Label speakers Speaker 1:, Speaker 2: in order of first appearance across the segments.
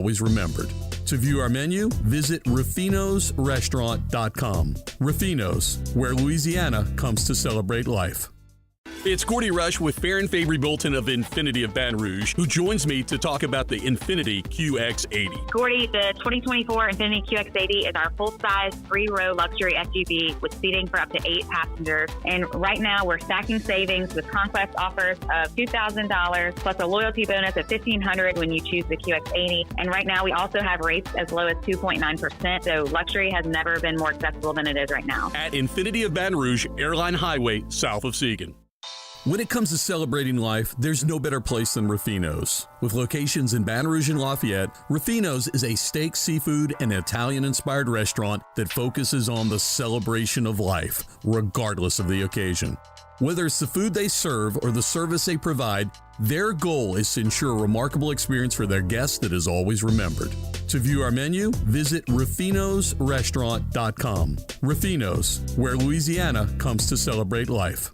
Speaker 1: always remembered. To view our menu, visit Rufino'sRestaurant.com. Rufino's, where Louisiana comes to celebrate life. It's Gordy Rush with Farron Fabry Bolton of Infiniti of Baton Rouge, who joins me to talk about the Infiniti QX80.
Speaker 2: Gordy, the 2024 Infiniti QX80 is our full-size, three-row luxury SUV with seating for up to 8 passengers. And right now, we're stacking savings with conquest offers of $2,000 plus a loyalty bonus of $1,500 when you choose the QX80. And right now, we also have rates as low as 2.9%. So luxury has never been more accessible than it is right now.
Speaker 1: At Infiniti of Baton Rouge, Airline Highway, south of Seguin. When it comes to celebrating life, there's no better place than Rufino's. With locations in Baton Rouge and Lafayette, Rufino's is a steak, seafood, and Italian-inspired restaurant that focuses on the celebration of life, regardless of the occasion. Whether it's the food they serve or the service they provide, their goal is to ensure a remarkable experience for their guests that is always remembered. To view our menu, visit Rufino'sRestaurant.com. Rufino's, where Louisiana comes to celebrate life.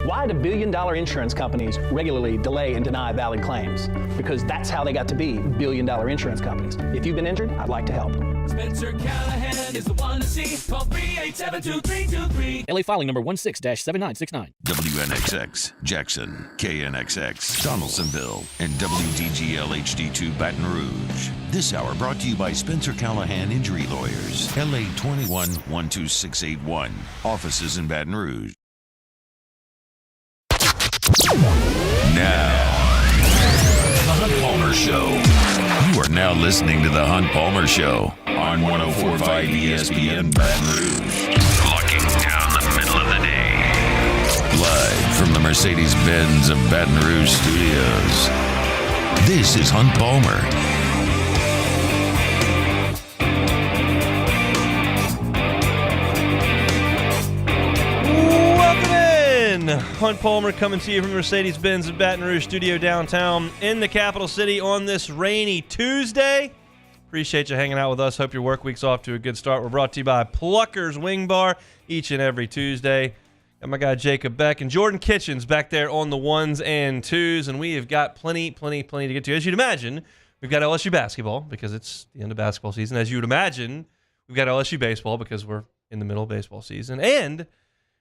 Speaker 3: Why do billion-dollar insurance companies regularly delay and deny valid claims? Because that's how they got to be billion-dollar insurance companies. If you've been injured, I'd like to help.
Speaker 4: Spencer Callahan is the one to see. Call 387-2323.
Speaker 5: LA filing number 16-7969.
Speaker 6: WNXX, Jackson, KNXX, Donaldsonville, and WDGL HD2 Baton Rouge. This hour brought to you by Spencer Callahan Injury Lawyers, LA 21-12681. Offices in Baton Rouge. Now, The Hunt Palmer Show. You are now listening to The Hunt Palmer Show on 104.5 ESPN Baton Rouge. Locking down the middle of the day. Live from the Mercedes-Benz of Baton Rouge studios. This is Hunt Palmer.
Speaker 7: Hunt Palmer coming to you from Mercedes-Benz at Baton Rouge Studio downtown in the capital city on this rainy Tuesday. Appreciate you hanging out with us. Hope your work week's off to a good start. We're brought to you by Plucker's Wing Bar each and every Tuesday. Got my guy Jacob Beck and Jordan Kitchens back there on the ones and twos, and we have got plenty to get to. As you'd imagine, we've got LSU basketball because it's the end of basketball season. As you would imagine, we've got LSU baseball because we're in the middle of baseball season. And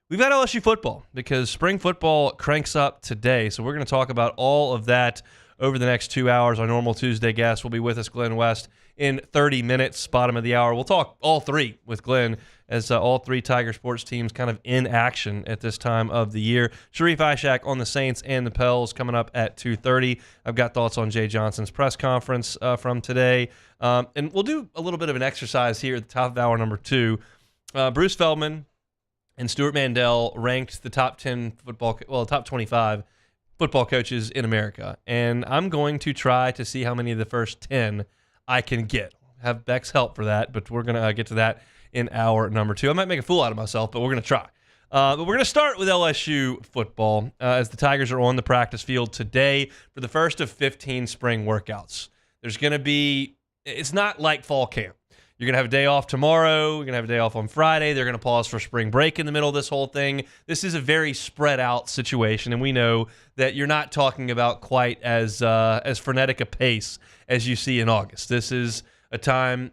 Speaker 7: we've got LSU football because spring football cranks up today. So we're going to talk about all of that over the next 2 hours. Our normal Tuesday guest will be with us, Glenn West, in 30 minutes, bottom of the hour. We'll talk all three with Glenn as all three Tiger sports teams kind of in action at this time of the year. Sharii Aack on the Saints and the Pels coming up at 2:30. I've got thoughts on Jay Johnson's press conference from today. And we'll do a little bit of an exercise here at the top of hour number 2. Bruce Feldman and Stuart Mandel ranked the top 25 football coaches in America. And I'm going to try to see how many of the first 10 I can get. Have Beck's help for that, but we're going to get to that in hour number 2. I might make a fool out of myself, but we're going to try. But we're going to start with LSU football as the Tigers are on the practice field today for the first of 15 spring workouts. There's going to be, it's not like fall camp. You're going to have a day off tomorrow. You're going to have a day off on Friday. They're going to pause for spring break in the middle of this whole thing. This is a very spread out situation, and we know that you're not talking about quite as frenetic a pace as you see in August. This is a time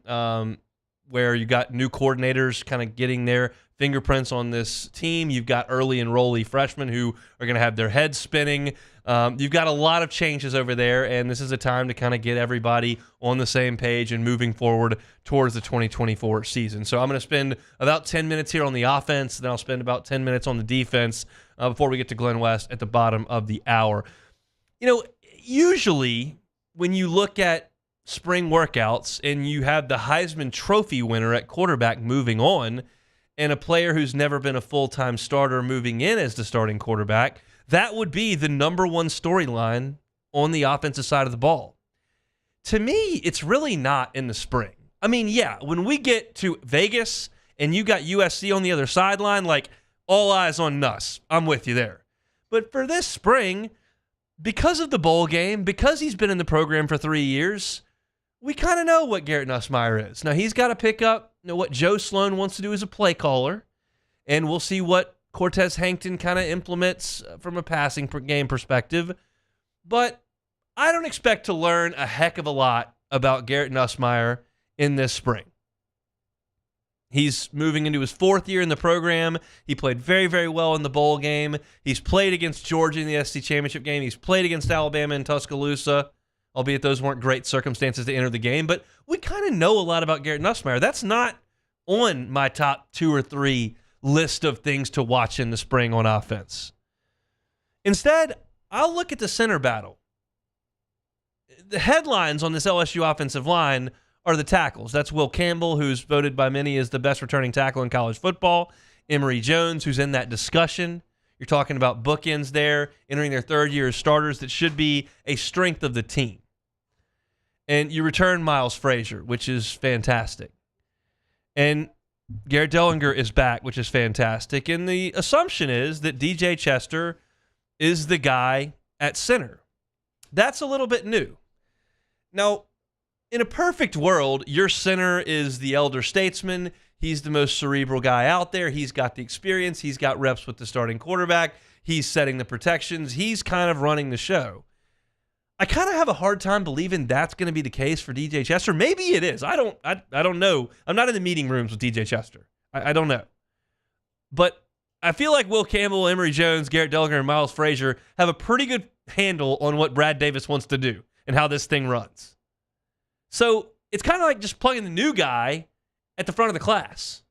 Speaker 7: where you got new coordinators kind of getting their fingerprints on this team. You've got early enrollee freshmen who are going to have their heads spinning. You've got a lot of changes over there, and this is a time to kind of get everybody on the same page and moving forward towards the 2024 season. So I'm going to spend about 10 minutes here on the offense, then I'll spend about 10 minutes on the defense before we get to Glenn West at the bottom of the hour. You know, usually when you look at spring workouts and you have the Heisman Trophy winner at quarterback moving on and a player who's never been a full-time starter moving in as the starting quarterback, that would be the number one storyline on the offensive side of the ball. To me, it's really not in the spring. I mean, yeah, when we get to Vegas and you got USC on the other sideline, like all eyes on Nuss. I'm with you there. But for this spring, because of the bowl game, because he's been in the program for 3 years, we kind of know what Garrett Nussmeier is. Now, he's got to pick up what Joe Sloan wants to do as a play caller, and we'll see what Cortez Hankton kind of implements from a passing game perspective. But I don't expect to learn a heck of a lot about Garrett Nussmeier in this spring. He's moving into his 4th year in the program. He played very, very well in the bowl game. He's played against Georgia in the SEC championship game. He's played against Alabama in Tuscaloosa, albeit those weren't great circumstances to enter the game. But we kind of know a lot about Garrett Nussmeier. That's not on my top 2 or 3 list of things to watch in the spring on offense. Instead, I'll look at the center battle. The headlines on this LSU offensive line are the tackles. That's Will Campbell, who's voted by many as the best returning tackle in college football. Emory Jones, who's in that discussion. You're talking about bookends there, entering their 3rd year as starters that should be a strength of the team. And you return Miles Frazier, which is fantastic. And Garrett Dellinger is back, which is fantastic. And the assumption is that DJ Chester is the guy at center. That's a little bit new. Now, in a perfect world, your center is the elder statesman. He's the most cerebral guy out there. He's got the experience. He's got reps with the starting quarterback. He's setting the protections. He's kind of running the show. I kind of have a hard time believing that's going to be the case for DJ Chester. Maybe it is. I don't know. I'm not in the meeting rooms with DJ Chester. I don't know. But I feel like Will Campbell, Emory Jones, Garrett Dellinger, and Miles Frazier have a pretty good handle on what Brad Davis wants to do and how this thing runs. So it's kind of like just plugging the new guy at the front of the class.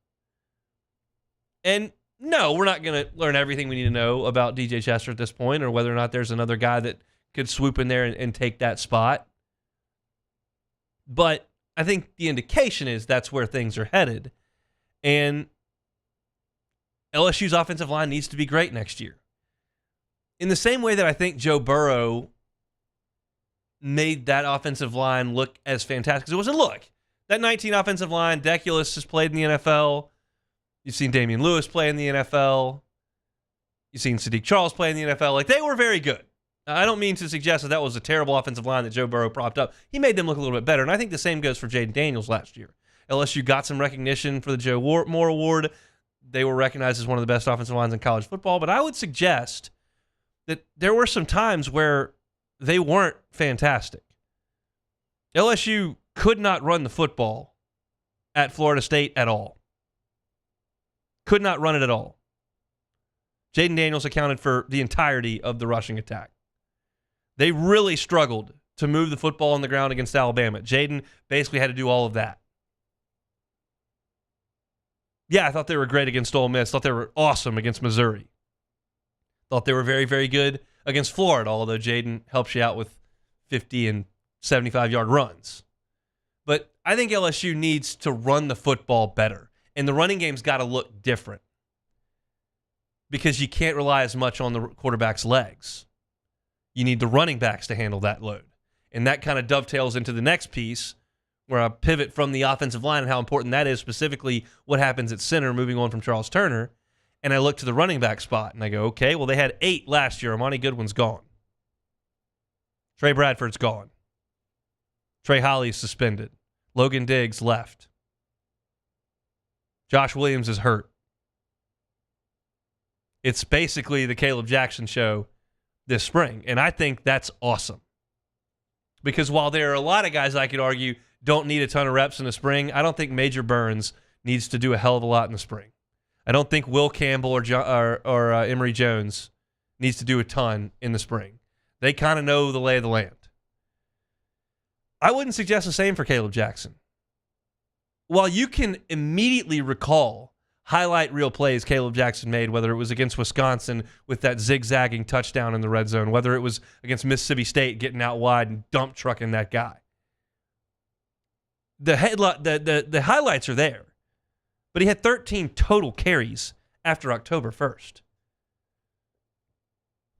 Speaker 7: And no, we're not going to learn everything we need to know about DJ Chester at this point, or whether or not there's another guy that could swoop in there and take that spot. But I think the indication is that's where things are headed. And LSU's offensive line needs to be great next year. In the same way that I think Joe Burrow made that offensive line look as fantastic as it was. And look, that 19 offensive line, Deculus has played in the NFL. You've seen Damian Lewis play in the NFL. You've seen Sadiq Charles play in the NFL. Like, they were very good. I don't mean to suggest that was a terrible offensive line that Joe Burrow propped up. He made them look a little bit better, and I think the same goes for Jaden Daniels last year. LSU got some recognition for the Joe Moore Award. They were recognized as one of the best offensive lines in college football, but I would suggest that there were some times where they weren't fantastic. LSU could not run the football at Florida State at all. Could not run it at all. Jaden Daniels accounted for the entirety of the rushing attack. They really struggled to move the football on the ground against Alabama. Jaden basically had to do all of that. Yeah, I thought they were great against Ole Miss. Thought they were awesome against Missouri. Thought they were very, very good against Florida, although Jaden helps you out with 50 and 75-yard runs. But I think LSU needs to run the football better, and the running game's got to look different because you can't rely as much on the quarterback's legs. You need the running backs to handle that load. And that kind of dovetails into the next piece where I pivot from the offensive line and how important that is, specifically what happens at center moving on from Charles Turner. And I look to the running back spot and I go, okay, well, they had 8 last year. Amani Goodwin's gone. Trey Bradford's gone. Trey Holly's suspended. Logan Diggs left. Josh Williams is hurt. It's basically the Caleb Jackson show this spring. And I think that's awesome. Because while there are a lot of guys I could argue don't need a ton of reps in the spring, I don't think Major Burns needs to do a hell of a lot in the spring. I don't think Will Campbell or Emory Jones needs to do a ton in the spring. They kind of know the lay of the land. I wouldn't suggest the same for Caleb Jackson. While you can immediately recall highlight reel plays Caleb Jackson made, whether it was against Wisconsin with that zigzagging touchdown in the red zone, whether it was against Mississippi State getting out wide and dump trucking that guy. The highlights are there. But he had 13 total carries after October 1st.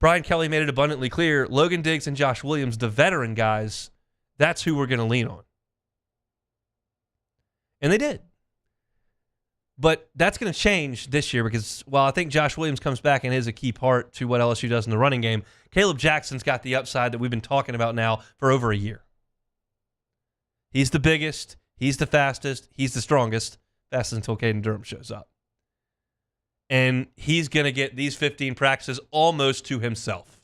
Speaker 7: Brian Kelly made it abundantly clear, Logan Diggs and Josh Williams, the veteran guys, that's who we're going to lean on. And they did. But that's going to change this year because while I think Josh Williams comes back and is a key part to what LSU does in the running game, Caleb Jackson's got the upside that we've been talking about now for over a year. He's the biggest. He's the fastest. He's the strongest. Fastest until Caden Durham shows up. And he's going to get these 15 practices almost to himself.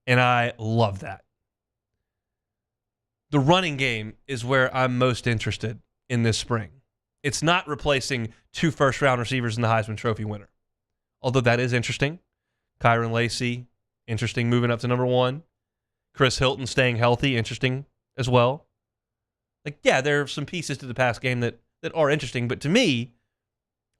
Speaker 7: And I love that. the running game is where I'm most interested in this spring. It's not replacing 2 first-round receivers in the Heisman Trophy winner. Although that is interesting. Kyron Lacey, interesting, moving up to number 1. Chris Hilton staying healthy, interesting as well. Like, yeah, there are some pieces to the pass game that are interesting, but to me,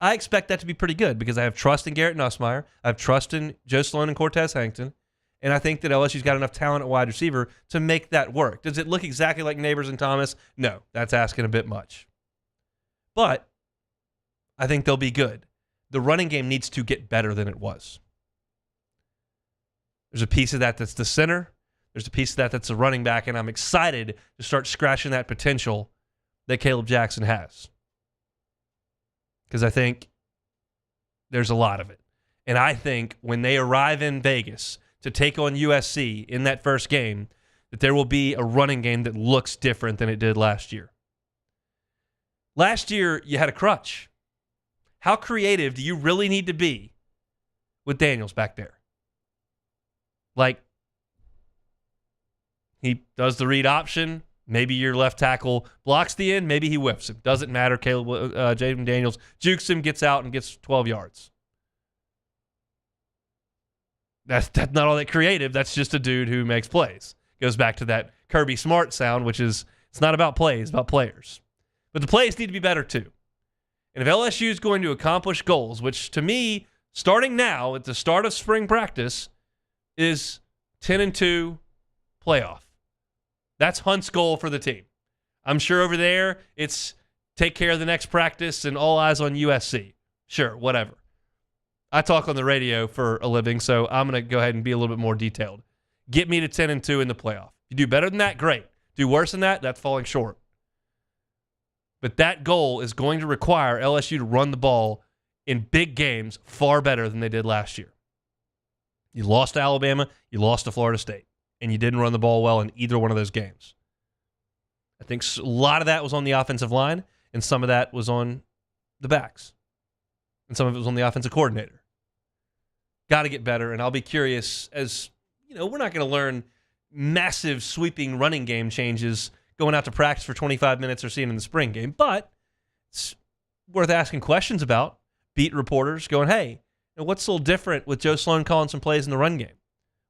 Speaker 7: I expect that to be pretty good because I have trust in Garrett Nussmeier, I have trust in Joe Sloan and Cortez Hankton, and I think that LSU's got enough talent at wide receiver to make that work. Does it look exactly like Neighbors and Thomas? No, that's asking a bit much. But I think they'll be good. The running game needs to get better than it was. There's a piece of that that's the center. There's a piece of that that's the running back, and I'm excited to start scratching that potential that Caleb Jackson has. Because I think there's a lot of it. And I think when they arrive in Vegas to take on USC in that first game, that there will be a running game that looks different than it did last year. Last year, you had a crutch. How creative do you really need to be with Daniels back there? Like, he does the read option. Maybe your left tackle blocks the end. Maybe he whips him. Doesn't matter. Jaden Daniels jukes him, gets out, and gets 12 yards. That's not all that creative. That's just a dude who makes plays. Goes back to that Kirby Smart sound, which is, it's not about plays, it's about players. But the plays need to be better too. And if LSU is going to accomplish goals, which to me, starting now at the start of spring practice, is 10-2 playoff. That's Hunt's goal for the team. I'm sure over there, it's take care of the next practice and all eyes on USC. Sure, whatever. I talk on the radio for a living, so I'm going to go ahead and be a little bit more detailed. Get me to 10-2 in the playoff. If you do better than that, great. Do worse than that, that's falling short. But that goal is going to require LSU to run the ball in big games far better than they did last year. You lost to Alabama, you lost to Florida State, and you didn't run the ball well in either one of those games. I think a lot of that was on the offensive line, and some of that was on the backs. And some of it was on the offensive coordinator. Got to get better, and I'll be curious as, you know, we're not going to learn massive sweeping running game changes going out to practice for 25 minutes or seeing in the spring game, but it's worth asking questions about. Beat reporters going, hey, what's a little different with Joe Sloan calling some plays in the run game?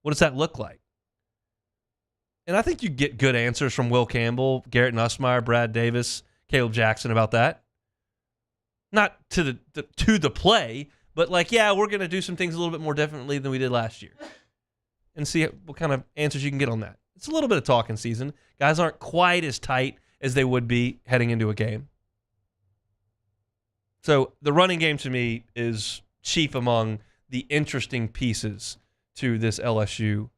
Speaker 7: What does that look like? And I think you get good answers from Will Campbell, Garrett Nussmeier, Brad Davis, Caleb Jackson about that. Not to the play, but like, yeah, we're going to do some things a little bit more differently than we did last year. And see what kind of answers you can get on that. It's a little bit of talking season. Guys aren't quite as tight as they would be heading into a game. So the running game to me is chief among the interesting pieces to this LSU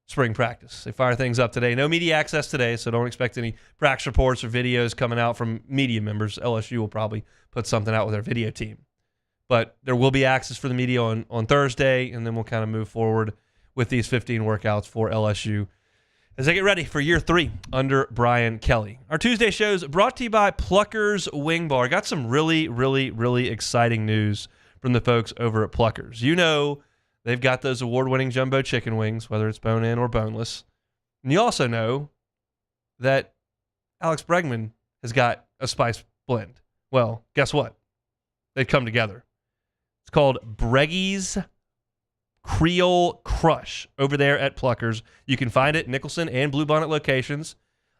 Speaker 7: spring practice. They fire things up today. No media access today, so don't expect any practice reports or videos coming out from media members. LSU will probably put something out with their video team. But there will be access for the media on Thursday, and then we'll kind of move forward with these 15 workouts for LSU as they get ready for year 3 under Brian Kelly. Our Tuesday shows brought to you by Pluckers Wing Bar. Got some really, really, really exciting news from the folks over at Pluckers. You know they've got those award-winning jumbo chicken wings, whether it's bone-in or boneless. And you also know that Alex Bregman has got a spice blend. Well, guess what? They've come together. It's called Breggie's Creole Crush over there at Pluckers. You can find it at Nicholson and Bluebonnet locations.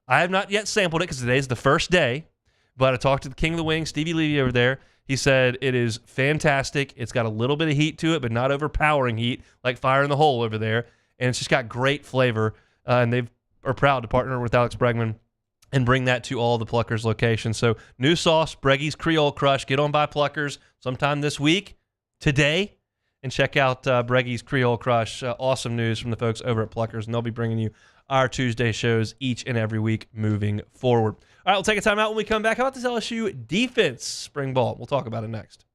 Speaker 7: I have not yet sampled it because today's the first day, but I talked to the king of the wings, Stevie Levy, over there. He said it is fantastic. It's got a little bit of heat to it, but not overpowering heat like Fire in the Hole over there. And it's just got great flavor. And they are proud to partner with Alex Bregman and bring that to all the Pluckers locations. So new sauce, Breggie's Creole Crush. Get on by Pluckers sometime this week, today, and check out Breggie's Creole Crush. Awesome news from the folks over at Pluckers, and they'll be bringing you our Tuesday shows each and every week moving forward. All right, we'll take a time out when we come back. How about this LSU defense spring ball? We'll talk about it next.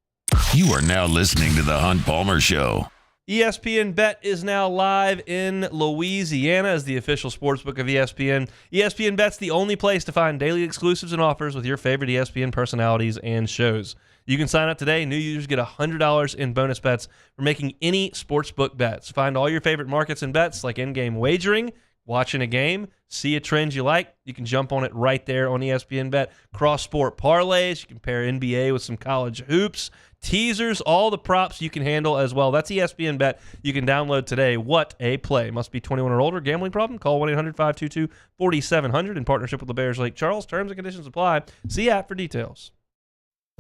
Speaker 6: You are now listening to The Hunt Palmer Show.
Speaker 7: ESPN Bet is now live in Louisiana as the official sportsbook of ESPN. ESPN Bet's the only place to find daily exclusives and offers with your favorite ESPN personalities and shows. You can sign up today. New users get $100 in bonus bets for making any sportsbook bets. Find all your favorite markets and bets like in-game wagering, watching a game, see a trend you like, you can jump on it right there on ESPN Bet. Cross-sport parlays, you can pair NBA with some college hoops, teasers, all the props you can handle as well. That's ESPN Bet. You can download today. What a play. Must be 21 or older. Gambling problem? Call 1-800-522-4700 in partnership with the Bears Lake Charles. Terms and conditions apply. See app for details.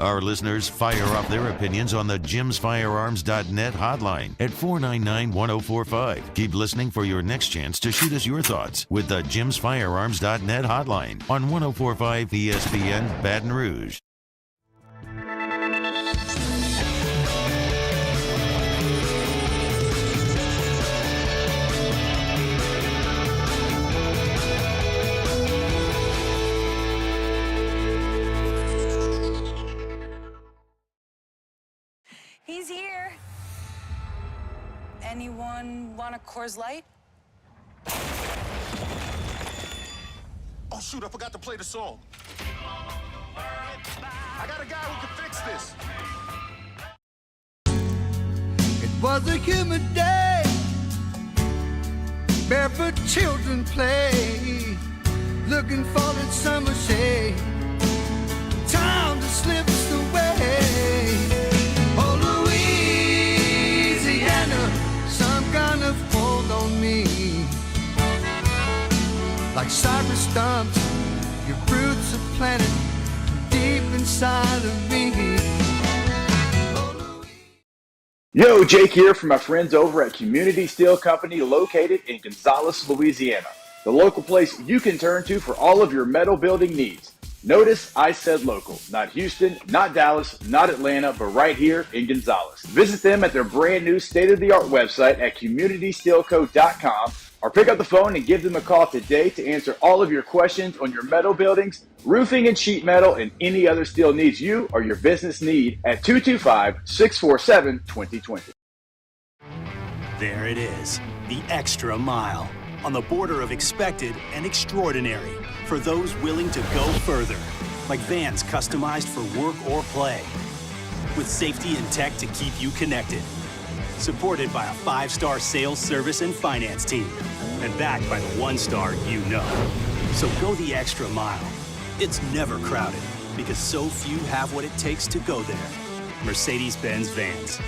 Speaker 6: Our listeners fire off their opinions on the jimsfirearms.net hotline at 499-1045. Keep listening for your next chance to shoot us your thoughts with the jimsfirearms.net hotline on 1045 ESPN Baton Rouge.
Speaker 8: He's here. Anyone want a Coors Light?
Speaker 9: Oh, shoot, I forgot to play the song. I got a guy who can fix this.
Speaker 10: It was a humid day. Barefoot children play, looking for that summer shade. Time just slips away. Oh, Louisiana, some kind of hold on me. Like cypress stumps, your roots are planted deep inside of me.
Speaker 11: Yo, Jake here from my friends over at Community Steel Company located in Gonzales, Louisiana. The local place you can turn to for all of your metal building needs. Notice I said local, not Houston, not Dallas, not Atlanta, but right here in Gonzales. Visit them at their brand new state-of-the-art website at communitysteelco.com or pick up the phone and give them a call today to answer all of your questions on your metal buildings, roofing and sheet metal, and any other steel needs you or your business need at 225-647-2020.
Speaker 12: There it is, the extra mile, on the border of expected and extraordinary for those willing to go further, like vans customized for work or play, with safety and tech to keep you connected, supported by a 5-star sales, service, and finance team, and backed by the 1-star you know. So go the extra mile. It's never crowded, because so few have what it takes to go there. Mercedes-Benz Vans.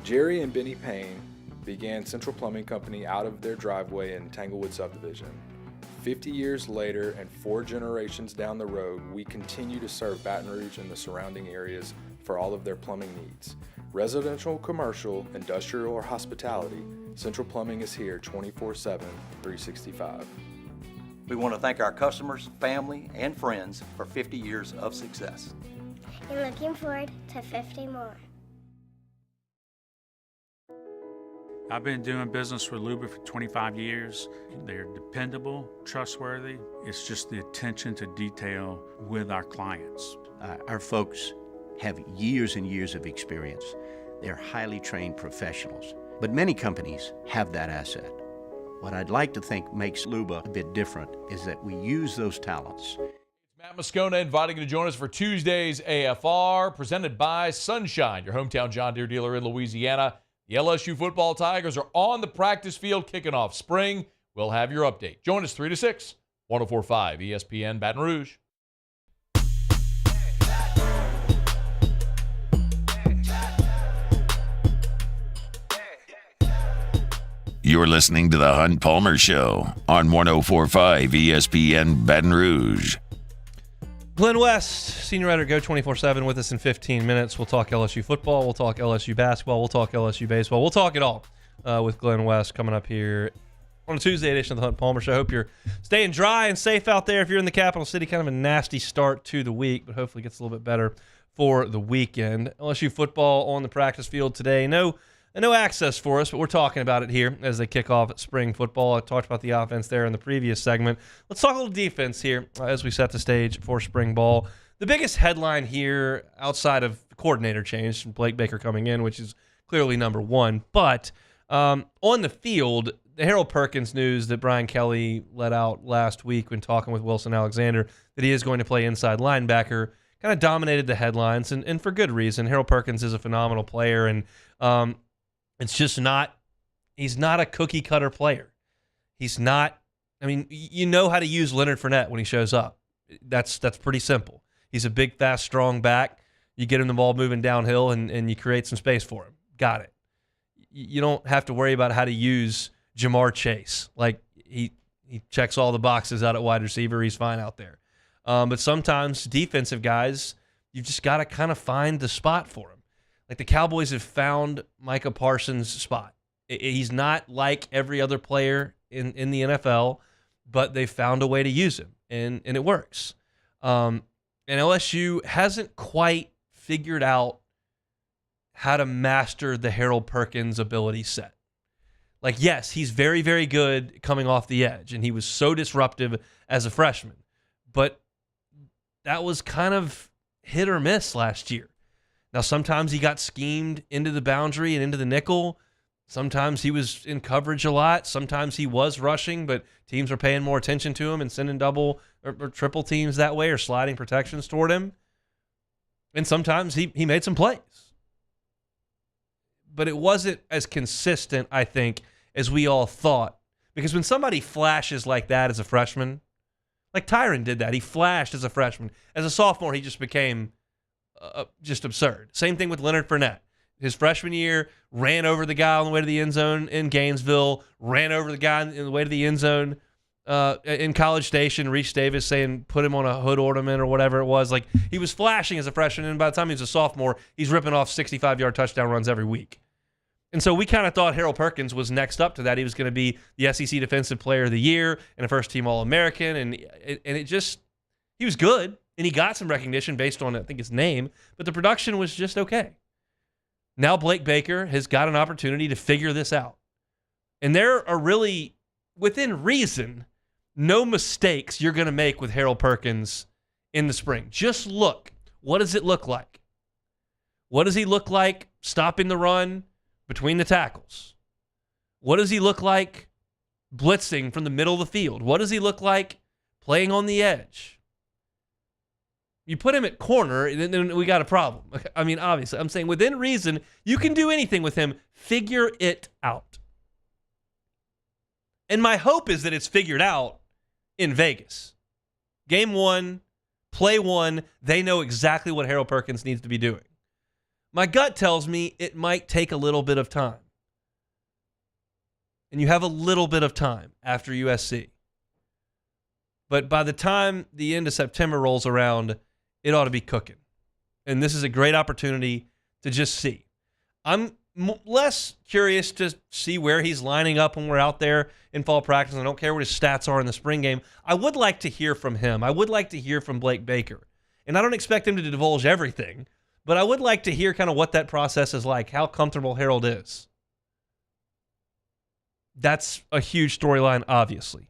Speaker 13: Jerry and Benny Payne began Central Plumbing Company out of their driveway in Tanglewood subdivision. 50 years later and 4 generations down the road, we continue to serve Baton Rouge and the surrounding areas for all of their plumbing needs. Residential, commercial, industrial, or hospitality, Central Plumbing is here 24/7, 365.
Speaker 14: We want to thank our customers, family, and friends for 50 years of success.
Speaker 15: And looking forward to 50 more.
Speaker 16: I've been doing business with Luba for 25 years. They're dependable, trustworthy. It's just the attention to detail with our clients.
Speaker 17: Our folks have years and years of experience. They're highly trained professionals, but many companies have that asset. What I'd like to think makes Luba a bit different is that we use those talents.
Speaker 18: Matt Moscona inviting you to join us for Tuesday's AFR, presented by Sunshine, your hometown John Deere dealer in Louisiana. The LSU football Tigers are on the practice field kicking off spring. We'll have your update. Join us 3 to 6, 104.5 ESPN Baton Rouge.
Speaker 6: You're listening to the Hunt Palmer Show on 104.5 ESPN Baton Rouge.
Speaker 7: Glenn West, senior writer, Go 24/7, with us in 15 minutes. We'll talk LSU football. We'll talk LSU basketball. We'll talk LSU baseball. We'll talk it all with Glenn West coming up here on a Tuesday edition of the Hunt Palmer Show. Hope you're staying dry and safe out there if you're in the capital city. Kind of a nasty start to the week, but hopefully it gets a little bit better for the weekend. LSU football on the practice field today. No access for us, but we're talking about it here as they kick off spring football. I talked about the offense there in the previous segment. Let's talk a little defense here as we set the stage for spring ball. The biggest headline here, outside of coordinator change, Blake Baker coming in, which is clearly number one, but on the field, the Harold Perkins news that Brian Kelly let out last week when talking with Wilson Alexander that he is going to play inside linebacker kind of dominated the headlines, and for good reason. Harold Perkins is a phenomenal player, and it's just not He's not a cookie cutter player. He's not. I mean, you know how to use Leonard Fournette when he shows up. That's pretty simple. He's a big, fast, strong back. You get him the ball moving downhill, and you create some space for him. Got it. You don't have to worry about how to use Jamar Chase. Like, he checks all the boxes out at wide receiver. He's fine out there. But sometimes defensive guys, you've just got to kind of find the spot for him. Like the Cowboys have found Micah Parsons' spot. He's not like every other player in the NFL, but they found a way to use him, and it works. And LSU hasn't quite figured out how to master the Harold Perkins ability set. Like, yes, he's very, very good coming off the edge, and he was so disruptive as a freshman. But that was kind of hit or miss last year. Now, sometimes he got schemed into the boundary and into the nickel. Sometimes he was in coverage a lot. Sometimes he was rushing, but teams were paying more attention to him and sending double or triple teams that way or sliding protections toward him. And sometimes he made some plays. But it wasn't as consistent, I think, as we all thought. Because when somebody flashes like that as a freshman, like Tyron did that. He flashed as a freshman. As a sophomore, he just became just absurd. Same thing with Leonard Fournette. His freshman year, ran over the guy on the way to the end zone in Gainesville, ran over the guy on the way to the end zone in College Station, Reese Davis saying put him on a hood ornament or whatever it was. Like, he was flashing as a freshman, and by the time he was a sophomore, he's ripping off 65-yard touchdown runs every week. And so we kind of thought Harold Perkins was next up to that. He was going to be the SEC Defensive Player of the Year and a first-team All-American, and it just – he was good, and he got some recognition based on, I think, his name, but the production was just okay. Now Blake Baker has got an opportunity to figure this out. And there are really, within reason, no mistakes you're going to make with Harold Perkins in the spring. Just look. What does it look like? What does he look like stopping the run between the tackles? What does he look like blitzing from the middle of the field? What does he look like playing on the edge? You put him at corner, and then we got a problem. I mean, obviously, I'm saying within reason, you can do anything with him. Figure it out. And my hope is that it's figured out in Vegas. Game 1, play 1, they know exactly what Harold Perkins needs to be doing. My gut tells me it might take a little bit of time. And you have a little bit of time after USC. But by the time the end of September rolls around, it ought to be cooking. And this is a great opportunity to just see. I'm less curious to see where he's lining up when we're out there in fall practice. I don't care what his stats are in the spring game. I would like to hear from him. I would like to hear from Blake Baker. And I don't expect him to divulge everything, but I would like to hear kind of what that process is like, how comfortable Harold is. That's a huge storyline, obviously.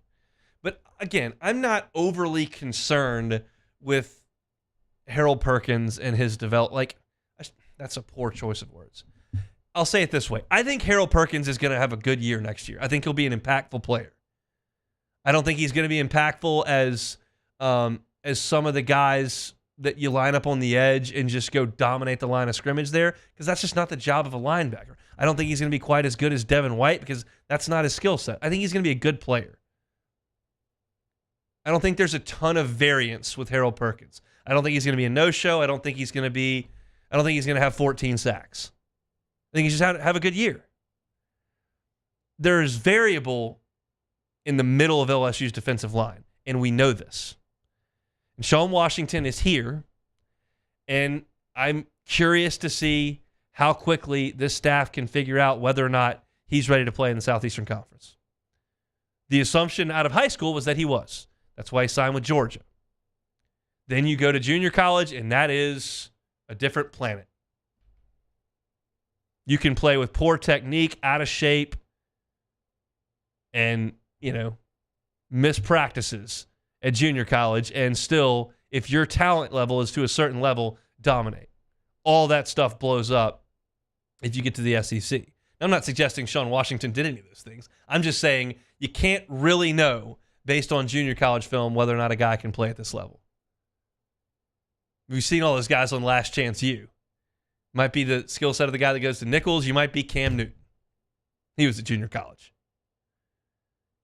Speaker 7: But again, I'm not overly concerned with Harold Perkins and his development. That's a poor choice of words. I'll say it this way. I think Harold Perkins is going to have a good year next year. I think he'll be an impactful player. I don't think he's going to be impactful as some of the guys that you line up on the edge and just go dominate the line of scrimmage there, because that's just not the job of a linebacker. I don't think he's going to be quite as good as Devin White, because that's not his skill set. I think he's going to be a good player. I don't think there's a ton of variance with Harold Perkins. I don't think he's going to be a no-show. I don't think he's going to have 14 sacks. I think he's just have a good year. There's variable in the middle of LSU's defensive line, and we know this. And Sean Washington is here, and I'm curious to see how quickly this staff can figure out whether or not he's ready to play in the Southeastern Conference. The assumption out of high school was that he was. That's why he signed with Georgia. Then you go to junior college, and that is a different planet. You can play with poor technique, out of shape, and, miss practices at junior college, and still, if your talent level is to a certain level, dominate. All that stuff blows up if you get to the SEC. Now, I'm not suggesting Sean Washington did any of those things. I'm just saying you can't really know, based on junior college film, whether or not a guy can play at this level. We've seen all those guys on Last Chance U. Might be the skill set of the guy that goes to Nichols. You might be Cam Newton. He was at junior college.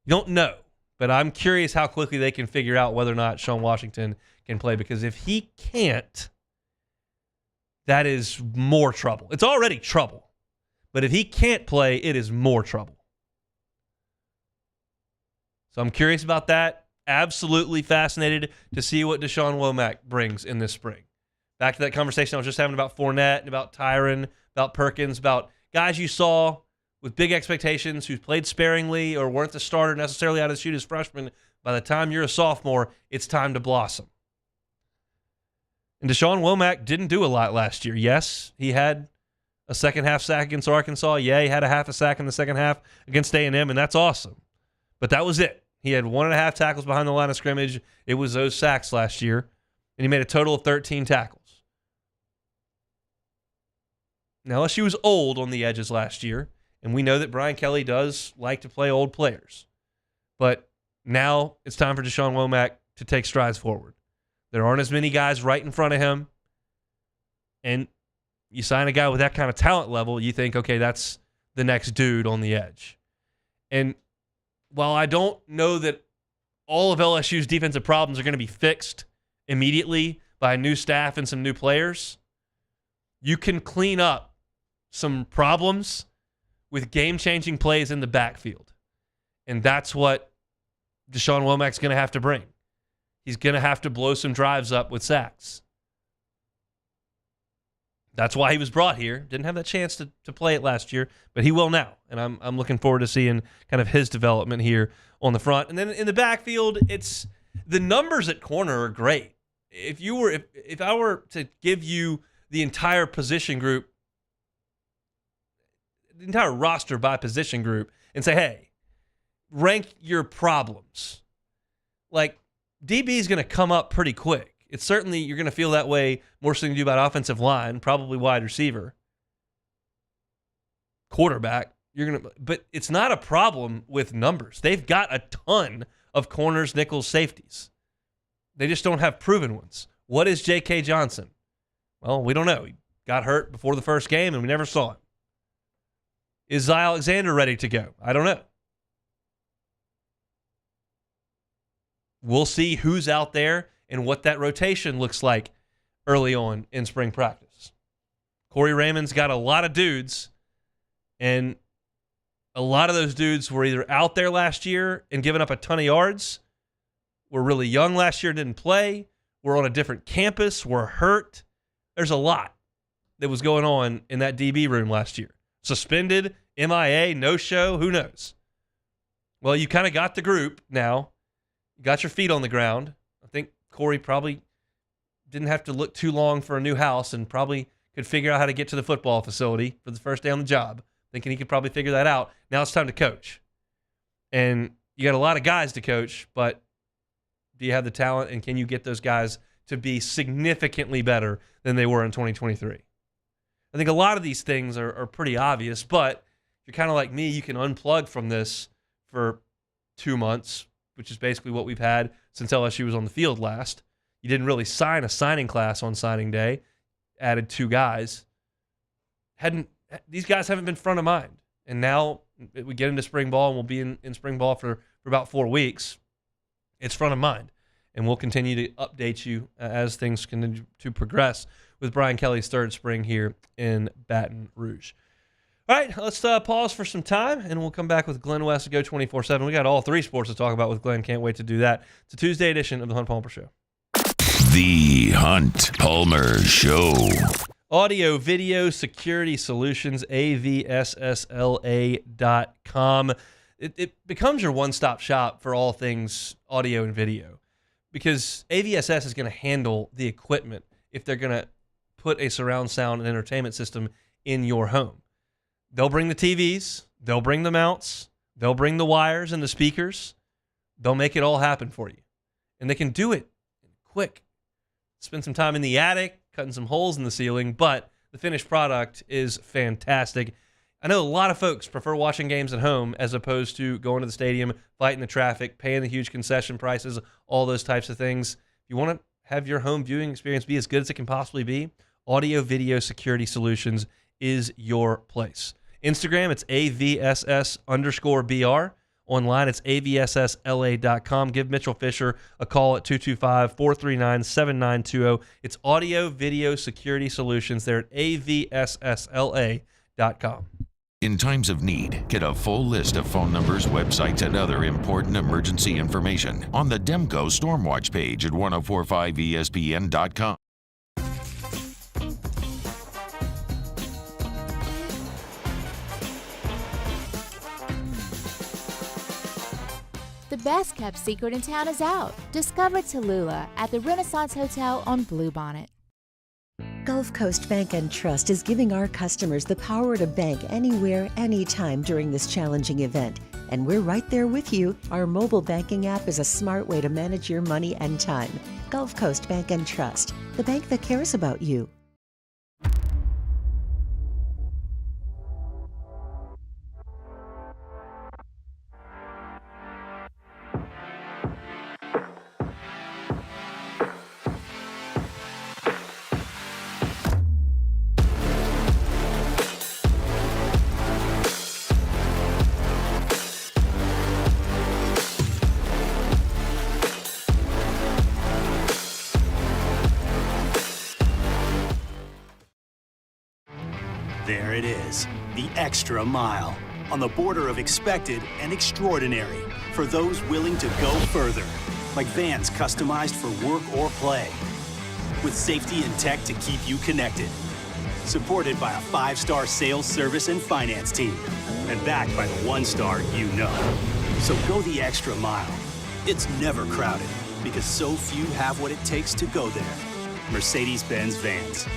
Speaker 7: You don't know, but I'm curious how quickly they can figure out whether or not Sean Washington can play, because if he can't, that is more trouble. It's already trouble, but if he can't play, it is more trouble. So I'm curious about that. Absolutely fascinated to see what Deshaun Womack brings in this spring. Back to that conversation I was just having about Fournette and about Tyron, about Perkins, about guys you saw with big expectations who played sparingly or weren't the starter necessarily out of the chute as freshmen. By the time you're a sophomore, it's time to blossom. And Deshaun Womack didn't do a lot last year. Yes, he had a second-half sack against Arkansas. Yeah, he had a half a sack in the second half against A&M, and that's awesome. But that was it. He had 1.5 tackles behind the line of scrimmage. It was those sacks last year, and he made a total of 13 tackles. Now, LSU was old on the edges last year, and we know that Brian Kelly does like to play old players. But now it's time for Deshaun Womack to take strides forward. There aren't as many guys right in front of him, and you sign a guy with that kind of talent level, you think, okay, that's the next dude on the edge. And while I don't know that all of LSU's defensive problems are going to be fixed immediately by a new staff and some new players, you can clean up some problems with game-changing plays in the backfield. And that's what Deshaun Womack's going to have to bring. He's going to have to blow some drives up with sacks. That's why he was brought here. Didn't have that chance to play it last year, but he will now. And I'm looking forward to seeing kind of his development here on the front. And then in the backfield, it's the numbers at corner are great. If I were to give you the entire position group, the entire roster by position group, and say, hey, rank your problems. Like, DB is going to come up pretty quick. It's certainly, you're going to feel that way more so than you do about offensive line, probably wide receiver, quarterback. But it's not a problem with numbers. They've got a ton of corners, nickels, safeties. They just don't have proven ones. What is J.K. Johnson? Well, we don't know. He got hurt before the first game, and we never saw him. Is Zy Alexander ready to go? I don't know. We'll see who's out there and what that rotation looks like early on in spring practice. Corey Raymond's got a lot of dudes, and a lot of those dudes were either out there last year and giving up a ton of yards, were really young last year, didn't play, were on a different campus, were hurt. There's a lot that was going on in that DB room last year. Suspended, MIA, no-show, who knows? Well, you kind of got the group now. You got your feet on the ground. I think Corey probably didn't have to look too long for a new house and probably could figure out how to get to the football facility for the first day on the job, thinking he could probably figure that out. Now it's time to coach. And you got a lot of guys to coach, but do you have the talent, and can you get those guys to be significantly better than they were in 2023? I think a lot of these things are pretty obvious, but if you're kind of like me, you can unplug from this for 2 months, which is basically what we've had since LSU was on the field last. You didn't really sign a signing class on signing day, added 2 guys. These guys haven't been front of mind. And now we get into spring ball, and we'll be in spring ball for about 4 weeks. It's front of mind. And we'll continue to update you as things continue to progress with Brian Kelly's third spring here in Baton Rouge. All right, let's pause for some time, and we'll come back with Glenn West to Go 24/7. We got all 3 sports to talk about with Glenn. Can't wait to do that. It's a Tuesday edition of the Hunt Palmer Show.
Speaker 6: The Hunt Palmer Show.
Speaker 7: Audio Video Security Solutions, avssla.com. It becomes your one-stop shop for all things audio and video, because AVSS is going to handle the equipment if they're going to put a surround sound and entertainment system in your home. They'll bring the TVs, they'll bring the mounts, they'll bring the wires and the speakers. They'll make it all happen for you. And they can do it quick. Spend some time in the attic, cutting some holes in the ceiling, but the finished product is fantastic. I know a lot of folks prefer watching games at home as opposed to going to the stadium, fighting the traffic, paying the huge concession prices, all those types of things. If you want to have your home viewing experience be as good as it can possibly be, Audio Video Security Solutions is your place. Instagram, it's AVSS_BR. Online, it's avssla.com. Give Mitchell Fisher a call at 225-439-7920. It's audio video security solutions there at avssla.com.
Speaker 6: In times of need, get a full list of phone numbers, websites, and other important emergency information on the Demco Stormwatch page at 1045espn.com.
Speaker 19: The best kept secret in town is out. Discover Tallulah at the Renaissance Hotel on Bluebonnet.
Speaker 20: Gulf Coast Bank and Trust is giving our customers the power to bank anywhere, anytime during this challenging event. And we're right there with you. Our mobile banking app is a smart way to manage your money and time. Gulf Coast Bank and Trust, the bank that cares about you.
Speaker 12: There it is, the extra mile, on the border of expected and extraordinary, for those willing to go further, like vans customized for work or play, with safety and tech to keep you connected, supported by a 5-star sales, service, and finance team, and backed by the 1-star you know. So go the extra mile. It's never crowded, because so few have what it takes to go there. Mercedes-Benz Vans.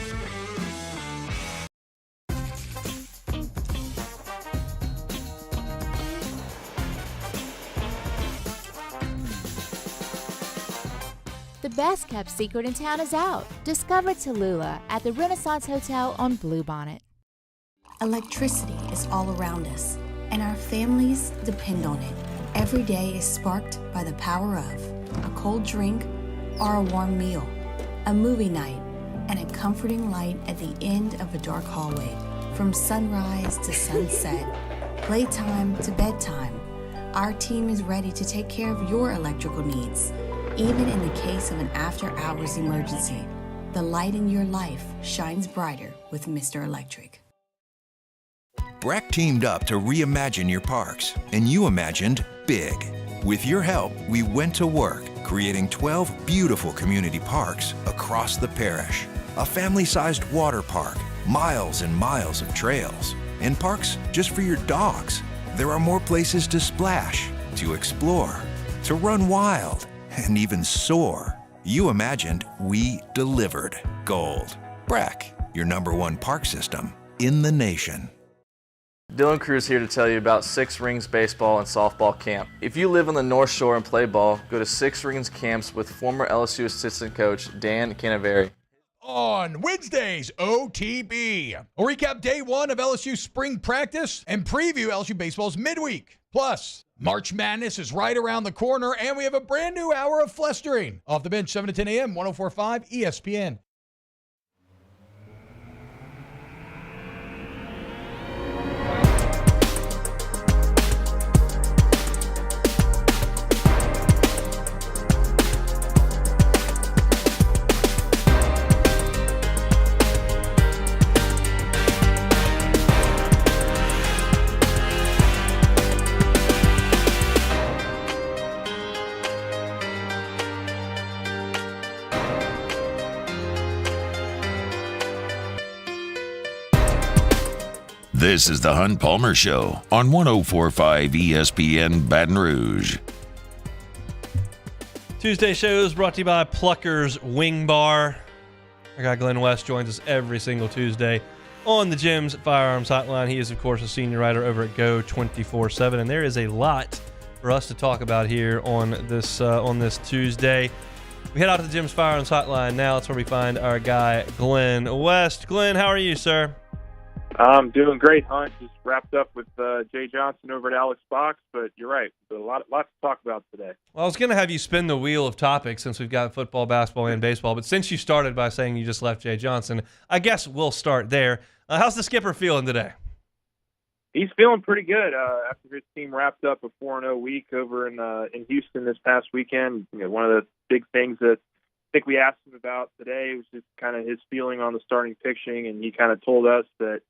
Speaker 19: The best kept secret in town is out. Discover Tallulah at the Renaissance Hotel on Bluebonnet.
Speaker 21: Electricity is all around us, and our families depend on it. Every day is sparked by the power of a cold drink or a warm meal, a movie night, and a comforting light at the end of a dark hallway. From sunrise to sunset, playtime to bedtime, our team is ready to take care of your electrical needs. Even in the case of an after-hours emergency, the light in your life shines brighter with Mr. Electric.
Speaker 22: Breck teamed up to reimagine your parks, and you imagined big. With your help, we went to work, creating 12 beautiful community parks across the parish. A family-sized water park, miles and miles of trails, and parks just for your dogs. There are more places to splash, to explore, to run wild, and even soar. You imagined, we delivered. Gold. Breck, your #1 park system in the nation.
Speaker 23: Dylan Cruz here to tell you about Six Rings Baseball and Softball Camp. If you live on the North Shore and play ball, go to Six Rings Camps with former LSU assistant coach Dan Canaveri.
Speaker 24: On Wednesdays, OTB. We'll recap day 1 of LSU spring practice and preview LSU baseball's midweek. Plus, March Madness is right around the corner, and we have a brand new hour of flustering. Off the bench, 7 to 10 a.m., 104.5 ESPN.
Speaker 6: This is the Hunt Palmer Show on 104.5 ESPN Baton Rouge.
Speaker 7: Tuesday show is brought to you by Plucker's Wing Bar. Our guy Glenn West joins us every single Tuesday on the Gym's Firearms Hotline. He is, of course, a senior writer over at Go 24/7, and there is a lot for us to talk about here on this Tuesday. We head out to the Gym's Firearms Hotline now. That's where we find our guy Glenn West. Glenn, how are you, sir?
Speaker 25: I'm doing great, Hunt. Just wrapped up with Jay Johnson over at Alex Box, but you're right. There's lots to talk about today.
Speaker 7: Well, I was going to have you spin the wheel of topics since we've got football, basketball, and baseball, but since you started by saying you just left Jay Johnson, I guess we'll start there. How's the skipper feeling today?
Speaker 25: He's feeling pretty good after his team wrapped up a 4-0 week over in Houston this past weekend. One of the big things that I think we asked him about today was just kind of his feeling on the starting pitching, and he kind of told us that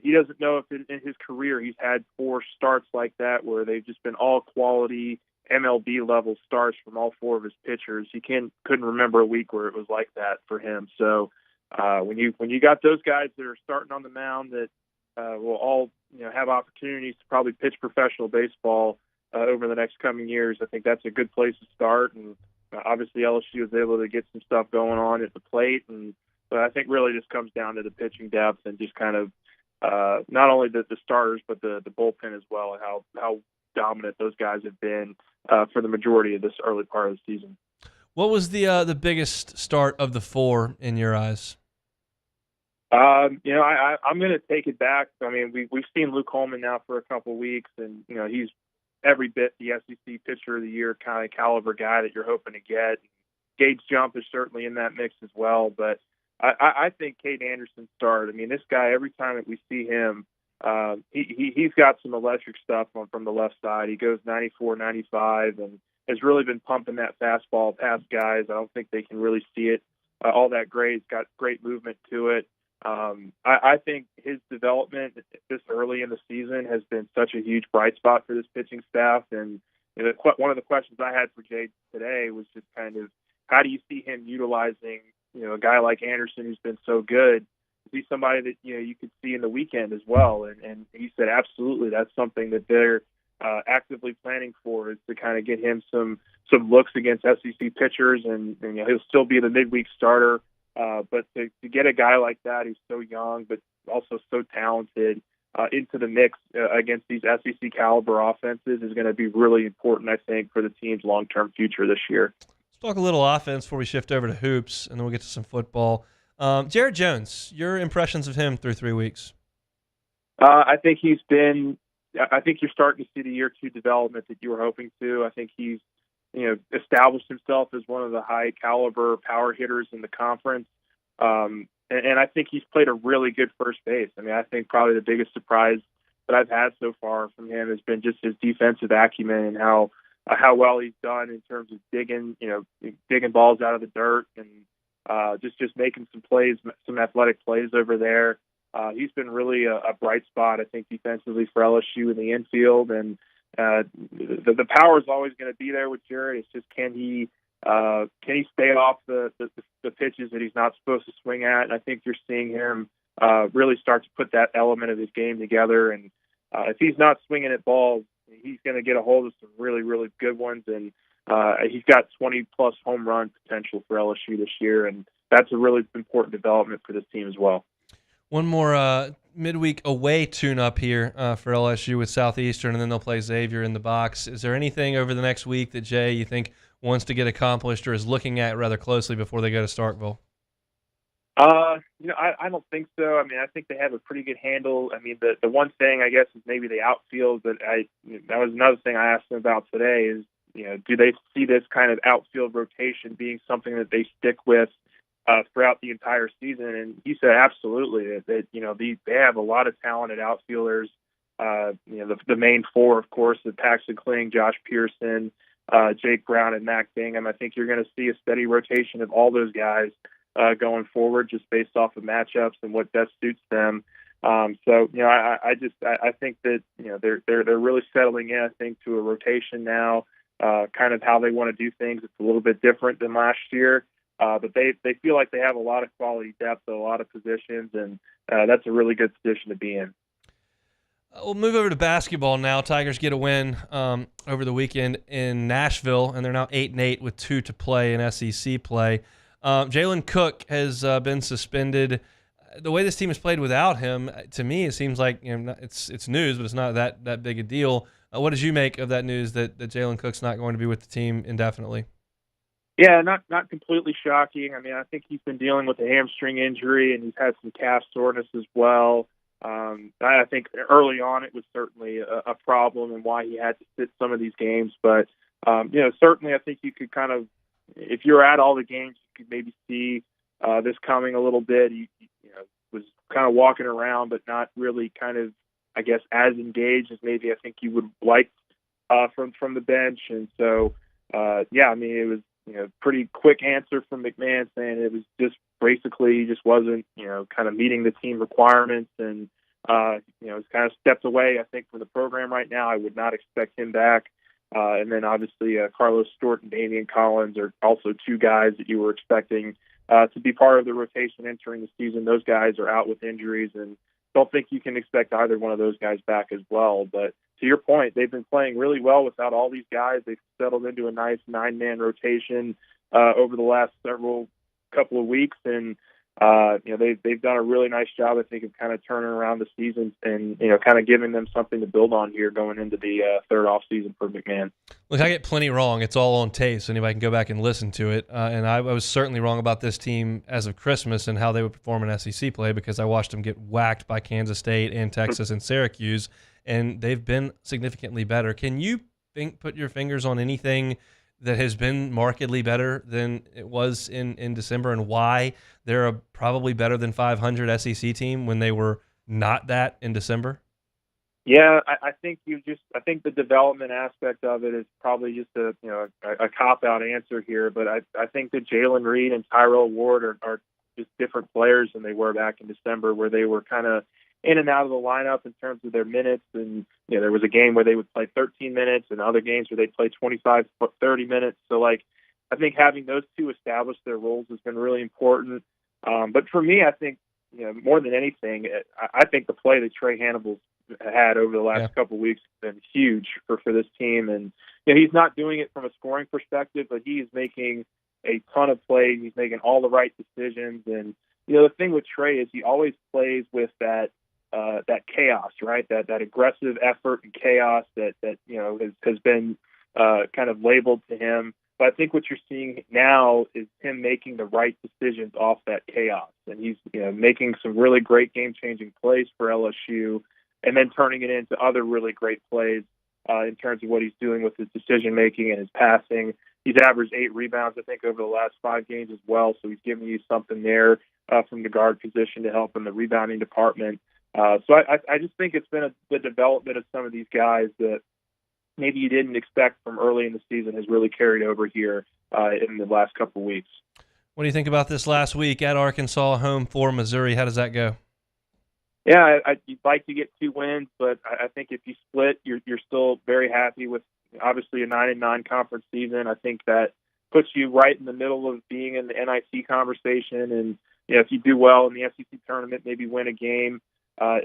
Speaker 25: he doesn't know if in his career he's had 4 starts like that where they've just been all quality MLB level starts from all 4 of his pitchers. He couldn't remember a week where it was like that for him. So when you got those guys that are starting on the mound that will all have opportunities to probably pitch professional baseball over the next coming years, I think that's a good place to start. And obviously LSU was able to get some stuff going on at the plate, but I think really just comes down to the pitching depth and just kind of not only the starters but the bullpen as well, and how dominant those guys have been for the majority of this early part of the season.
Speaker 7: What was the biggest start of the 4 in your eyes?
Speaker 25: I'm going to take it back. I mean, we've seen Luke Holman now for a couple of weeks, and he's every bit the SEC Pitcher of the Year kind of caliber guy that you're hoping to get. Gage Jump is certainly in that mix as well, but I think Cade Anderson's start. I mean, this guy, every time that we see him, he's got some electric stuff from the left side. He goes 94, 95, and has really been pumping that fastball past guys. I don't think they can really see it all that great. He's got great movement to it. I think his development this early in the season has been such a huge bright spot for this pitching staff. And one of the questions I had for Jay today was just kind of, how do you see him utilizing, a guy like Anderson who's been so good? Is he somebody that, you could see in the weekend as well? And he said, absolutely. That's something that they're actively planning for, is to kind of get him some looks against SEC pitchers, and he'll still be the midweek starter. But to get a guy like that who's so young but also so talented into the mix against these SEC caliber offenses is going to be really important, I think, for the team's long-term future this year.
Speaker 7: Let's talk a little offense before we shift over to hoops, and then we'll get to some football. Jared Jones, your impressions of him through 3 weeks?
Speaker 25: I think you're starting to see the year 2 development that you were hoping to. I think he's established himself as one of the high caliber power hitters in the conference. And I think he's played a really good first base. I mean, I think probably the biggest surprise that I've had so far from him has been just his defensive acumen and how well he's done in terms of digging balls out of the dirt and just making some plays, some athletic plays over there. He's been really a bright spot, I think, defensively for LSU in the infield. And the power is always going to be there with Jared. It's just, can he stay off the pitches that he's not supposed to swing at? And I think you're seeing him really start to put that element of his game together. And if he's not swinging at balls, he's going to get a hold of some really, really good ones. And he's got 20-plus home run potential for LSU this year, and that's a really important development for this team as well.
Speaker 7: One more midweek away tune-up here for LSU with Southeastern, and then they'll play Xavier in the box. Is there anything over the next week that Jay, you think, wants to get accomplished or is looking at rather closely before they go to Starkville?
Speaker 25: I don't think so. I mean, I think they have a pretty good handle. I mean, the one thing, I guess, is maybe the outfield. That was another thing I asked them about today is, do they see this kind of outfield rotation being something that they stick with throughout the entire season? And he said absolutely. That they have a lot of talented outfielders. The main 4, of course, the Paxton Kling, Josh Pearson, Jake Brown, and Mac Bingham. I think you're going to see a steady rotation of all those guys going forward, just based off of matchups and what best suits them. I think that they're really settling in, I think, to a rotation now, kind of how they want to do things. It's a little bit different than last year. But they feel like they have a lot of quality depth at a lot of positions, and that's a really good position to be in.
Speaker 7: We'll move over to basketball now. Tigers get a win over the weekend in Nashville, and they're now 8-8 with 2 to play in SEC play. Jalen Cook has been suspended. The way this team has played without him, to me, it seems like it's news, but it's not that big a deal. What did you make of that news that Jalen Cook's not going to be with the team indefinitely?
Speaker 25: Yeah, not completely shocking. I mean, I think he's been dealing with a hamstring injury, and he's had some calf soreness as well. I think early on it was certainly a problem and why he had to sit some of these games. But, certainly I think you could kind of, if you're at all the games, you could maybe see this coming a little bit. He was kind of walking around, but not really kind of I guess, as engaged as maybe I think you would like from the bench. And so, yeah, I mean, it was, pretty quick answer from McMahon saying it was just basically he just wasn't, kind of meeting the team requirements and, he's kind of stepped away, I think, from the program right now. I would not expect him back. And then obviously Carlos Stewart and Damian Collins are also two guys that you were expecting to be part of the rotation entering the season. Those guys are out with injuries, and don't think you can expect either one of those guys back as well. But to your point, they've been playing really well without all these guys. They've settled into a nice 9-man rotation over the last couple of weeks, and they've done a really nice job, I think, of kind of turning around the season and kind of giving them something to build on here going into the third off season for McMahon.
Speaker 7: Look, I get plenty wrong. It's all on tape, so anybody can go back and listen to it. And I was certainly wrong about this team as of Christmas and how they would perform in SEC play because I watched them get whacked by Kansas State and Texas and Syracuse, and they've been significantly better. Can you put your fingers on anything that has been markedly better than it was in December, and why they're a probably better than 500 SEC team when they were not that in December?
Speaker 25: Yeah, I think the development aspect of it is probably just a cop-out answer here, but I think that Jalen Reed and Tyrell Ward are just different players than they were back in December, where they were kind of in and out of the lineup in terms of their minutes. And, there was a game where they would play 13 minutes and other games where they'd play 25, 30 minutes. So, I think having those two establish their roles has been really important. But for me, I think, more than anything, I think the play that Trey Hannibal's had over the last couple of weeks has been huge for this team. And, he's not doing it from a scoring perspective, but he is making a ton of plays. He's making all the right decisions. And, the thing with Trey is he always plays with that chaos, right? That aggressive effort and chaos that has been kind of labeled to him. But I think what you're seeing now is him making the right decisions off that chaos, and he's making some really great game-changing plays for LSU, and then turning it into other really great plays in terms of what he's doing with his decision-making and his passing. He's averaged 8 rebounds, I think, over the last 5 games as well, so he's giving you something there from the guard position to help in the rebounding department. So I just think it's been the development of some of these guys that maybe you didn't expect from early in the season has really carried over here in the last couple of weeks.
Speaker 7: What do you think about this last week at Arkansas, home for Missouri? How does that go?
Speaker 25: Yeah, you'd like to get 2 wins, but I think if you split, you're still very happy with obviously a 9-9 conference season. I think that puts you right in the middle of being in the NIT conversation, and if you do well in the SEC tournament, maybe win a game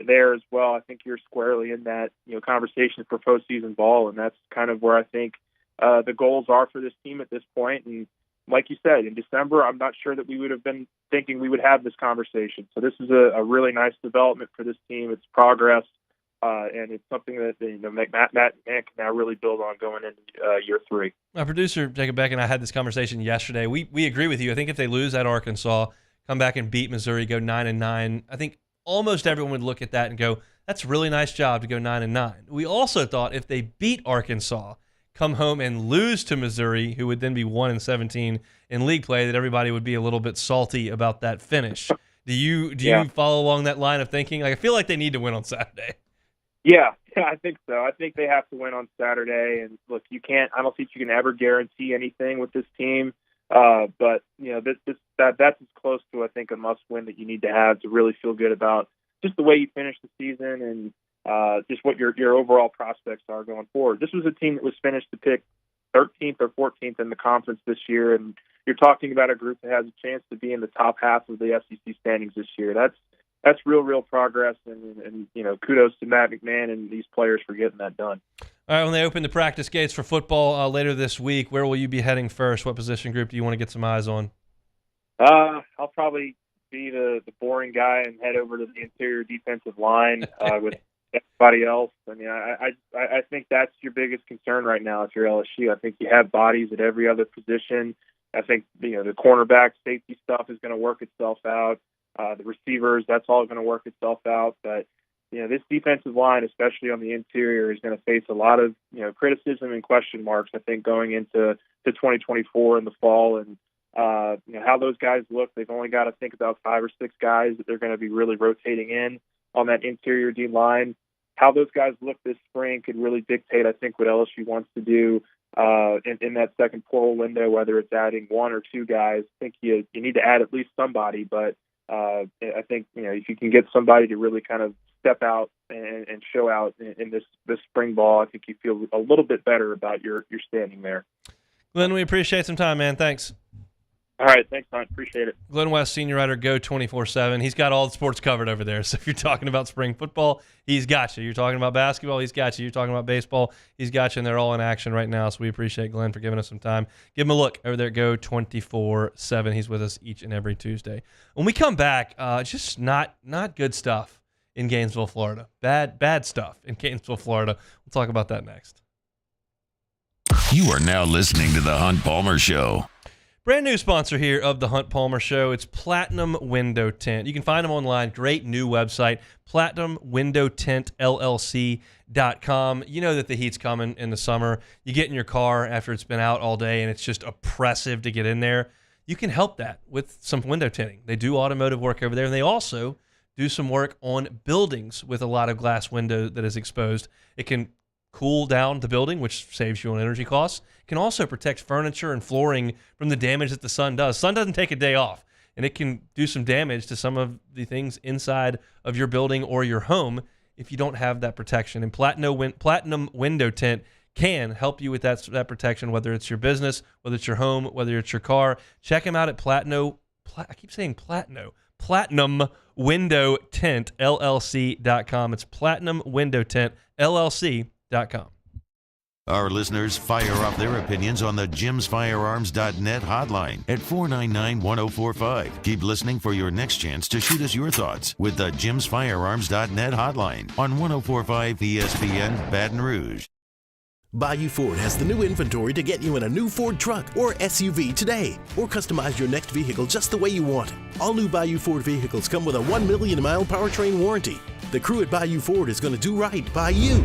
Speaker 25: there as well, I think you're squarely in that conversation for postseason ball, and that's kind of where I think the goals are for this team at this point. And like you said, in December, I'm not sure that we would have been thinking we would have this conversation. So this is a really nice development for this team. It's progress, and it's something that Matt can now really build on going into year 3.
Speaker 7: My producer, Jacob Beck, and I had this conversation yesterday. We agree with you. I think if they lose at Arkansas, come back and beat Missouri, go 9-9, I think almost everyone would look at that and go, that's a really nice job to go 9-9. We also thought if they beat Arkansas, come home and lose to Missouri, who would then be 1-17 in league play, that everybody would be a little bit salty about that finish. Do you follow along that line of thinking? I feel like they need to win on Saturday.
Speaker 25: Yeah, I think so. I think they have to win on Saturday. And look, I don't think you can ever guarantee anything with this team. But that's as close to, I think, a must-win that you need to have to really feel good about just the way you finish the season and just what your overall prospects are going forward. This was a team that was finished to pick 13th or 14th in the conference this year, and you're talking about a group that has a chance to be in the top half of the SEC standings this year. That's real progress, and kudos to Matt McMahon and these players for getting that done.
Speaker 7: All right, when they open the practice gates for football later this week, where will you be heading first? What position group do you want to get some eyes on?
Speaker 25: I'll probably be the boring guy and head over to the interior defensive line with everybody else. I mean, I think that's your biggest concern right now if you're LSU. I think you have bodies at every other position. I think the cornerback safety stuff is going to work itself out. The receivers, that's all going to work itself out. But this defensive line, especially on the interior, is going to face a lot of criticism and question marks, I think, going into 2024 in the fall. And how those guys look, they've only got to think about 5 or 6 guys that they're going to be really rotating in on that interior D line. how those guys look this spring could really dictate, I think, what LSU wants to do in that second portal window, whether it's adding one or two guys. I think you need to add at least somebody, but I think, if you can get somebody to really kind of step out and show out in this spring ball, I think you feel a little bit better about your standing there.
Speaker 7: Glenn, we appreciate some time, man. Thanks.
Speaker 25: All right, thanks, Hunt. Appreciate it.
Speaker 7: Glenn West, senior writer, Go 24/7. He's got all the sports covered over there. So if you're talking about spring football, he's got you. You're talking about basketball, he's got you. You're talking about baseball, he's got you. And they're all in action right now. So we appreciate Glenn for giving us some time. Give him a look over there at Go 24/7. He's with us each and every Tuesday. When we come back, just not good stuff in Gainesville, Florida. Bad stuff in Gainesville, Florida. We'll talk about that next.
Speaker 6: You are now listening to The Hunt Palmer Show.
Speaker 7: Brand new sponsor here of the Hunt Palmer Show. It's Platinum Window Tint. You can find them online. Great new website, PlatinumWindowTintLLC.com. You know that the heat's coming in the summer. You get in your car after it's been out all day and it's just oppressive to get in there. You can help that with some window tinting. They do automotive work over there, and they also do some work on buildings with a lot of glass window that is exposed. It can cool down the building, which saves you on energy costs. It can also protect furniture and flooring from the damage that the sun does. Sun doesn't take a day off, and it can do some damage to some of the things inside of your building or your home if you don't have that protection. And Platinum Window Tint can help you with that protection, whether it's your business, whether it's your home, whether it's your car. Check them out at PlatinumWindowTintLLC.com. It's PlatinumWindowTintLLC.com.
Speaker 6: Our listeners fire off their opinions on the JimsFirearms.net hotline at 499-1045. Keep listening for your next chance to shoot us your thoughts with the JimsFirearms.net hotline on 1045 ESPN Baton Rouge.
Speaker 1: Bayou Ford has the new inventory to get you in a new Ford truck or SUV today, or customize your next vehicle just the way you want it. All new Bayou Ford vehicles come with a 1 million mile powertrain warranty. The crew at Bayou Ford is going to do right by you.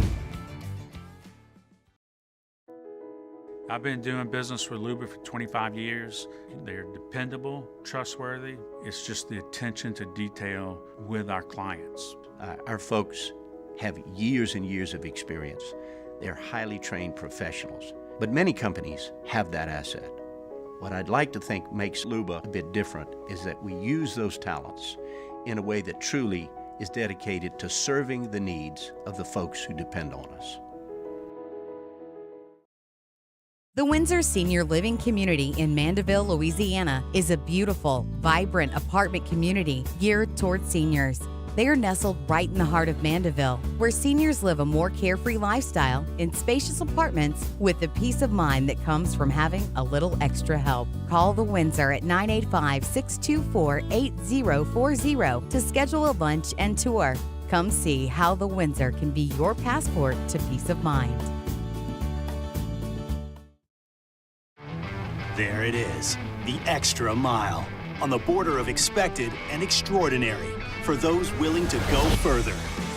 Speaker 16: I've been doing business with Luba for 25 years. They're dependable, trustworthy. It's just the attention to detail with our clients.
Speaker 17: Our folks have years and years of experience. They're highly trained professionals, but many companies have that asset. What I'd like to think makes Luba a bit different is that we use those talents in a way that truly is dedicated to serving the needs of the folks who depend on us.
Speaker 2: The Windsor Senior Living Community in Mandeville, Louisiana is a beautiful, vibrant apartment community geared towards seniors. They are nestled right in the heart of Mandeville, where seniors live a more carefree lifestyle in spacious apartments with the peace of mind that comes from having a little extra help. Call the Windsor at 985-624-8040 to schedule a lunch and tour. Come see how the Windsor can be your passport to peace of mind.
Speaker 12: There it is, the extra mile, on the border of expected and extraordinary, for those willing to go further,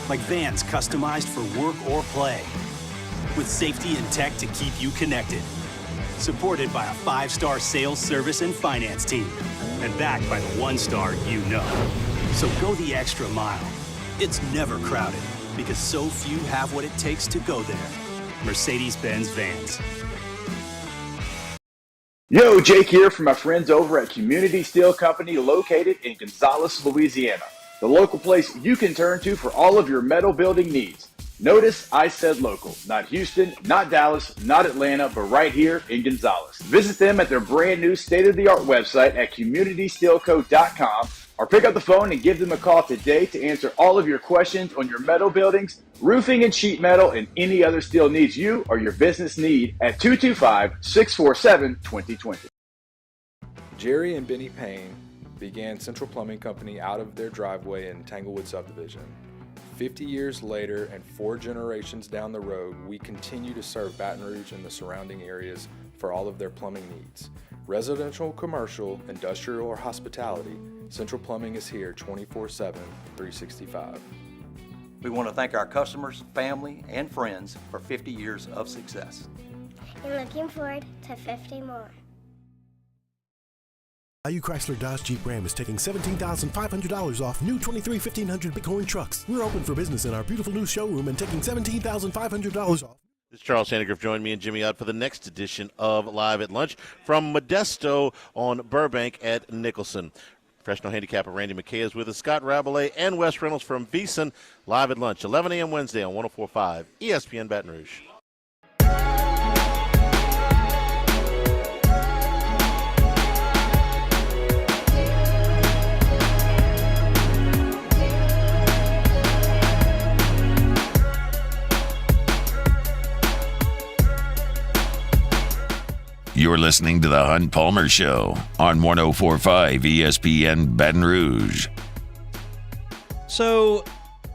Speaker 12: like vans customized for work or play, with safety and tech to keep you connected, supported by a 5-star sales, service, and finance team, and backed by the 1-star you know. So go the extra mile. It's never crowded, because so few have what it takes to go there. Mercedes-Benz Vans.
Speaker 11: Yo, Jake here from my friends over at Community Steel Company located in Gonzales, Louisiana. The local place you can turn to for all of your metal building needs. Notice I said local, not Houston, not Dallas, not Atlanta, but right here in Gonzales. Visit them at their brand new state-of-the-art website at communitysteelco.com or pick up the phone and give them a call today to answer all of your questions on your metal buildings, roofing and sheet metal, and any other steel needs you or your business need at 225-647-2020.
Speaker 13: Jerry and Benny Payne began Central Plumbing Company out of their driveway in Tanglewood subdivision. 50 years later and 4 generations down the road, we continue to serve Baton Rouge and the surrounding areas for all of their plumbing needs. Residential, commercial, industrial, or hospitality, Central Plumbing is here 24/7, 365.
Speaker 14: We want to thank our customers, family, and friends for 50 years of success.
Speaker 15: And looking forward to 50 more.
Speaker 1: Bayou Chrysler Dodge Jeep Ram is taking $17,500 off new 23 1500 Bighorn trucks. We're open for business in our beautiful new showroom and taking $17,500 off.
Speaker 3: This is Charles Sandegriff. Join me and Jimmy Ott for the next edition of Live at Lunch from Modesto on Burbank at Nicholson. Professional handicapper Randy McKay is with us. Scott Rabelais and Wes Reynolds from VEASAN. Live at Lunch, 11 a.m. Wednesday on 104.5 ESPN Baton Rouge.
Speaker 6: You're listening to the Hunt Palmer Show on 104.5 ESPN Baton Rouge.
Speaker 7: So,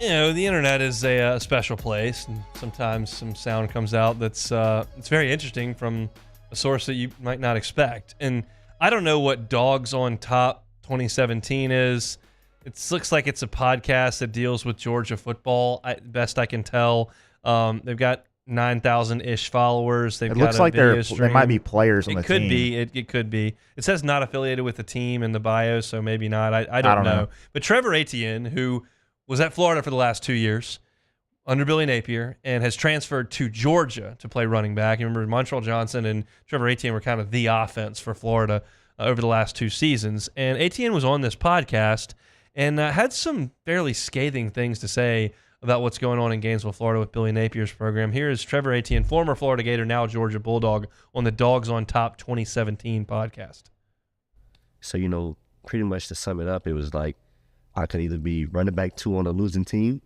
Speaker 7: the internet is a special place, and sometimes some sound comes out that's it's very interesting from a source that you might not expect. And I don't know what Dogs on Top 2017 is. It looks like it's a podcast that deals with Georgia football, best I can tell. They've got 9,000-ish followers. They've got
Speaker 4: looks
Speaker 7: a
Speaker 4: like
Speaker 7: video
Speaker 4: they might be players on the
Speaker 7: team. It
Speaker 4: team.
Speaker 7: could be. It says not affiliated with the team in the bio, so maybe not. I don't know. But Trevor Etienne, who was at Florida for the last 2 years under Billy Napier and has transferred to Georgia to play running back. You remember Montreal Johnson and Trevor Etienne were kind of the offense for Florida over the last 2 seasons. And Etienne was on this podcast and had some fairly scathing things to say about what's going on in Gainesville, Florida with Billy Napier's program. Here is Trevor Etienne, former Florida Gator, now Georgia Bulldog, on the Dogs on Top 2017 podcast.
Speaker 5: So, pretty much to sum it up, it was like I could either be running back 2 on a losing team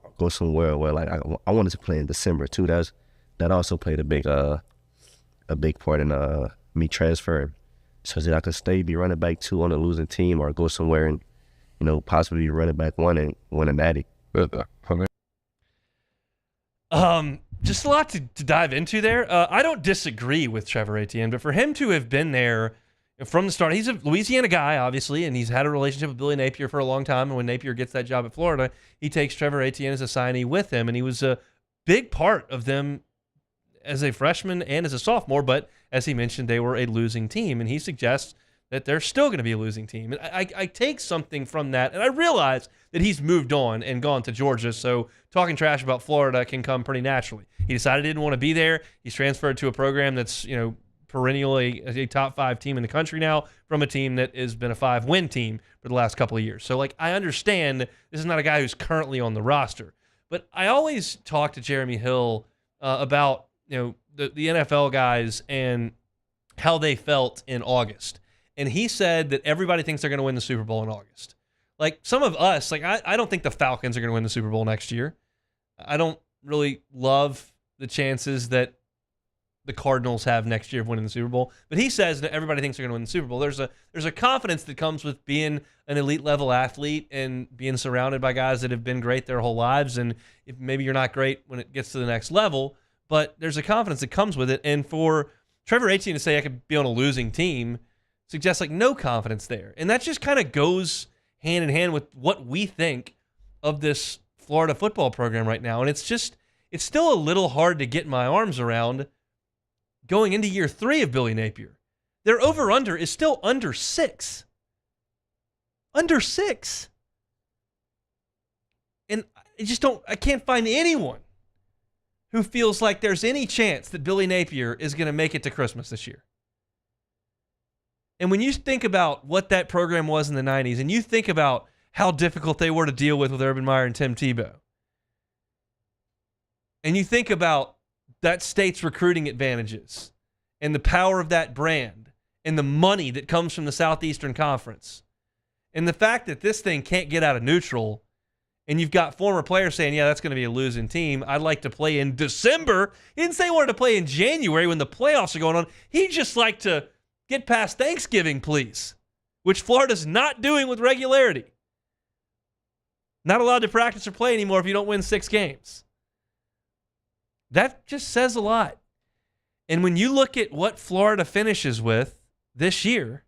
Speaker 5: or go somewhere where, like, I wanted to play in December, too. That also played a big part in me transferring. So that I could be running back 2 on a losing team or go somewhere and, possibly be running back 1 and win a natty.
Speaker 7: Just a lot to dive into there. I don't disagree with Trevor Etienne, but for him to have been there from the start, he's a Louisiana guy, obviously, and he's had a relationship with Billy Napier for a long time. And when Napier gets that job at Florida, he takes Trevor Etienne as a signee with him, and he was a big part of them as a freshman and as a sophomore. But as he mentioned, they were a losing team, and he suggests that they're still going to be a losing team. And I take something from that, and I realize that he's moved on and gone to Georgia, so talking trash about Florida can come pretty naturally. He decided he didn't want to be there. He's transferred to a program that's, perennially a top 5 team in the country now from a team that has been a 5-win team for the last couple of years. So, I understand this is not a guy who's currently on the roster. But I always talk to Jeremy Hill about, the NFL guys and how they felt in August. And he said that everybody thinks they're going to win the Super Bowl in August. Like, some of us, I don't think the Falcons are going to win the Super Bowl next year. I don't really love the chances that the Cardinals have next year of winning the Super Bowl. But he says that everybody thinks they're going to win the Super Bowl. There's a confidence that comes with being an elite level athlete and being surrounded by guys that have been great their whole lives. And if maybe you're not great when it gets to the next level, but there's a confidence that comes with it. And for Trevor Etienne to say I could be on a losing team suggests no confidence there. And that just kind of goes hand in hand with what we think of this Florida football program right now. And it's still a little hard to get my arms around going into year 3 of Billy Napier. Their over-under is still under 6. Under 6. And I can't find anyone who feels like there's any chance that Billy Napier is going to make it to Christmas this year. And when you think about what that program was in the 90s, and you think about how difficult they were to deal with Urban Meyer and Tim Tebow, and you think about that state's recruiting advantages and the power of that brand and the money that comes from the Southeastern Conference, and the fact that this thing can't get out of neutral, and you've got former players saying, yeah, that's going to be a losing team. I'd like to play in December. He didn't say he wanted to play in January when the playoffs are going on. He'd just like to get past Thanksgiving, please, which Florida's not doing with regularity. Not allowed to practice or play anymore if you don't win 6 games. That just says a lot. And when you look at what Florida finishes with this year,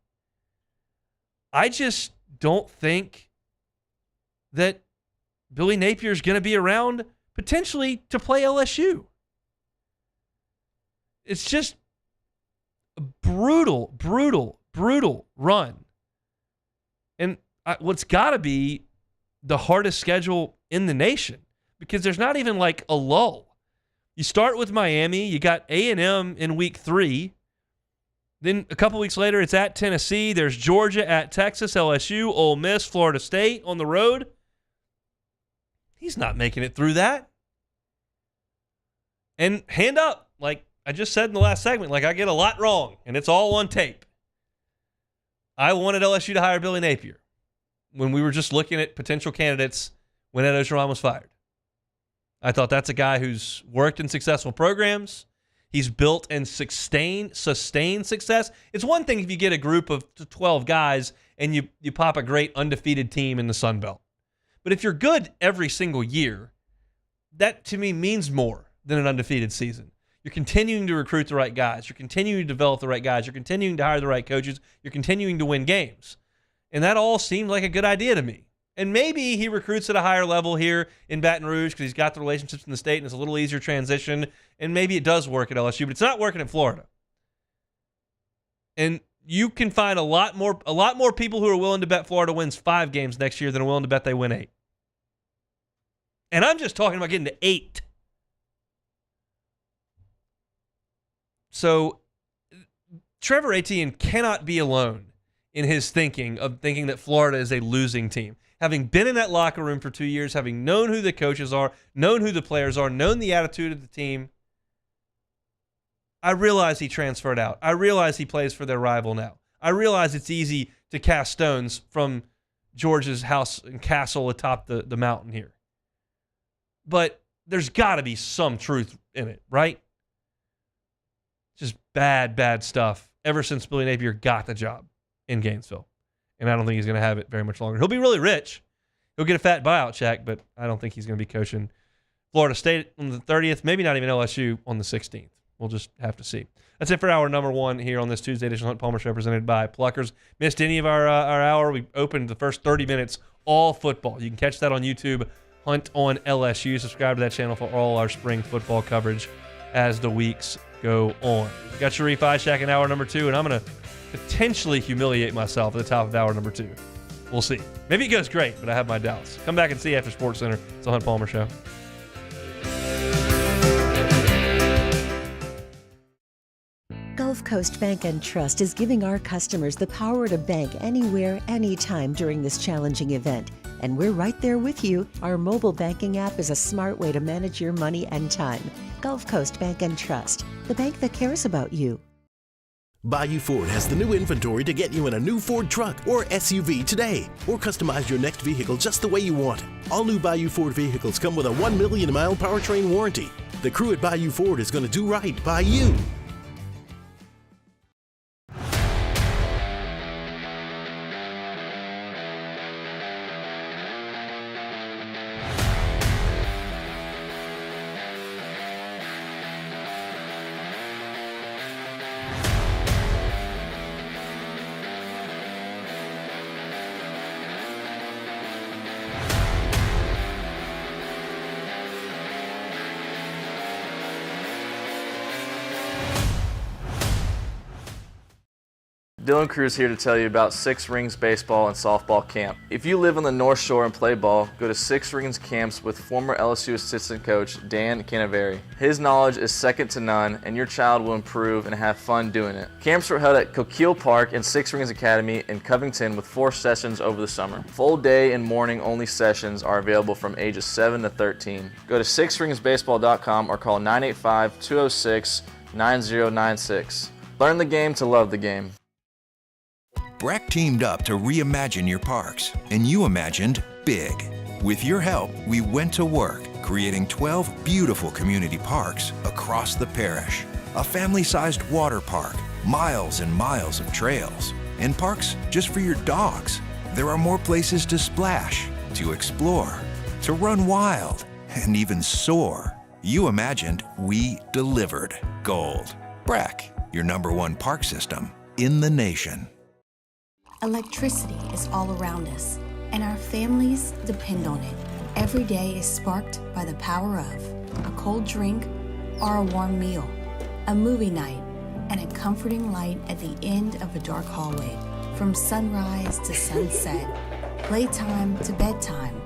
Speaker 7: I just don't think that Billy Napier's going to be around potentially to play LSU. It's just a brutal brutal run. And what's got to be the hardest schedule in the nation, because there's not even like a lull. You start with Miami. You got A&M in week 3. Then a couple weeks later, it's at Tennessee. There's Georgia, at Texas, LSU, Ole Miss, Florida State on the road. He's not making it through that. And hand up, like I just said in the last segment, like I get a lot wrong, and it's all on tape. I wanted LSU to hire Billy Napier when we were just looking at potential candidates when Ed Ogeron was fired. I thought that's a guy who's worked in successful programs. He's built and sustained success. It's one thing if you get a group of 12 guys and you pop a great undefeated team in the Sun Belt. But if you're good every single year, that to me means more than an undefeated season. You're continuing to recruit the right guys. You're continuing to develop the right guys. You're continuing to hire the right coaches. You're continuing to win games. And that all seemed like a good idea to me. And maybe he recruits at a higher level here in Baton Rouge because he's got the relationships in the state and it's a little easier transition. And maybe it does work at LSU, but it's not working in Florida. And you can find a lot more people who are willing to bet Florida wins 5 games next year than are willing to bet they win 8. And I'm just talking about getting to 8. So Trevor Etienne cannot be alone in his thinking that Florida is a losing team. Having been in that locker room for 2 years, having known who the coaches are, known who the players are, known the attitude of the team, I realize he transferred out. I realize he plays for their rival now. I realize it's easy to cast stones from George's house and castle atop the mountain here. But there's got to be some truth in it, right? Just bad stuff ever since Billy Napier got the job in Gainesville. And I don't think he's going to have it very much longer. He'll be really rich. He'll get a fat buyout check, but I don't think he's going to be coaching Florida State on the 30th, maybe not even LSU on the 16th. We'll just have to see. That's it for hour number 1 here on this Tuesday edition of Hunt Palmer Show presented by Pluckers. Missed any of our hour? We opened the first 30 minutes all football. You can catch that on YouTube, Hunt on LSU. Subscribe to that channel for all our spring football coverage as the weeks go on. We got Sharii Aack in hour number 2, and I'm going to potentially humiliate myself at the top of hour number 2. We'll see. Maybe it goes great, but I have my doubts. Come back and see after Sports Center. It's the Hunt Palmer Show.
Speaker 20: Gulf Coast Bank and Trust is giving our customers the power to bank anywhere, anytime during this challenging event. And we're right there with you. Our mobile banking app is a smart way to manage your money and time. Gulf Coast Bank and Trust, the bank that cares about you.
Speaker 1: Bayou Ford has the new inventory to get you in a new Ford truck or SUV today, or customize your next vehicle just the way you want it. All new Bayou Ford vehicles come with a 1 million mile powertrain warranty. The crew at Bayou Ford is going to do right by you.
Speaker 23: Dylan Cruz here to tell you about Six Rings Baseball and Softball Camp. If you live on the North Shore and play ball, go to Six Rings Camps with former LSU assistant coach Dan Canaveri. His knowledge is second to none, and your child will improve and have fun doing it. Camps were held at Coquille Park and Six Rings Academy in Covington with 4 sessions over the summer. Full day and morning only sessions are available from ages 7 to 13. Go to sixringsbaseball.com or call 985-206-9096. Learn the game to love the game.
Speaker 22: Breck teamed up to reimagine your parks, and you imagined big. With your help, we went to work, creating 12 beautiful community parks across the parish. A family-sized water park, miles and miles of trails, and parks just for your dogs. There are more places to splash, to explore, to run wild, and even soar. You imagined, we delivered. Gold. Breck, your #1 park system in the nation.
Speaker 21: Electricity is all around us, and our families depend on it. Every day is sparked by the power of a cold drink or a warm meal, a movie night, and a comforting light at the end of a dark hallway. From sunrise to sunset, playtime to bedtime,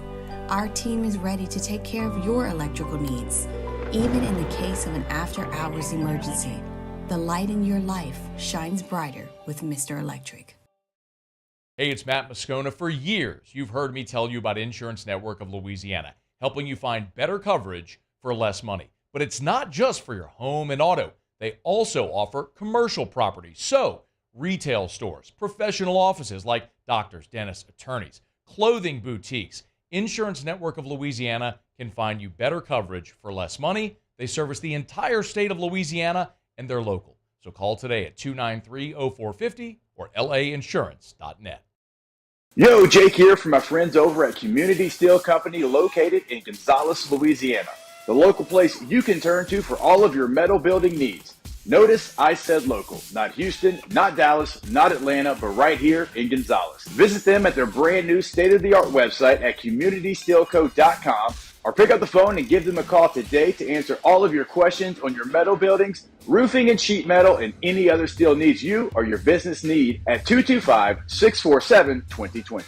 Speaker 21: our team is ready to take care of your electrical needs. Even in the case of an after-hours emergency, the light in your life shines brighter with Mr. Electric.
Speaker 4: Hey, it's Matt Moscona. For years, you've heard me tell you about Insurance Network of Louisiana, helping you find better coverage for less money. But it's not just for your home and auto. They also offer commercial property. So, retail stores, professional offices like doctors, dentists, attorneys, clothing boutiques. Insurance Network of Louisiana can find you better coverage for less money. They service the entire state of Louisiana, and they're local. So call today at 293-0450 or lainsurance.net.
Speaker 11: Yo, Jake here from my friends over at Community Steel Company located in Gonzales, Louisiana. The local place you can turn to for all of your metal building needs. Notice I said local, not Houston, not Dallas, not Atlanta, but right here in Gonzales. Visit them at their brand new state-of-the-art website at communitysteelco.com or pick up the phone and give them a call today to answer all of your questions on your metal buildings, roofing and sheet metal, and any other steel needs you or your business need at 225-647-2020.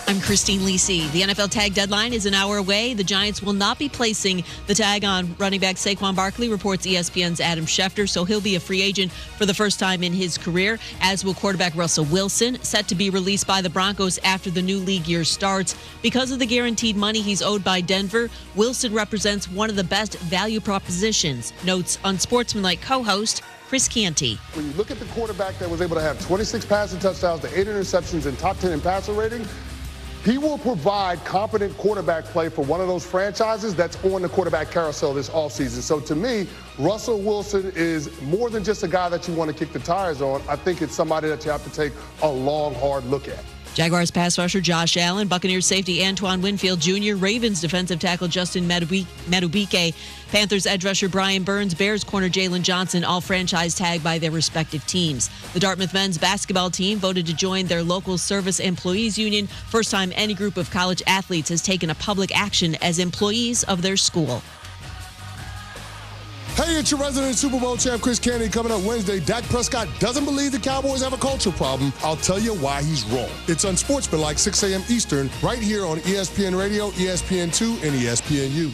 Speaker 8: I'm Christine Lisi. The NFL tag deadline is an hour away. The Giants will not be placing the tag on running back Saquon Barkley, reports ESPN's Adam Schefter, so he'll be a free agent for the first time in his career, as will quarterback Russell Wilson, set to be released by the Broncos after the new league year starts. Because of the guaranteed money he's owed by Denver, Wilson represents one of the best value propositions, notes unsportsmanlike co-host Chris Canty.
Speaker 9: When you look at the quarterback that was able to have 26 passing touchdowns to 8 interceptions and top 10 in passer rating, he will provide competent quarterback play for one of those franchises that's on the quarterback carousel this offseason. So to me, Russell Wilson is more than just a guy that you want to kick the tires on. I think it's somebody that you have to take a long, hard look at.
Speaker 8: Jaguars pass rusher Josh Allen, Buccaneers safety Antoine Winfield Jr., Ravens defensive tackle Justin Madubuike, Panthers edge rusher Brian Burns, Bears corner Jalen Johnson, all franchise tagged by their respective teams. The Dartmouth men's basketball team voted to join their local service employees union. First time any group of college athletes has taken a public action as employees of their school.
Speaker 9: Hey, it's your resident Super Bowl champ, Chris Canty. Coming up Wednesday, Dak Prescott doesn't believe the Cowboys have a culture problem. I'll tell you why he's wrong. It's Unsportsmanlike, 6 a.m. Eastern, right here on ESPN Radio, ESPN2, and ESPNU.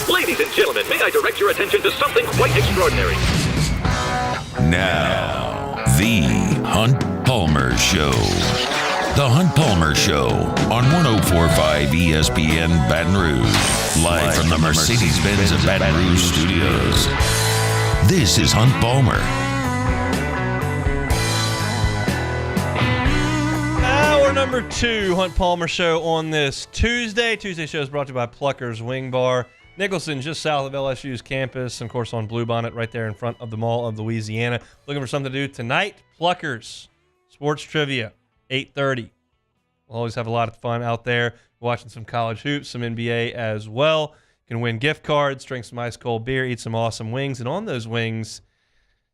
Speaker 10: Ladies and gentlemen, may I direct your attention to something quite extraordinary?
Speaker 6: Now, the Hunt Palmer Show. The Hunt Palmer Show on 104.5 ESPN Baton Rouge. Live from the Mercedes-Benz of Baton Rouge studios. This is Hunt Palmer.
Speaker 7: Hour number 2, Hunt Palmer Show on this Tuesday. Tuesday show is brought to you by Plucker's Wing Bar. Nicholson, just south of LSU's campus, and of course on Bluebonnet, right there in front of the Mall of Louisiana. Looking for something to do tonight? Pluckers, sports trivia, 8:30. We'll always have a lot of fun out there, watching some college hoops, some NBA as well. You can win gift cards, drink some ice cold beer, eat some awesome wings, and on those wings,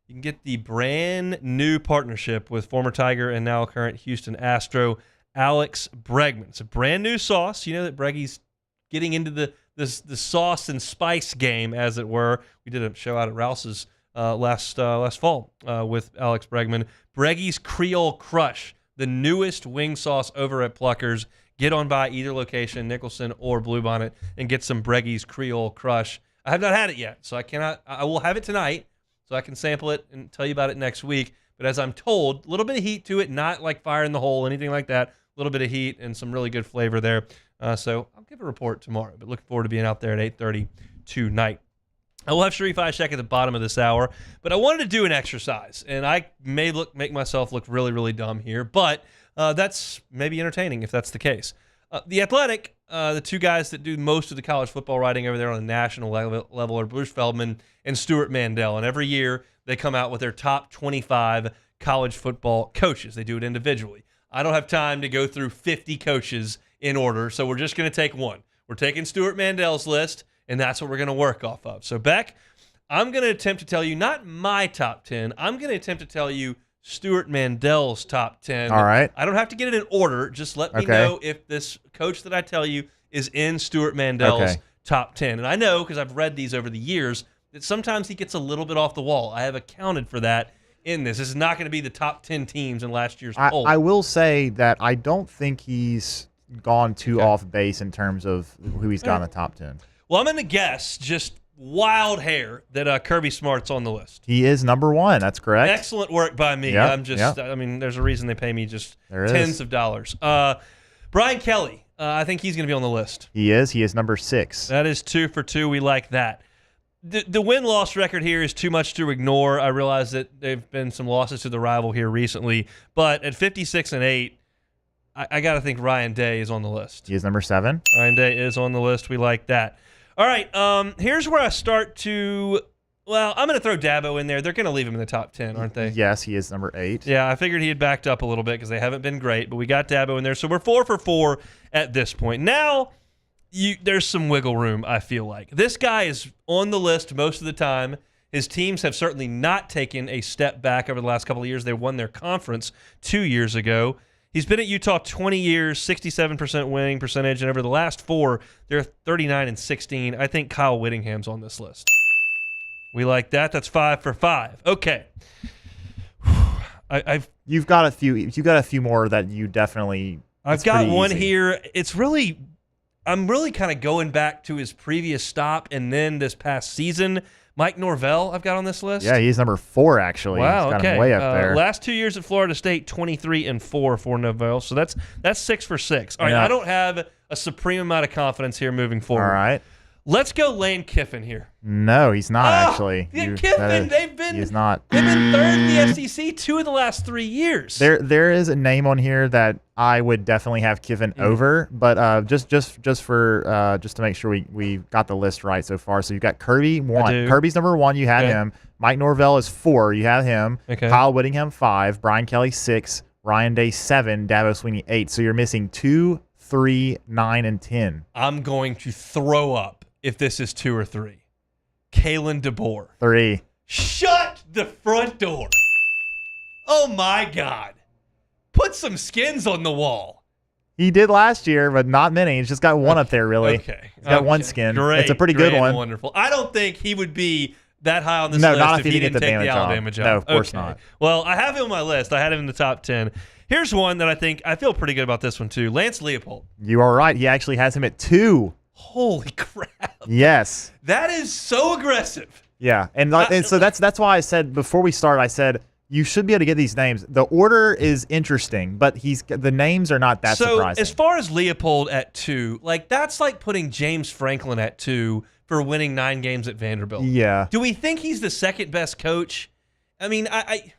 Speaker 7: you can get the brand new partnership with former Tiger and now current Houston Astro, Alex Bregman. It's a brand new sauce. You know that Breggy's getting into the sauce and spice game, as it were. We did a show out at Rouse's last fall with Alex Bregman. Breggy's Creole Crush, the newest wing sauce over at Pluckers. Get on by either location, Nicholson or Bluebonnet, and get some Breggy's Creole Crush. I have not had it yet, so I will have it tonight, so I can sample it and tell you about it next week. But as I'm told, a little bit of heat to it, not like fire in the hole, anything like that. A little bit of heat and some really good flavor there. So I'll give a report tomorrow, but looking forward to being out there at 8:30 tonight. I will have Sharii Aack at the bottom of this hour, but I wanted to do an exercise, and I may make myself look really, really dumb here, but that's maybe entertaining if that's the case. The Athletic, the two guys that do most of the college football writing over there on a national level are Bruce Feldman and Stuart Mandel, and every year they come out with their top 25 college football coaches. They do it individually. I don't have time to go through 50 coaches in order, so we're just going to take one. We're taking Stuart Mandel's list, and that's what we're going to work off of. So, Beck, I'm going to attempt to tell you not my top 10. I'm going to attempt to tell you Stuart Mandel's top 10.
Speaker 16: All right.
Speaker 7: I don't have to get it in order. Just let me know if this coach that I tell you is in Stuart Mandel's top 10. And I know, because I've read these over the years, that sometimes he gets a little bit off the wall. I have accounted for that in this. This is not going to be the top 10 teams in last year's poll.
Speaker 16: I will say that I don't think he's gone too off base in terms of who he's got in the top 10.
Speaker 7: Well, I'm going to guess, just wild hair, that Kirby Smart's on the list.
Speaker 16: He is number 1. That's correct.
Speaker 7: Excellent work by me.
Speaker 16: Yep,
Speaker 7: I mean, there's a reason they pay me just tens of dollars. Brian Kelly, I think he's going to be on the list.
Speaker 16: He is. He is number 6.
Speaker 7: That is 2 for 2. We like that. The win-loss record here is too much to ignore. I realize that there have been some losses to the rival here recently, but at 56-8, I got to think Ryan Day is on the list.
Speaker 16: He is number 7.
Speaker 7: Ryan Day is on the list. We like that. All right, here's where I start to – well, I'm going to throw Dabo in there. They're going to leave him in the top 10, aren't they?
Speaker 16: Yes, he is number 8.
Speaker 7: Yeah, I figured he had backed up a little bit because they haven't been great, but we got Dabo in there. So we're 4 for 4 at this point. Now there's some wiggle room, I feel like. This guy is on the list most of the time. His teams have certainly not taken a step back over the last couple of years. They won their conference 2 years ago. He's been at Utah 20 years, 67% winning percentage, and over the last 4, they're 39-16. I think Kyle Whittingham's on this list. We like that. That's 5 for 5. Okay.
Speaker 16: You've got a few more that you definitely.
Speaker 7: I've got one here. It's really, I'm really kind of going back to his previous stop and then this past season. Mike Norvell, I've got on this list.
Speaker 16: Yeah, he's number 4 actually.
Speaker 7: Wow,
Speaker 16: he's got him way up there.
Speaker 7: Last 2 years at Florida State, 23-4 for Norvell. So that's 6 for 6. All right, I don't have a supreme amount of confidence here moving forward.
Speaker 16: All right.
Speaker 7: Let's go Lane Kiffin here.
Speaker 16: No, he's not actually.
Speaker 7: Kiffin,
Speaker 16: he's not.
Speaker 7: They've been third in the SEC 2 of the last 3 years.
Speaker 16: There is a name on here that I would definitely have Kiffin over, but just to make sure we got the list right so far. So you've got Kirby 1. Kirby's number 1. You have him. Mike Norvell is 4. You have him.
Speaker 7: Okay.
Speaker 16: Kyle Whittingham 5. Brian Kelly 6. Ryan Day 7. Dabo Sweeney 8. So you're missing 2, 3, 9, and 10.
Speaker 7: I'm going to throw up if this is 2 or 3. Kalen DeBoer.
Speaker 16: 3.
Speaker 7: Shut the front door. Oh, my God. Put some skins on the wall.
Speaker 16: He did last year, but not many. He's just got one up there, really.
Speaker 7: Okay.
Speaker 16: He's got one skin.
Speaker 7: Great,
Speaker 16: it's a pretty good one.
Speaker 7: Wonderful. I don't think he would be that high on this
Speaker 16: no,
Speaker 7: list
Speaker 16: not
Speaker 7: if he didn't take the Alabama job.
Speaker 16: No, of course not.
Speaker 7: Well, I have him on my list. I had him in the top 10. Here's one that I feel pretty good about this one, too. Lance Leopold.
Speaker 16: You are right. He actually has him at 2.
Speaker 7: Holy crap.
Speaker 16: Yes.
Speaker 7: That is so aggressive.
Speaker 16: Yeah. And so that's why I said before we start, I said you should be able to get these names. The order is interesting, but the names are not that surprising.
Speaker 7: So as far as Leopold at 2, that's like putting James Franklin at 2 for winning 9 games at Vanderbilt.
Speaker 16: Yeah.
Speaker 7: Do we think he's the second best coach? I mean, I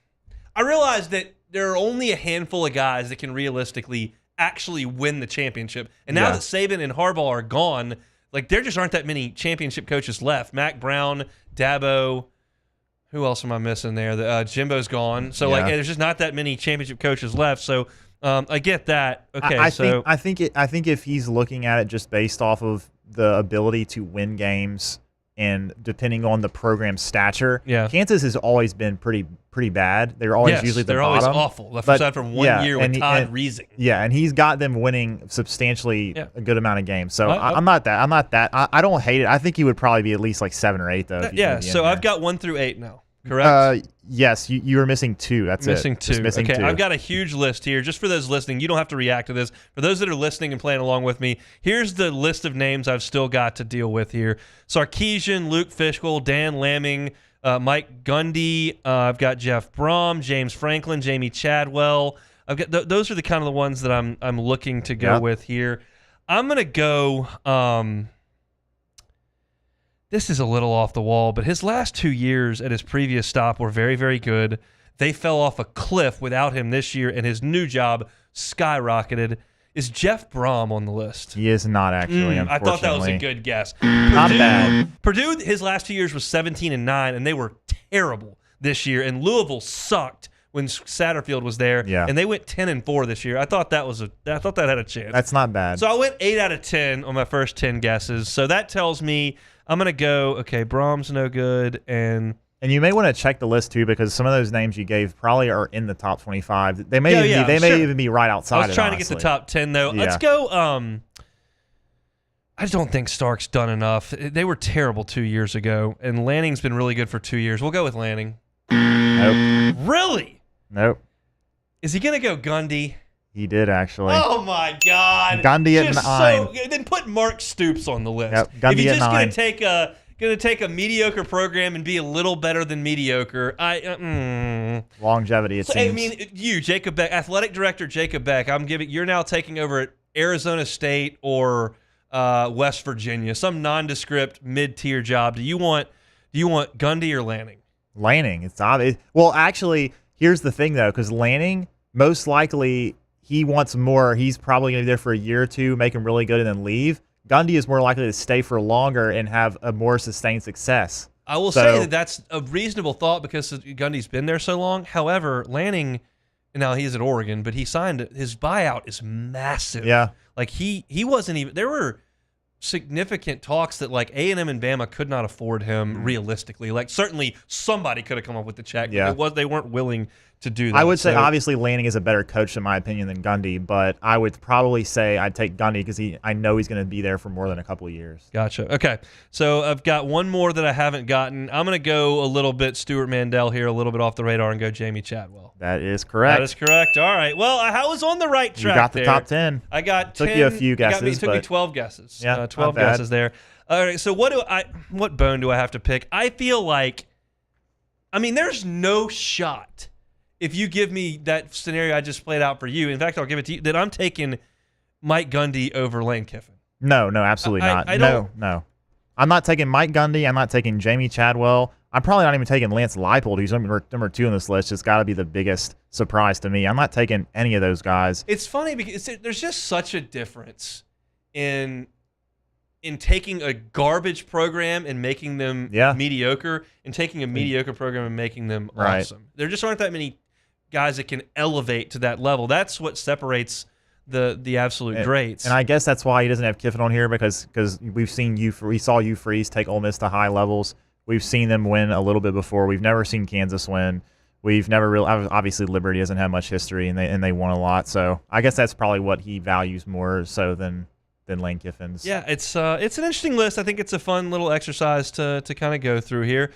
Speaker 7: realize that there are only a handful of guys that can realistically actually win the championship. And now that Saban and Harbaugh are gone, there just aren't that many championship coaches left. Mac Brown, Dabo, who else am I missing there? Jimbo's gone. So there's just not that many championship coaches left. So I get that. Okay,
Speaker 16: I think if he's looking at it just based off of the ability to win games and depending on the program's stature, Kansas has always been pretty bad. They're always usually the bottom.
Speaker 7: They're always awful. Aside from one year with Todd Reesing.
Speaker 16: Yeah, and he's got them winning substantially a good amount of games. So I'm not that. I don't hate it. I think he would probably be at least 7 or 8 though.
Speaker 7: So I've got 1 through 8 now. Correct?
Speaker 16: Yes, you were missing 2. That's
Speaker 7: missing
Speaker 16: it.
Speaker 7: 2.
Speaker 16: Missing 2.
Speaker 7: I've got a huge list here. Just for those listening, you don't have to react to this. For those that are listening and playing along with me, here's the list of names I've still got to deal with here. Sarkisian, Luke Fischel, Dan Lamming, Mike Gundy. I've got Jeff Brom, James Franklin, Jamie Chadwell. I've got those are the kind of the ones that I'm looking to go with here. I'm gonna go. this is a little off the wall, but his last 2 years at his previous stop were very, very good. They fell off a cliff without him this year, and his new job skyrocketed. Is Jeff Brom on the list?
Speaker 16: He is not actually,
Speaker 7: I thought that was a good guess.
Speaker 16: Not bad.
Speaker 7: Purdue, his last 2 years was 17-9, and they were terrible this year. And Louisville sucked when Satterfield was there, and they went 10-4 this year. I thought that had a chance.
Speaker 16: That's not bad.
Speaker 7: So I went 8 out of 10 on my first 10 guesses. So that tells me I'm gonna go. Okay, Brom's no good, and
Speaker 16: you may want to check the list too, because some of those names you gave probably are in the top 25. They may even be right outside.
Speaker 7: I was trying to get the top 10 though. Let's go. I don't think Stark's done enough. They were terrible 2 years ago, and Lanning's been really good for 2 years. We'll go with Lanning.
Speaker 16: Nope.
Speaker 7: Really?
Speaker 16: Nope.
Speaker 7: Is he gonna go Gundy?
Speaker 16: He did actually.
Speaker 7: Oh my God.
Speaker 16: Gundy at 9.
Speaker 7: Then put Mark Stoops on the list.
Speaker 16: Yep, Gundy
Speaker 7: if he's
Speaker 16: at
Speaker 7: just
Speaker 16: 9.
Speaker 7: gonna take a mediocre program and be a little better than mediocre,
Speaker 16: Longevity, it seems.
Speaker 7: I mean, you, Jacob Beck, athletic director Jacob Beck. You're now taking over at Arizona State or West Virginia, some nondescript mid-tier job. Do you want Gundy or Lanning?
Speaker 16: Lanning. It's obvious. Well, actually, here's the thing though, because Lanning most likely he wants more. He's probably going to be there for a year or two, make him really good, and then leave. Gundy is more likely to stay for longer and have a more sustained success.
Speaker 7: I will say that that's a reasonable thought because Gundy's been there so long. However, Lanning, now he's at Oregon, but he signed his buyout is massive.
Speaker 16: Yeah,
Speaker 7: like he wasn't even. There were significant talks that like A&M and Bama could not afford him realistically. Like certainly somebody could have come up with the check.
Speaker 16: Yeah,
Speaker 7: but they weren't willing to do that.
Speaker 16: I would say obviously Lanning is a better coach in my opinion than Gundy, but I would probably say I'd take Gundy because I know he's going to be there for more than a couple of years.
Speaker 7: Gotcha. Okay, so I've got one more that I haven't gotten. I'm going to go a little bit Stuart Mandel here, a little bit off the radar, and go Jamie Chadwell.
Speaker 16: That is correct.
Speaker 7: That is correct. All right. Well, I was on the right track.
Speaker 16: You got the
Speaker 7: there.
Speaker 16: top 10.
Speaker 7: I got
Speaker 16: 10.
Speaker 7: Took
Speaker 16: you a few guesses.
Speaker 7: It took me 12 guesses.
Speaker 16: Yeah,
Speaker 7: 12 guesses there. All right. So what bone do I have to pick? I feel like, there's no shot if you give me that scenario I just played out for you. In fact, I'll give it to you that I'm taking Mike Gundy over Lane Kiffin.
Speaker 16: No, absolutely not. No. I'm not taking Mike Gundy. I'm not taking Jamie Chadwell. I'm probably not even taking Lance Leipold, who's number 2 on this list. It's got to be the biggest surprise to me. I'm not taking any of those guys.
Speaker 7: It's funny because there's just such a difference in taking a garbage program and making them mediocre and taking a mediocre program and making them awesome. There just aren't that many guys that can elevate to that level. That's what separates the absolute greats.
Speaker 16: And I guess that's why he doesn't have Kiffin on here because we saw Hugh Freeze take Ole Miss to high levels. We've seen them win a little bit before. We've never seen Kansas win. We've never really obviously Liberty doesn't have much history and they won a lot. So I guess that's probably what he values more so than Lane Kiffin's.
Speaker 7: Yeah, it's an interesting list. I think it's a fun little exercise to kind of go through here.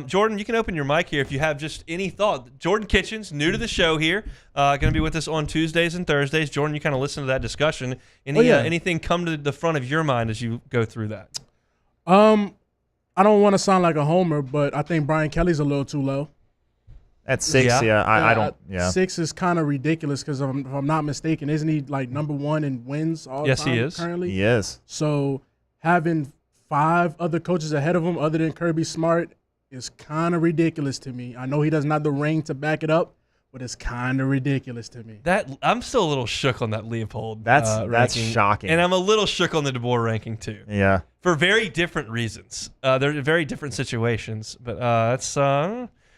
Speaker 7: Jordan, you can open your mic here if you have just any thought. Jordan Kitchens, new to the show here, going to be with us on Tuesdays and Thursdays. Jordan, you kind of listen to that discussion. Anything come to the front of your mind as you go through that?
Speaker 17: I don't want to sound like a homer, but I think Brian Kelly's a little too low.
Speaker 16: At 6, I don't.
Speaker 17: 6 is kind of ridiculous because if I'm not mistaken, isn't he like number 1 in wins all the time?
Speaker 7: Yes, he is.
Speaker 17: Currently,
Speaker 16: he is.
Speaker 17: So having 5 other coaches ahead of him, other than Kirby Smart, is kind of ridiculous to me. I know he doesn't have the ring to back it up, but it's kind of ridiculous to me.
Speaker 7: I'm still a little shook on that Leopold.
Speaker 16: That's shocking,
Speaker 7: and I'm a little shook on the DeBoer ranking too.
Speaker 16: Yeah,
Speaker 7: for very different reasons. They're very different situations, but that's.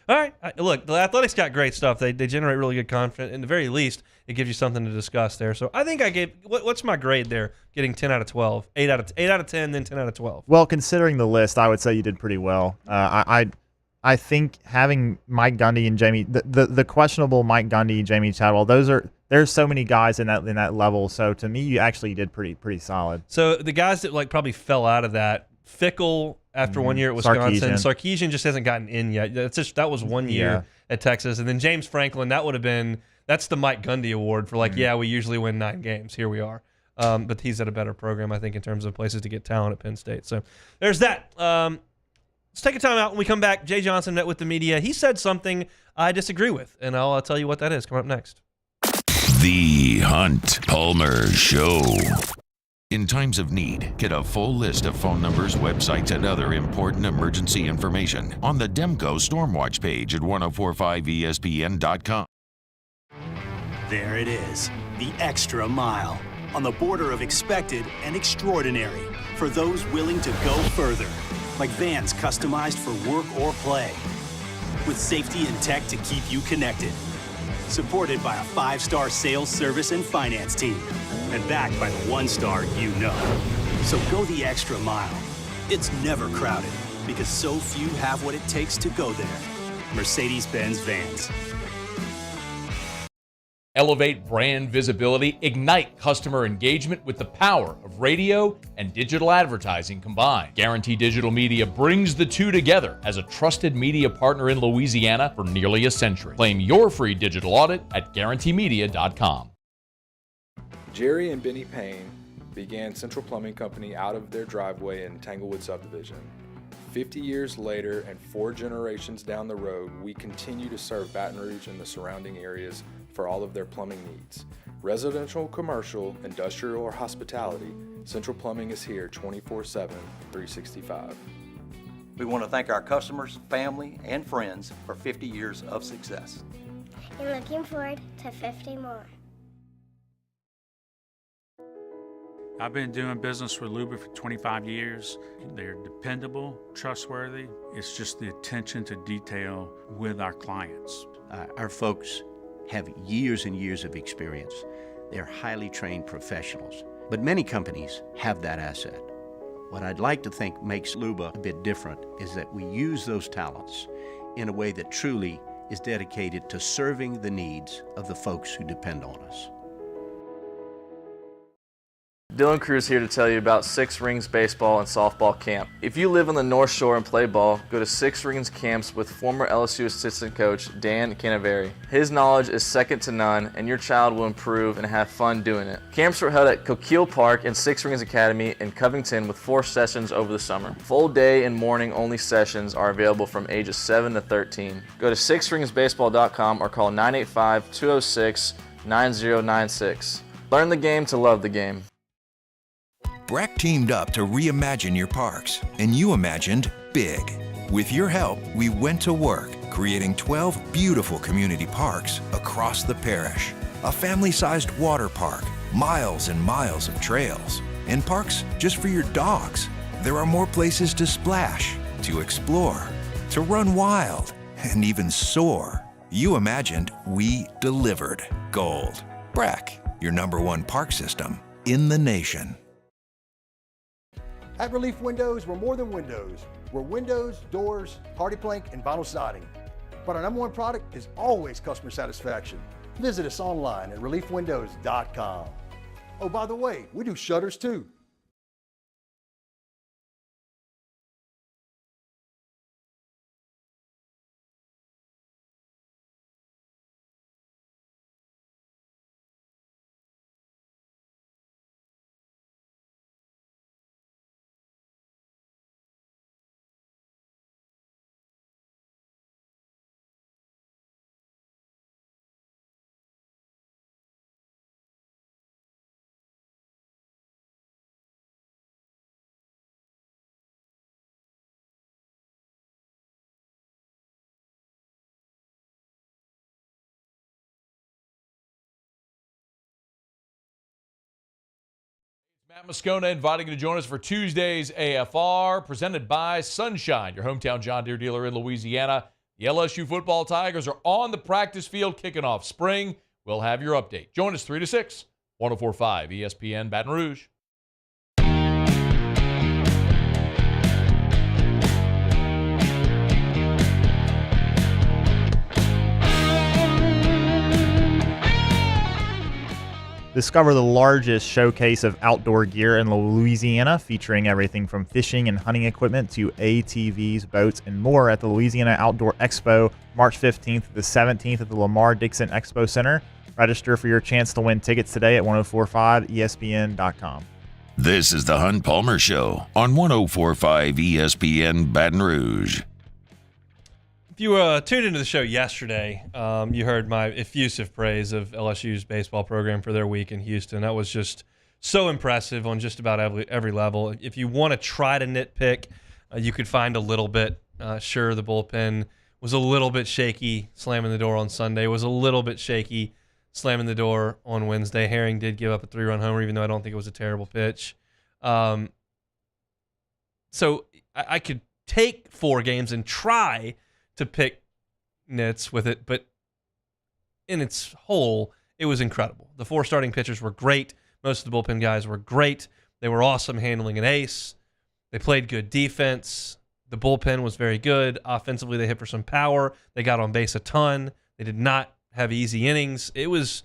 Speaker 7: All right. Look, the Athletics got great stuff. They generate really good content. In the very least, it gives you something to discuss there. So I think I gave what's my grade there? Getting 10 out of 12, 8 out of 10, then 10 out of 12.
Speaker 16: Well, considering the list, I would say you did pretty well. I think having Mike Gundy and Jamie, the questionable Mike Gundy, Jamie Chadwell, there's so many guys in that level. So to me, you actually did pretty solid.
Speaker 7: So the guys that probably fell out of that, Fickle after 1 year at Wisconsin. Sarkisian just hasn't gotten in yet. That was 1 year at Texas. And then James Franklin, that's the Mike Gundy award for we usually win 9 games. Here we are. But he's at a better program, I think, in terms of places to get talent at Penn State. So there's that. Let's take a time out. When we come back, Jay Johnson met with the media. He said something I disagree with, and I'll tell you what that is coming up next.
Speaker 6: The Hunt Palmer Show. In times of need, get a full list of phone numbers, websites, and other important emergency information on the Demco Stormwatch page at 1045ESPN.com.
Speaker 12: There it is, the extra mile, on the border of expected and extraordinary, for those willing to go further, like vans customized for work or play, with safety and tech to keep you connected. Supported by a 5-star sales, service, and finance team. And backed by the 1-star you know. So go the extra mile. It's never crowded because so few have what it takes to go there. Mercedes-Benz Vans.
Speaker 4: Elevate brand visibility, ignite customer engagement with the power of radio and digital advertising combined. Guarantee Digital Media brings the two together as a trusted media partner in Louisiana for nearly a century. Claim your free digital audit at guaranteemedia.com.
Speaker 13: Jerry and Benny Payne began Central Plumbing Company out of their driveway in Tanglewood subdivision. 50 years later and 4 generations down the road, we continue to serve Baton Rouge and the surrounding areas for all of their plumbing needs. Residential, commercial, industrial, or hospitality, Central Plumbing is here 24/7, 365.
Speaker 14: We want to thank our customers, family, and friends for 50 years of success.
Speaker 15: And looking forward to 50 more.
Speaker 2: I've been doing business with Luba for 25 years. They're dependable, trustworthy. It's just the attention to detail with our clients.
Speaker 18: Our folks have years and years of experience. They're highly trained professionals, but many companies have that asset. What I'd like to think makes Luba a bit different is that we use those talents in a way that truly is dedicated to serving the needs of the folks who depend on us.
Speaker 23: Dylan Cruz here to tell you about Six Rings Baseball and Softball Camp. If you live on the North Shore and play ball, go to Six Rings Camps with former LSU assistant coach Dan Canaveri. His knowledge is second to none, and your child will improve and have fun doing it. Camps were held at Coquille Park and Six Rings Academy in Covington with 4 sessions over the summer. Full day and morning only sessions are available from ages 7 to 13. Go to sixringsbaseball.com or call 985-206-9096. Learn the game to love the game.
Speaker 22: Breck teamed up to reimagine your parks, and you imagined big. With your help, we went to work, creating 12 beautiful community parks across the parish. A family-sized water park, miles and miles of trails, and parks just for your dogs. There are more places to splash, to explore, to run wild, and even soar. You imagined, we delivered. Gold. Breck, your #1 park system in the nation.
Speaker 19: At Relief Windows, we're more than windows. We're windows, doors, hardy plank, and vinyl siding. But our #1 product is always customer satisfaction. Visit us online at reliefwindows.com. Oh, by the way, we do shutters too.
Speaker 4: Matt Moscona inviting you to join us for Tuesday's AFR, presented by Sunshine, your hometown John Deere dealer in Louisiana. The LSU football Tigers are on the practice field kicking off spring. We'll have your update. Join us 3 to 6, 104.5 ESPN Baton Rouge.
Speaker 16: Discover the largest showcase of outdoor gear in Louisiana, featuring everything from fishing and hunting equipment to ATVs, boats, and more at the Louisiana Outdoor Expo, March 15th to the 17th at the Lamar Dixon Expo Center. Register for your chance to win tickets today at 1045ESPN.com.
Speaker 6: This is the Hunt Palmer Show on 1045 ESPN Baton Rouge.
Speaker 7: If you tuned into the show yesterday, you heard my effusive praise of LSU's baseball program for their week in Houston. That was just so impressive on just about every level. If you want to try to nitpick, you could find a little bit. Sure, the bullpen was a little bit shaky slamming the door on Sunday, was a little bit shaky slamming the door on Wednesday. Herring did give up a 3-run homer, even though I don't think it was a terrible pitch. So I could take 4 games and try to pick nits with it, but in its whole, it was incredible. The 4 starting pitchers were great. Most of the bullpen guys were great. They were awesome handling an ace. They played good defense. The bullpen was very good. Offensively, they hit for some power. They got on base a ton. They did not have easy innings. It was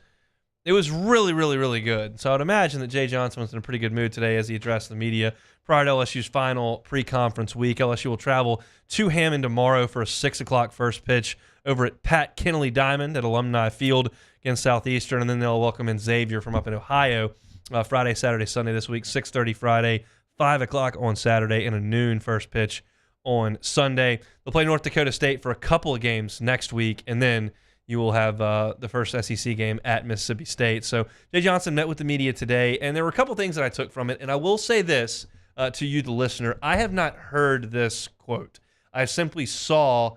Speaker 7: really, really, really good. So I would imagine that Jay Johnson was in a pretty good mood today as he addressed the media prior to LSU's final pre-conference week. LSU will travel to Hammond tomorrow for a 6 o'clock first pitch over at Pat Kennelly Diamond at Alumni Field against Southeastern, and then they'll welcome in Xavier from up in Ohio Friday, Saturday, Sunday this week, 6:30 Friday, 5 o'clock on Saturday, and a noon first pitch on Sunday. They'll play North Dakota State for a couple of games next week, and then you will have the first SEC game at Mississippi State. So Jay Johnson met with the media today, and there were a couple things that I took from it, and I will say this to you, the listener. I have not heard this quote. I simply saw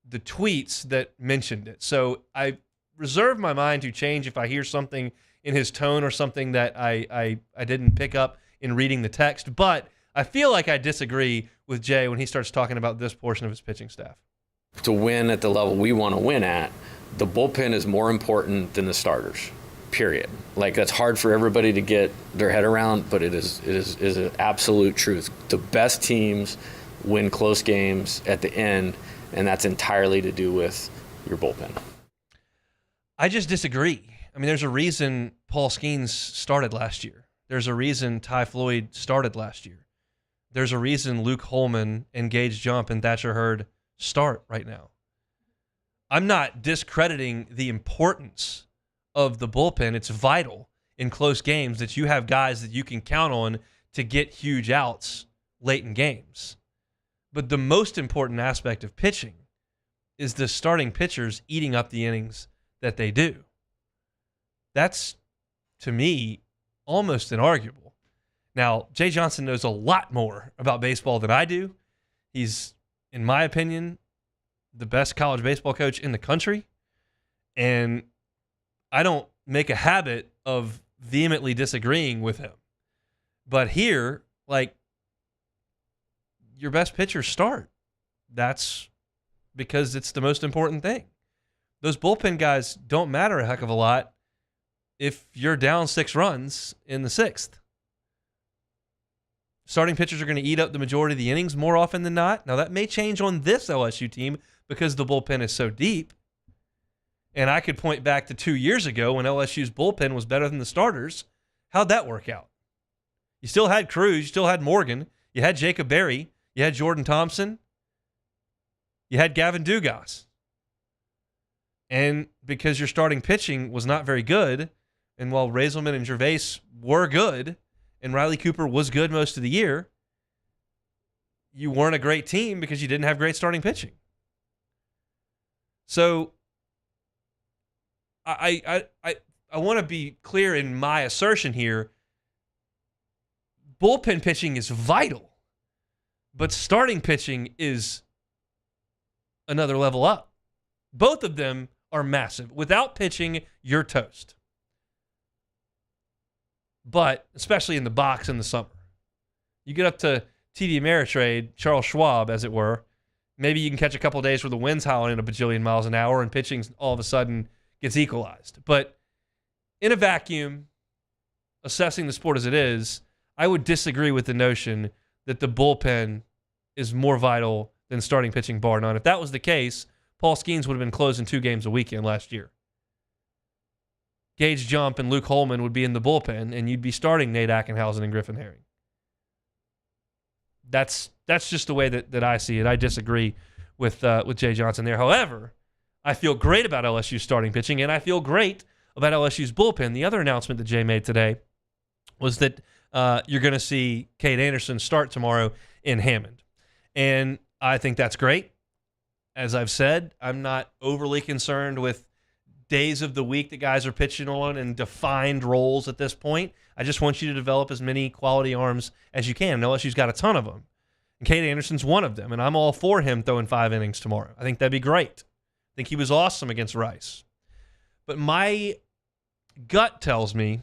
Speaker 7: the tweets that mentioned it. So I reserve my mind to change if I hear something in his tone or something that I didn't pick up in reading the text, but I feel like I disagree with Jay when he starts talking about this portion of his pitching staff.
Speaker 3: To win at the level we want to win at, the bullpen is more important than the starters, period. Like, that's hard for everybody to get their head around, but it is an absolute truth. The best teams win close games at the end, and that's entirely to do with your bullpen.
Speaker 7: I just disagree. I mean, there's a reason Paul Skeens started last year. There's a reason Ty Floyd started last year. There's a reason Luke Holman and Gage Jump and Thatcher Hurd start right now. I'm not discrediting the importance of the bullpen. It's vital in close games that you have guys that you can count on to get huge outs late in games. But the most important aspect of pitching is the starting pitchers eating up the innings that they do. That's, to me, almost inarguable. Now, Jay Johnson knows a lot more about baseball than I do. He's, in my opinion, the best college baseball coach in the country. And I don't make a habit of vehemently disagreeing with him. But here, like, your best pitchers start. That's because it's the most important thing. Those bullpen guys don't matter a heck of a lot if you're down 6 runs in the 6th. Starting pitchers are going to eat up the majority of the innings more often than not. Now, that may change on this LSU team because the bullpen is so deep. And I could point back to 2 years ago when LSU's bullpen was better than the starters. How'd that work out? You still had Cruz, you still had Morgan, you had Jacob Berry, you had Jordan Thompson, you had Gavin Dugas. And because your starting pitching was not very good, and while Raiselman and Gervais were good, and Riley Cooper was good most of the year, you weren't a great team because you didn't have great starting pitching. So I want to be clear in my assertion here. Bullpen pitching is vital, but starting pitching is another level up. Both of them are massive. Without pitching, you're toast. But especially in the box in the summer, you get up to TD Ameritrade, Charles Schwab, as it were. Maybe you can catch a couple of days where the wind's howling at a bajillion miles an hour and pitching all of a sudden gets equalized. But in a vacuum, assessing the sport as it is, I would disagree with the notion that the bullpen is more vital than starting pitching, bar none. If that was the case, Paul Skeens would have been closing 2 games a weekend last year. Gage Jump and Luke Holman would be in the bullpen, and you'd be starting Nate Ackenhausen and Griffin Herring. That's just the way that I see it. I disagree with Jay Johnson there. However, I feel great about LSU's starting pitching, and I feel great about LSU's bullpen. The other announcement that Jay made today was that you're going to see Cade Anderson start tomorrow in Hammond. And I think that's great. As I've said, I'm not overly concerned with days of the week that guys are pitching on and defined roles at this point. I just want you to develop as many quality arms as you can. LSU's got a ton of them. And Cade Anderson's one of them, and I'm all for him throwing 5 innings tomorrow. I think that'd be great. I think he was awesome against Rice. But my gut tells me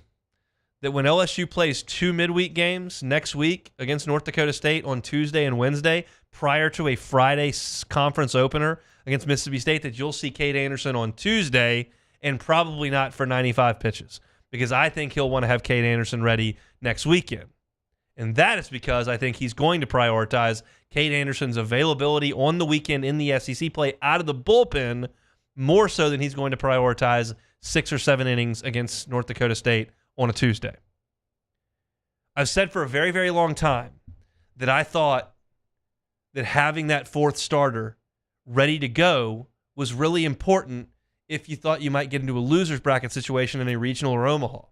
Speaker 7: that when LSU plays 2 midweek games next week against North Dakota State on Tuesday and Wednesday, prior to a Friday conference opener against Mississippi State, that you'll see Cade Anderson on Tuesday and probably not for 95 pitches, because I think he'll want to have Cade Anderson ready next weekend. And that is because I think he's going to prioritize Cade Anderson's availability on the weekend in the SEC play out of the bullpen more so than he's going to prioritize 6 or 7 innings against North Dakota State on a Tuesday. I've said for a very, very long time that I thought that having that 4th starter ready to go was really important if you thought you might get into a loser's bracket situation in a regional or Omaha.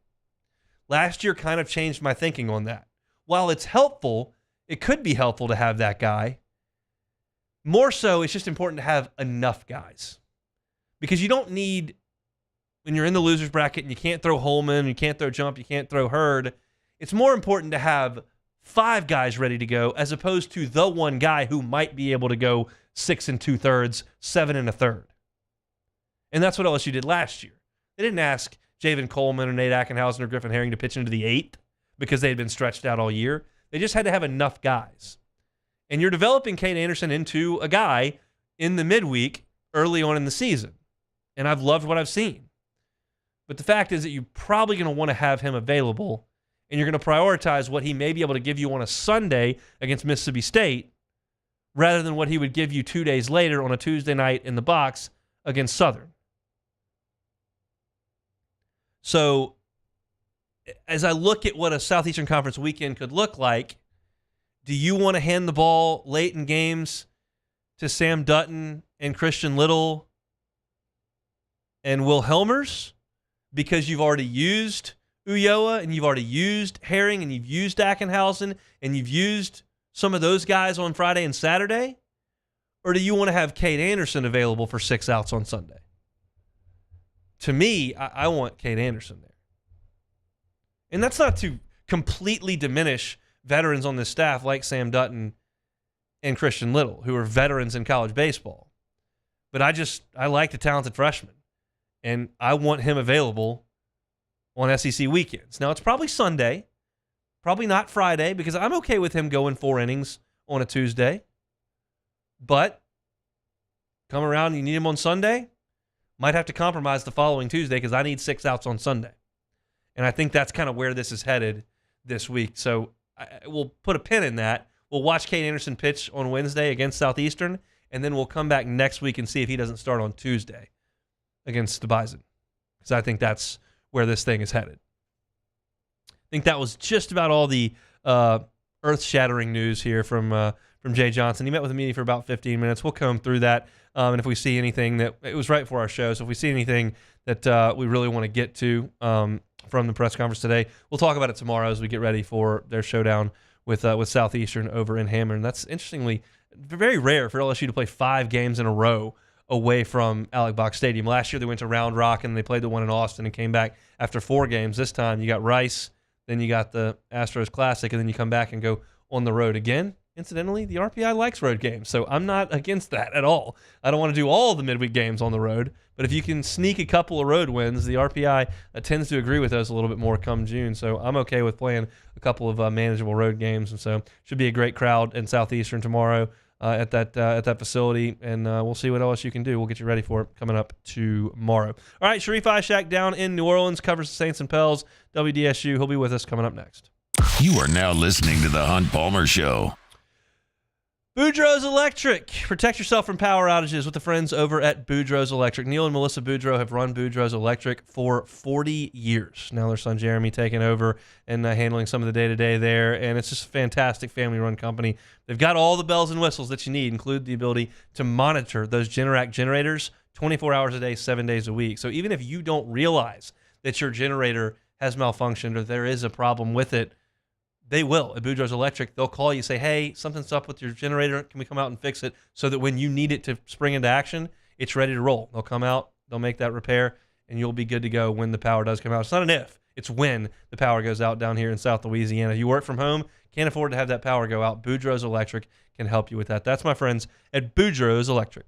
Speaker 7: Last year kind of changed my thinking on that. While it's helpful, it could be helpful to have that guy. More so, it's just important to have enough guys. Because you don't need, when you're in the loser's bracket and you can't throw Holman, you can't throw Jump, you can't throw Hurd, it's more important to have 5 guys ready to go as opposed to the one guy who might be able to go 6 2/3, 7 1/3. And that's what LSU did last year. They didn't ask Javen Coleman or Nate Ackenhausen or Griffin Herring to pitch into the 8th because they had been stretched out all year. They just had to have enough guys. And you're developing Cade Anderson into a guy in the midweek early on in the season. And I've loved what I've seen. But the fact is that you're probably going to want to have him available, and you're going to prioritize what he may be able to give you on a Sunday against Mississippi State rather than what he would give you 2 days later on a Tuesday night in the box against Southern. So as I look at what a Southeastern Conference weekend could look like, do you want to hand the ball late in games to Sam Dutton and Christian Little and Will Helmers because you've already used Ulloa and you've already used Herring and you've used Ackenhausen and you've used some of those guys on Friday and Saturday? Or do you want to have Cade Anderson available for 6 outs on Sunday? To me, I want Cade Anderson there. And that's not to completely diminish veterans on this staff like Sam Dutton and Christian Little, who are veterans in college baseball. But I like the talented freshman. And I want him available on SEC weekends. Now, it's probably Sunday, probably not Friday, because I'm okay with him going 4 innings on a Tuesday. But come around, you need him on Sunday, might have to compromise the following Tuesday because I need 6 outs on Sunday. And I think that's kind of where this is headed this week. So we'll put a pin in that. We'll watch Cade Anderson pitch on Wednesday against Southeastern, and then we'll come back next week and see if he doesn't start on Tuesday against the Bison, because I think that's where this thing is headed. I think that was just about all the earth-shattering news here from Jay Johnson. He met with the media for about 15 minutes. We'll comb through that, and if we see anything that it was right for our show, so if we see anything that we really want to get to from the press conference today, we'll talk about it tomorrow as we get ready for their showdown with Southeastern over in Hammond. And that's interestingly very rare for LSU to play 5 games in a row away from Alex Box Stadium. Last year they went to Round Rock and they played the one in Austin and came back after 4 games. This time you got Rice, then you got the Astros Classic, and then you come back and go on the road again. Incidentally, the RPI likes road games, so I'm not against that at all. I don't want to do all the midweek games on the road, but if you can sneak a couple of road wins, the RPI tends to agree with us a little bit more come June, so I'm okay with playing a couple of manageable road games, and so should be a great crowd in Southeastern tomorrow at that facility, and we'll see what LSU can do. We'll get you ready for it coming up tomorrow. All right, Sharii Aack down in New Orleans, covers the Saints and Pels, WDSU. He'll be with us coming up next.
Speaker 6: You are now listening to The Hunt Palmer Show.
Speaker 7: Boudreaux's Electric. Protect yourself from power outages with the friends over at Boudreaux's Electric. Neil and Melissa Boudreaux have run Boudreaux's Electric for 40 years. Now their son Jeremy taking over and handling some of the day-to-day there, and it's just a fantastic family-run company. They've got all the bells and whistles that you need, including the ability to monitor those Generac generators 24 hours a day, 7 days a week. So even if you don't realize that your generator has malfunctioned or there is a problem with it, they will. At Boudreaux's Electric, they'll call you, say, hey, something's up with your generator. Can we come out and fix it? So that when you need it to spring into action, it's ready to roll. They'll come out, they'll make that repair, and you'll be good to go when the power does come out. It's not an if, it's when the power goes out down here in South Louisiana. You work from home, can't afford to have that power go out, Boudreaux's Electric can help you with that. That's my friends at Boudreaux's Electric.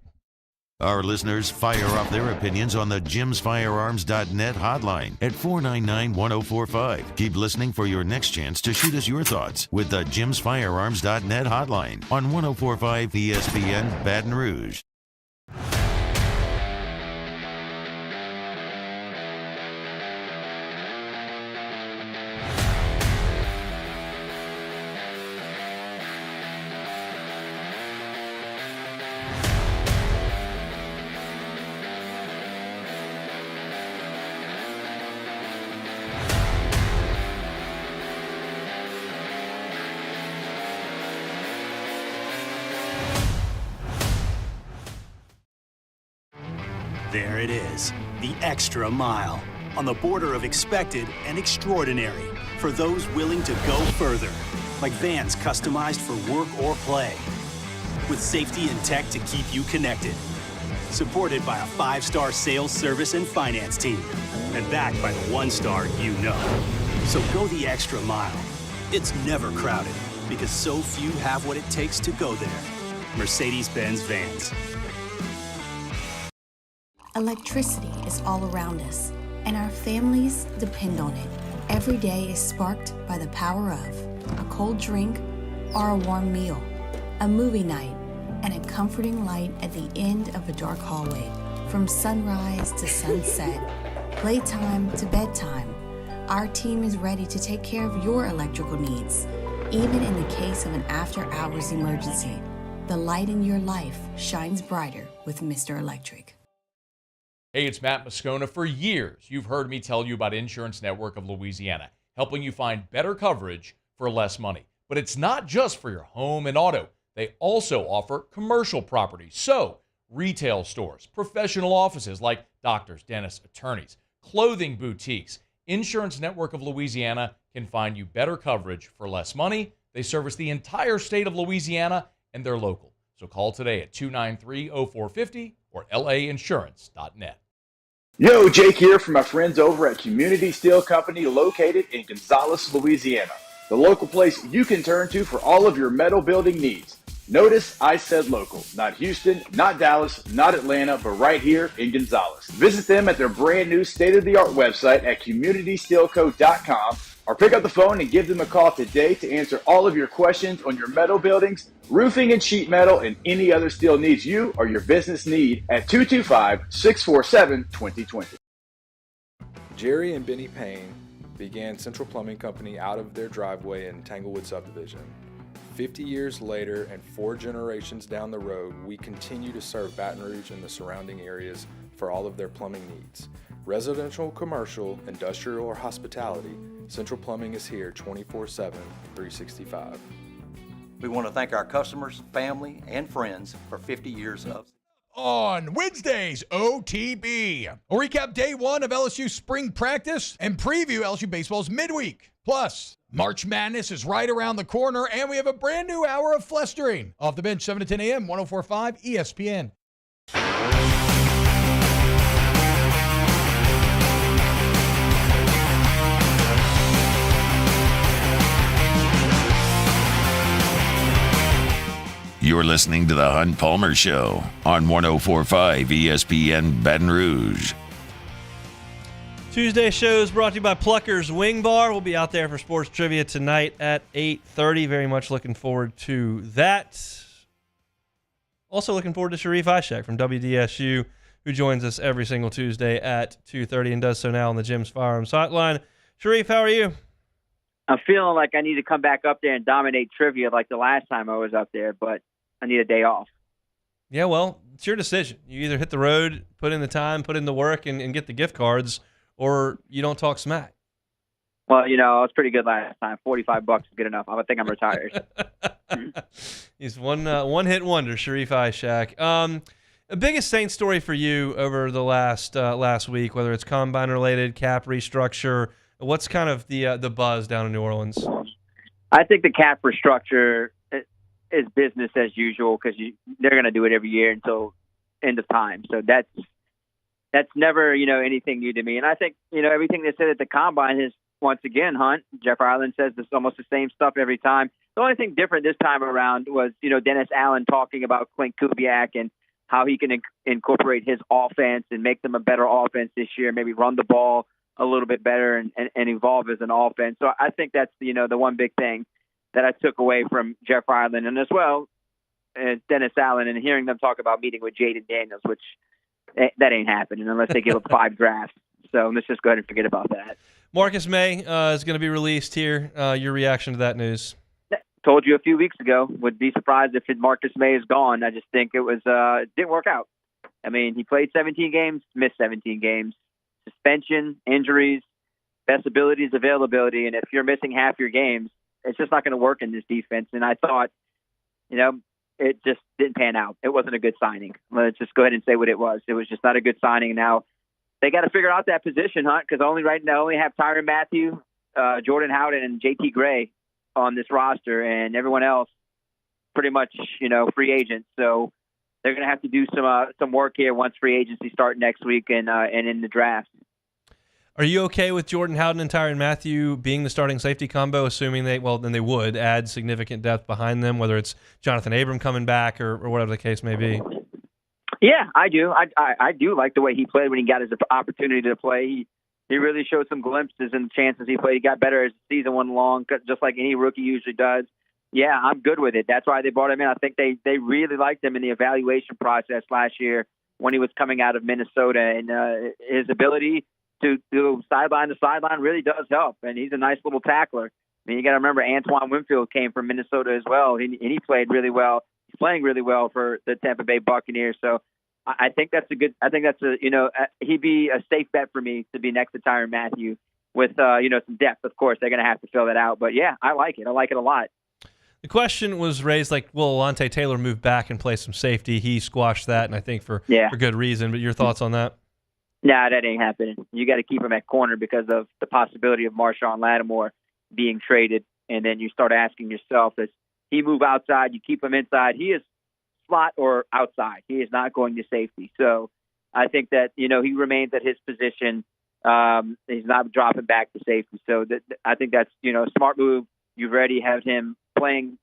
Speaker 6: Our listeners fire off their opinions on the jimsfirearms.net hotline at 499-1045. Keep listening for your next chance to shoot us your thoughts with the jimsfirearms.net hotline on 1045 ESPN Baton Rouge.
Speaker 12: There it is, the extra mile, on the border of expected and extraordinary, for those willing to go further, like vans customized for work or play, with safety and tech to keep you connected, supported by a 5-star sales, service, and finance team, and backed by the 1-star you know. So go the extra mile. It's never crowded, because so few have what it takes to go there. Mercedes-Benz Vans.
Speaker 21: Electricity is all around us, and our families depend on it. Every day is sparked by the power of a cold drink or a warm meal, a movie night, and a comforting light at the end of a dark hallway. From sunrise to sunset, playtime to bedtime, our team is ready to take care of your electrical needs. Even in the case of an after-hours emergency, the light in your life shines brighter with Mr. Electric.
Speaker 4: Hey, it's Matt Moscona. For years, you've heard me tell you about Insurance Network of Louisiana, helping you find better coverage for less money. But it's not just for your home and auto. They also offer commercial property. So, retail stores, professional offices like doctors, dentists, attorneys, clothing boutiques. Insurance Network of Louisiana can find you better coverage for less money. They service the entire state of Louisiana, and they're local. So call today at 293-0450 or lainsurance.net.
Speaker 11: Yo, Jake here from my friends over at Community Steel Company located in Gonzales, Louisiana. The local place you can turn to for all of your metal building needs. Notice I said local, not Houston, not Dallas, not Atlanta, but right here in Gonzales. Visit them at their brand new state-of-the-art website at communitysteelco.com or pick up the phone and give them a call today to answer all of your questions on your metal buildings, roofing and sheet metal, and any other steel needs you or your business need at 225-647-2020.
Speaker 13: Jerry and Benny Payne began Central Plumbing Company out of their driveway in Tanglewood subdivision. 50 years later and 4 generations down the road, we continue to serve Baton Rouge and the surrounding areas for all of their plumbing needs. Residential, commercial, industrial, or hospitality, Central Plumbing is here 24/7, 365.
Speaker 14: We want to thank our customers, family, and friends for 50 years of...
Speaker 1: On Wednesdays, OTB. We'll recap day 1 of LSU spring practice and preview LSU baseball's midweek. Plus, March Madness is right around the corner, and we have a brand new hour of flestering. Off the bench, 7 to 10 a.m., 104.5 ESPN.
Speaker 6: You're listening to The Hunt Palmer Show on 104.5 ESPN Baton Rouge.
Speaker 7: Tuesday show is brought to you by Plucker's Wing Bar. We'll be out there for sports trivia tonight at 8:30. Very much looking forward to that. Also looking forward to Sharii Aack from WDSU, who joins us every single Tuesday at 2:30 and does so now on the Jim's Firearms Hotline. Sharii, how are you?
Speaker 5: I'm feeling like I need to come back up there and dominate trivia like the last time I was up there, but I need a day off.
Speaker 7: Yeah, well, it's your decision. You either hit the road, put in the time, put in the work, and get the gift cards, or you don't talk smack.
Speaker 5: Well, you know, I was pretty good last time. $45 is good enough. I think I'm retired.
Speaker 7: He's one-hit wonder, Sharii Aack. The biggest Saints story for you over the last week, whether it's combine-related, cap restructure, what's kind of the buzz down in New Orleans?
Speaker 5: I think the cap restructure is business as usual because they're going to do it every year until end of time. So that's that's never, anything new to me. And I think, everything they said at the Combine is, once again, Hunt, Jeff Ireland says this almost the same stuff every time. The only thing different this time around was, Dennis Allen talking about Clint Kubiak and how he can incorporate his offense and make them a better offense this year, maybe run the ball a little bit better and evolve as an offense. So I think that's, the one big thing that I took away from Jeff Ireland, and as well as Dennis Allen, and hearing them talk about meeting with Jaden Daniels, which that ain't happening unless they give up 5 drafts. So let's just go ahead and forget about that.
Speaker 7: Marcus May is going to be released here. Your reaction to that news?
Speaker 5: Told you a few weeks ago, would be surprised if Marcus May is gone. I just think it didn't work out. I mean, he played 17 games, missed 17 games. Suspension, injuries, best ability is availability. And if you're missing half your games, it's just not going to work in this defense. And I thought, it just didn't pan out. It wasn't a good signing. Let's just go ahead and say what it was. It was just not a good signing. Now, they got to figure out that position, Hunt, because right now only have Tyrann Mathieu, Jordan Howden, and JT Gray on this roster, and everyone else pretty much, free agents. So they're going to have to do some work here once free agency start next week and in the draft.
Speaker 7: Are you okay with Jordan Howden and Tyrann Mathieu being the starting safety combo, assuming then they would add significant depth behind them, whether it's Jonathan Abram coming back or whatever the case may be?
Speaker 5: Yeah, I do. I do like the way he played when he got his opportunity to play. He really showed some glimpses and chances he played. He got better as the season went along, just like any rookie usually does. Yeah, I'm good with it. That's why they brought him in. I think they really liked him in the evaluation process last year when he was coming out of Minnesota, and his ability to sideline to sideline really does help. And he's a nice little tackler. I mean, you got to remember Antoine Winfield came from Minnesota as well, and he played really well. He's playing really well for the Tampa Bay Buccaneers. So I think that's he'd be a safe bet for me to be next to Tyrann Mathieu with some depth. Of course, they're going to have to fill that out. But yeah, I like it. I like it a lot.
Speaker 7: The question was raised, will Alontae Taylor move back and play some safety? He squashed that, and I think for good reason. But your thoughts on that?
Speaker 5: Nah, that ain't happening. You got to keep him at corner because of the possibility of Marshawn Lattimore being traded. And then you start asking yourself, does he move outside? You keep him inside. He is slot or outside. He is not going to safety. So I think that, he remains at his position. He's not dropping back to safety. So I think that's, a smart move. You've already had him playing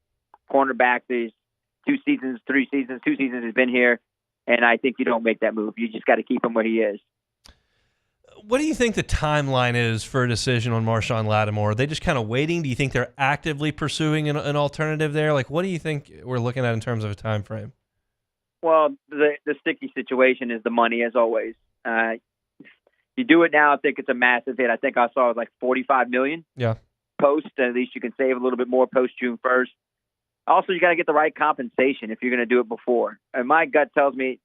Speaker 5: cornerback these 2 seasons he's been here. And I think you don't make that move. You just got to keep him where he is.
Speaker 7: What do you think the timeline is for a decision on Marshawn Lattimore? Are they just kind of waiting? Do you think they're actively pursuing an alternative there? What do you think we're looking at in terms of a time frame?
Speaker 5: Well, the sticky situation is the money, as always. You do it now, I think it's a massive hit. I think I saw it was $45 million.
Speaker 7: Yeah.
Speaker 5: Post, at least you can save a little bit more post June 1st. Also, you got to get the right compensation if you're going to do it before. And my gut tells me,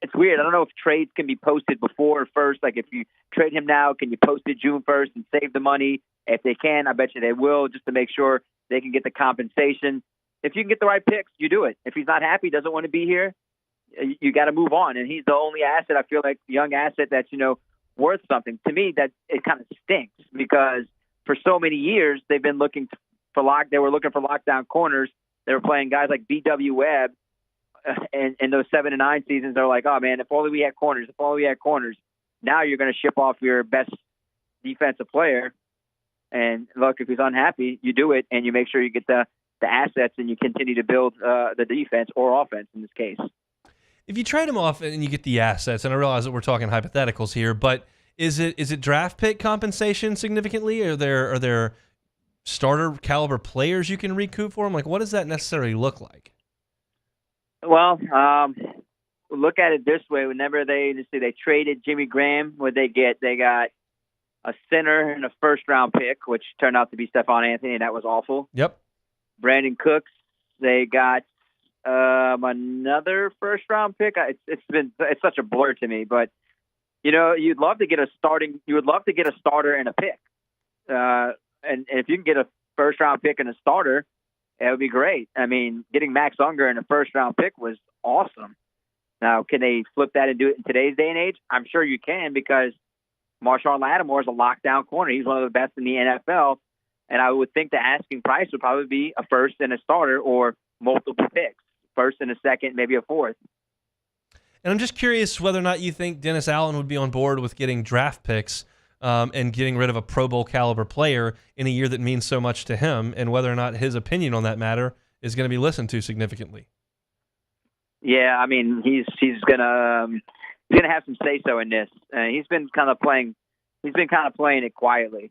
Speaker 5: it's weird. I don't know if trades can be posted before or first. If you trade him now, can you post it June 1st and save the money? If they can, I bet you they will, just to make sure they can get the compensation. If you can get the right picks, you do it. If he's not happy, doesn't want to be here, you got to move on. And he's the only asset, I feel like, young asset that's, worth something. To me, that it kind of stinks because for so many years they've been looking for lockdown corners. They were playing guys like B.W. Webb. And in those 7 and 9 seasons, they're like, oh, man, if only we had corners. If only we had corners. Now you're going to ship off your best defensive player. And, look, if he's unhappy, you do it, and you make sure you get the assets and you continue to build the defense or offense in this case.
Speaker 7: If you trade him off and you get the assets, and I realize that we're talking hypotheticals here, but is it draft pick compensation significantly? Are there starter caliber players you can recoup for him? What does that necessarily look like?
Speaker 5: Well, look at it this way. Whenever they traded Jimmy Graham, what they get? They got a center and a first-round pick, which turned out to be Stephon Anthony, and that was awful.
Speaker 7: Yep.
Speaker 5: Brandon Cooks, they got another first-round pick. It's such a blur to me, but you'd love to get a starter and a pick, and if you can get a first-round pick and a starter, it would be great. I mean, getting Max Unger in a first-round pick was awesome. Now, can they flip that and do it in today's day and age? I'm sure you can because Marshawn Lattimore is a lockdown corner. He's one of the best in the NFL, and I would think the asking price would probably be a first and a starter or multiple picks, first and a second, maybe a fourth.
Speaker 7: And I'm just curious whether or not you think Dennis Allen would be on board with getting draft picks and getting rid of a Pro Bowl caliber player in a year that means so much to him, and whether or not his opinion on that matter is going to be listened to significantly.
Speaker 5: Yeah, I mean, he's gonna have some say so in this. He's been kind of playing it quietly.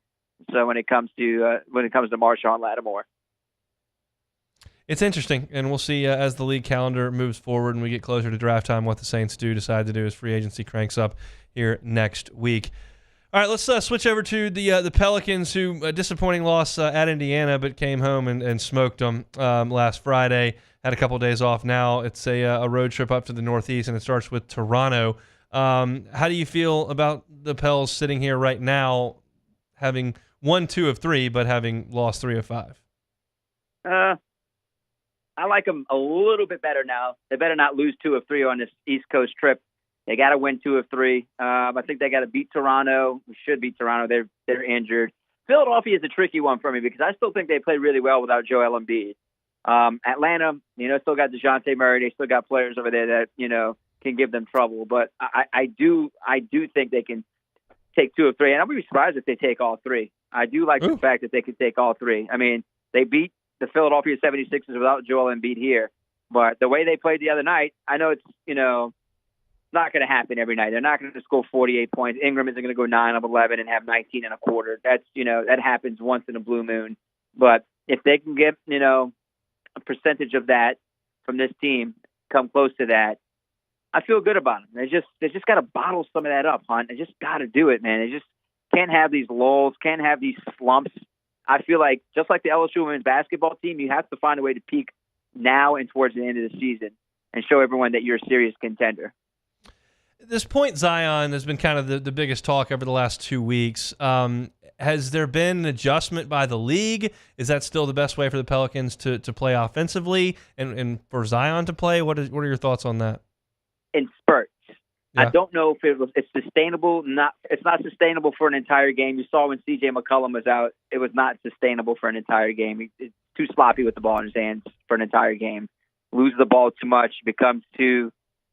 Speaker 5: So when it comes to Marshawn Lattimore.
Speaker 7: It's interesting, and we'll see as the league calendar moves forward and we get closer to draft time what the Saints decide to do as free agency cranks up here next week. All right, let's switch over to the Pelicans, who a disappointing loss at Indiana, but came home and smoked them last Friday. Had a couple of days off now. It's a road trip up to the Northeast, and it starts with Toronto. How do you feel about the Pels sitting here right now, having won 2 of 3, but having lost 3 of 5?
Speaker 5: I like them a little bit better now. They better not lose 2 of 3 on this East Coast trip. They got to win 2 of 3. I think they got to beat Toronto. We should beat Toronto. They're injured. Philadelphia is a tricky one for me because I still think they play really well without Joel Embiid. Atlanta, still got DeJounte Murray. They still got players over there that can give them trouble. But I do think they can take 2 of 3, and I would be surprised if they take all 3. I do like the fact that they could take all 3. I mean, they beat the Philadelphia 76ers without Joel Embiid here, but the way they played the other night, I know it's not going to happen every night. They're not going to score 48 points. Ingram isn't going to go 9 of 11 and have 19 and a quarter. That's that happens once in a blue moon. But if they can get a percentage of that from this team, come close to that, I feel good about them. They just got to bottle some of that up, Hunt. They just got to do it, man. They just can't have these lulls, can't have these slumps. I feel like just like the LSU women's basketball team, you have to find a way to peak now and towards the end of the season and show everyone that you're a serious contender.
Speaker 7: At this point, Zion has been kind of the biggest talk over the last 2 weeks. Has there been an adjustment by the league? Is that still the best way for the Pelicans to play offensively and for Zion to play? What are your thoughts on that?
Speaker 5: In spurts.
Speaker 7: Yeah.
Speaker 5: I don't know if it's sustainable. It's not sustainable for an entire game. You saw when C.J. McCollum was out, it was not sustainable for an entire game. It's too sloppy with the ball in his hands for an entire game. Loses the ball too much,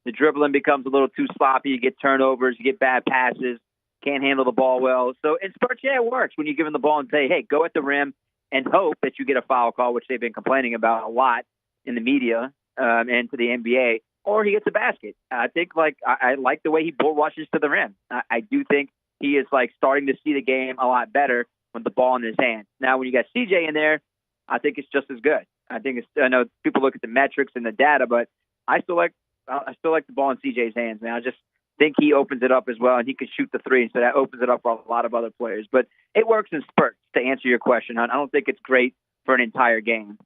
Speaker 5: the dribbling becomes a little too sloppy. You get turnovers, you get bad passes, can't handle the ball well. So in spurts, yeah, it works when you give him the ball and say, hey, go at the rim and hope that you get a foul call, which they've been complaining about a lot in the media and to the NBA. Or he gets a basket. I think I like the way he bull rushes to the rim. I do think he is starting to see the game a lot better with the ball in his hand. Now, when you got CJ in there, I think it's just as good. I know people look at the metrics and the data, but I still like the ball in CJ's hands. Man, I just think he opens it up as well, and he can shoot the 3, so that opens it up for a lot of other players. But it works in spurts. To answer your question, I don't think it's great for an entire game.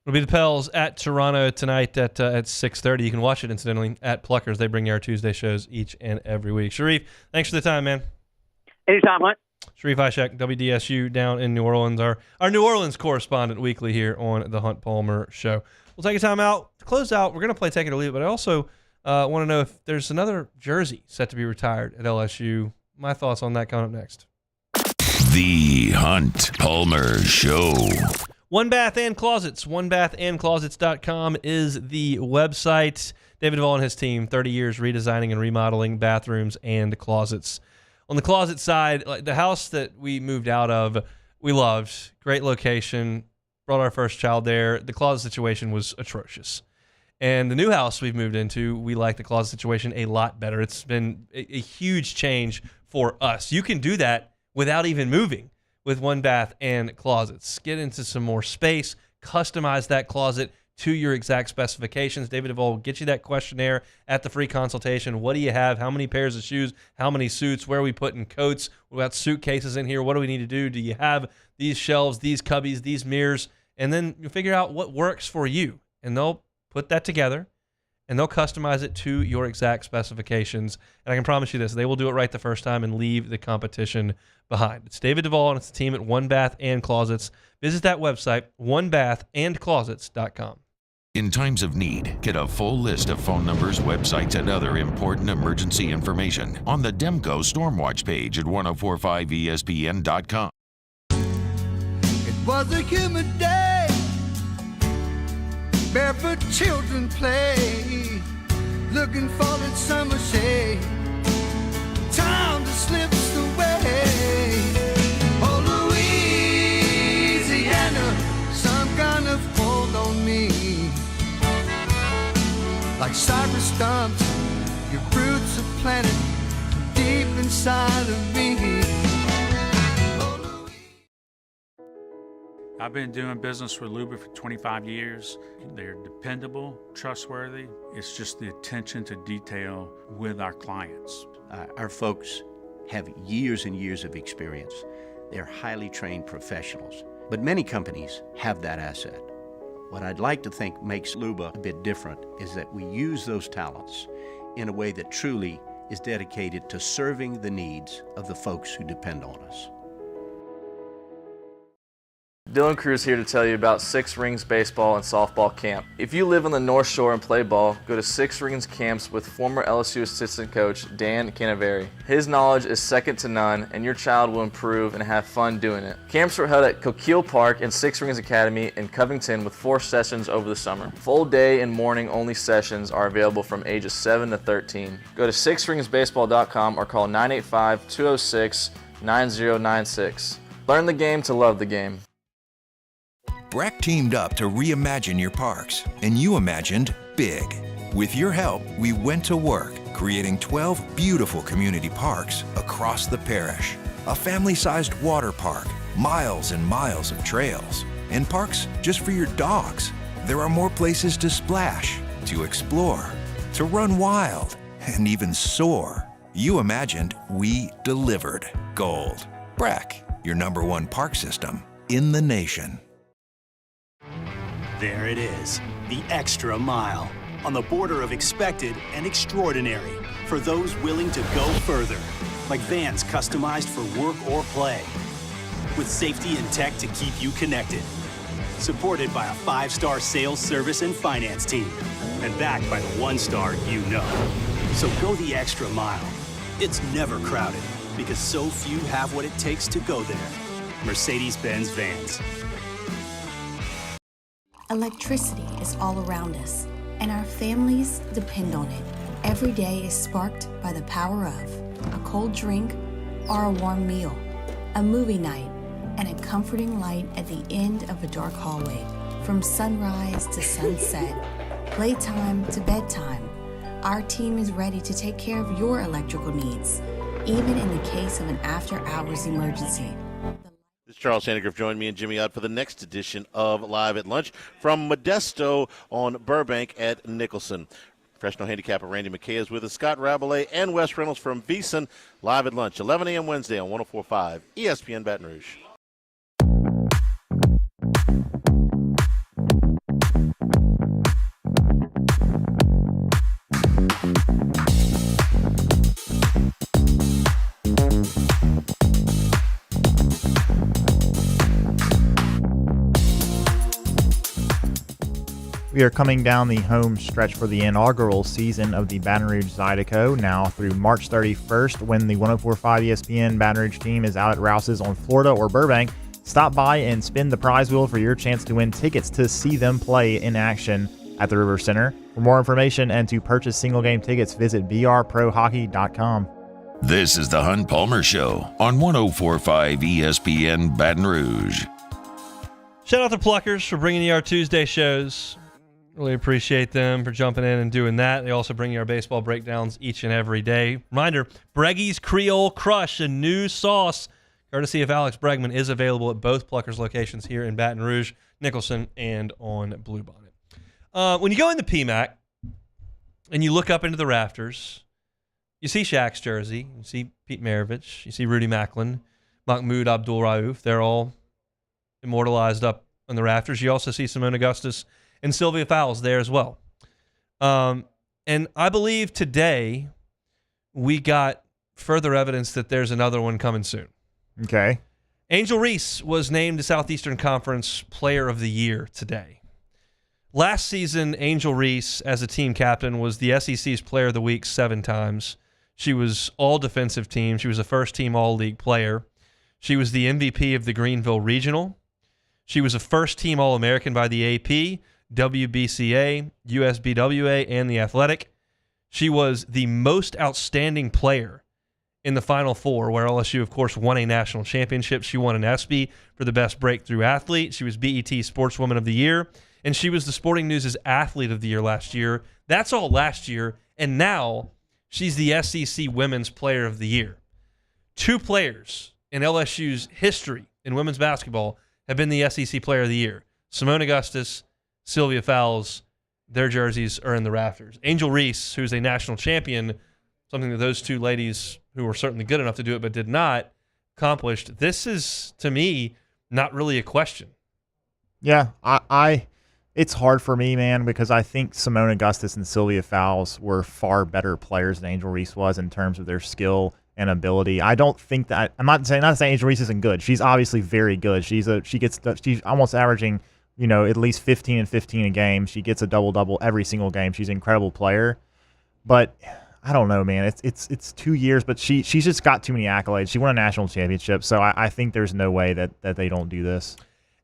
Speaker 7: It'll be the Pels at Toronto tonight at 6:30. You can watch it, incidentally, at Pluckers. They bring you our Tuesday shows each and every week. Sharii, thanks for the time, man.
Speaker 5: Anytime, Hunt.
Speaker 7: Sharii Aack, WDSU down in New Orleans, our New Orleans correspondent weekly here on the Hunt Palmer Show. We'll take a time out. To close out, we're going to play Take It or Leave It, but I also want to know if there's another jersey set to be retired at LSU. My thoughts on that coming up next.
Speaker 6: The Hunt Palmer Show.
Speaker 7: One Bath and Closets. OneBathAndClosets.com is the website. David Duvall and his team, 30 years redesigning and remodeling bathrooms and closets. On the closet side, the house that we moved out of, we loved. Great location. Brought our first child there. The closet situation was atrocious. And the new house we've moved into, we like the closet situation a lot better. It's been a huge change for us. You can do that without even moving with One Bath and Closets. Get into some more space, customize that closet to your exact specifications. David Duvall will get you that questionnaire at the free consultation. What do you have? How many pairs of shoes? How many suits? Where are we putting coats? What about suitcases in here? What do we need to do? Do you have these shelves, these cubbies, these mirrors? And then you figure out what works for you. And they'll put that together, and they'll customize it to your exact specifications. And I can promise you this, they will do it right the first time and leave the competition behind. It's David Duvall and it's the team at One Bath and Closets. Visit that website, onebathandclosets.com.
Speaker 6: In times of need, get a full list of phone numbers, websites, and other important emergency information on the Demco Stormwatch page at 1045ESPN.com.
Speaker 8: It was a humid day, barefoot children play. looking for that summer shade. Time just slips away. Oh, Louisiana, some kind of hold on me. Like cypress stumps, your roots are planted deep inside of me.
Speaker 2: I've been doing business with Luba for 25 years. They're dependable, trustworthy. It's just the attention to detail with our clients.
Speaker 18: Our folks have years and years of experience. They're highly trained professionals. But many companies have that asset. What I'd like to think makes Luba a bit different is that we use those talents in a way that truly is dedicated to serving the needs of the folks who depend on us.
Speaker 23: Dylan Cruz here to tell you about Six Rings Baseball and Softball Camp. If you live on the North Shore and play ball, go to Six Rings Camps with former LSU assistant coach Dan Canaveri. His knowledge is second to none, and your child will improve and have fun doing it. Camps were held at Coquille Park and Six Rings Academy in Covington with 4 sessions over the summer. Full day and morning only sessions are available from ages 7 to 13. Go to sixringsbaseball.com or call 985-206-9096. Learn the game to love the game.
Speaker 22: Breck teamed up to reimagine your parks, and you imagined big. With your help, we went to work, creating 12 beautiful community parks across the parish. A family-sized water park, miles and miles of trails, and parks just for your dogs. There are more places to splash, to explore, to run wild, and even soar. You imagined, we delivered. Gold. Breck, your #1 park system in the nation.
Speaker 12: There it is, the extra mile, on the border of expected and extraordinary, for those willing to go further, like vans customized for work or play, with safety and tech to keep you connected, supported by a 5-star sales, service, and finance team, and backed by the 1-star you know. So go the extra mile. It's never crowded, because so few have what it takes to go there. Mercedes-Benz Vans.
Speaker 21: Electricity is all around us, and our families depend on it. Every day is sparked by the power of a cold drink or a warm meal, a movie night, and a comforting light at the end of a dark hallway. From sunrise to sunset, playtime to bedtime, our team is ready to take care of your electrical needs, even in the case of an after-hours emergency.
Speaker 9: This is Charles Sandegriff. Join me and Jimmy Ott for the next edition of Live at Lunch from Modesto on Burbank at Nicholson. Professional handicapper Randy McKay is with us, Scott Rabelais and Wes Reynolds from VEASAN. Live at Lunch, 11 a.m. Wednesday on 104.5 ESPN Baton Rouge.
Speaker 16: We are coming down the home stretch for the inaugural season of the Baton Rouge Zydeco, now through March 31st, when the 104.5 ESPN Baton Rouge team is out at Rouse's on Florida or Burbank. Stop by and spin the prize wheel for your chance to win tickets to see them play in action at the River Center. For more information and to purchase single-game tickets, visit brprohockey.com.
Speaker 6: This is the Hunt Palmer Show on 104.5 ESPN Baton Rouge.
Speaker 7: Shout out to Pluckers for bringing you our Tuesday shows. Really appreciate them for jumping in and doing that. They also bring you our baseball breakdowns each and every day. Reminder, Breggie's Creole Crush, a new sauce, courtesy of Alex Bregman, is available at both Pluckers locations here in Baton Rouge, Nicholson, and on Bluebonnet. When you go into PMAC and you look up into the rafters, you see Shaq's jersey, you see Pete Maravich, you see Rudy Macklin, Mahmoud Abdul-Rauf. They're all immortalized up on the rafters. You also see Simone Augustus and Sylvia Fowles there as well. And I believe today we got further evidence that there's another one coming soon.
Speaker 16: Okay.
Speaker 7: Angel Reese was named the Southeastern Conference Player of the Year today. Last season, Angel Reese, as a team captain, was the SEC's Player of the Week 7 times. She was all-defensive team. She was a first-team All-League player. She was the MVP of the Greenville Regional. She was a first-team All-American by the AP, WBCA, USBWA, and The Athletic. She was the most outstanding player in the Final Four, where LSU, of course, won a national championship. She won an ESPY for the best breakthrough athlete. She was BET Sportswoman of the Year, and she was the Sporting News' Athlete of the Year last year. That's all last year, and now she's the SEC Women's Player of the Year. 2 players in LSU's history in women's basketball have been the SEC Player of the Year. Simone Augustus, Sylvia Fowles, their jerseys are in the rafters. Angel Reese, who's a national champion, something that those 2 ladies who were certainly good enough to do it but did not, accomplished. This is, to me, not really a question.
Speaker 16: Yeah, it's hard for me, man, because I think Simone Augustus and Sylvia Fowles were far better players than Angel Reese was in terms of their skill and ability. I don't think that not saying Angel Reese isn't good. She's obviously very good. She's almost averaging, at least 15 and 15 a game. She gets a double every single game. She's an incredible player. But I don't know, man. It's 2 years, but she's just got too many accolades. She won a national championship, so I think there's no way that they don't do this.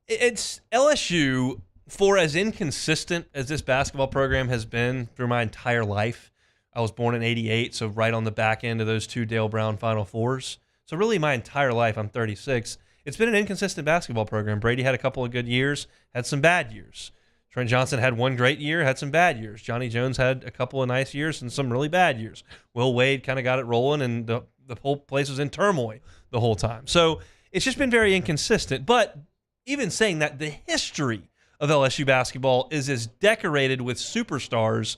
Speaker 7: It's LSU, for as inconsistent as this basketball program has been through my entire life. I was born in '88, so right on the back end of those 2 Dale Brown Final Fours. So really my entire life, I'm 36. It's been an inconsistent basketball program. Brady had a couple of good years, had some bad years. Trent Johnson had one great year, had some bad years. Johnny Jones had a couple of nice years and some really bad years. Will Wade kind of got it rolling, and the whole place was in turmoil the whole time. So it's just been very inconsistent. But even saying that, the history of LSU basketball is as decorated with superstars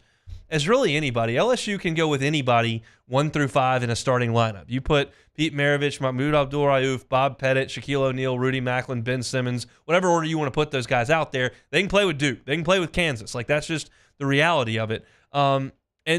Speaker 7: as really anybody. LSU can go with anybody 1 through 5 in a starting lineup. You put Pete Maravich, Mahmoud Abdul-Rauf, Bob Pettit, Shaquille O'Neal, Rudy Macklin, Ben Simmons, whatever order you want to put those guys out there, they can play with Duke. They can play with Kansas. Like, that's just the reality of it. And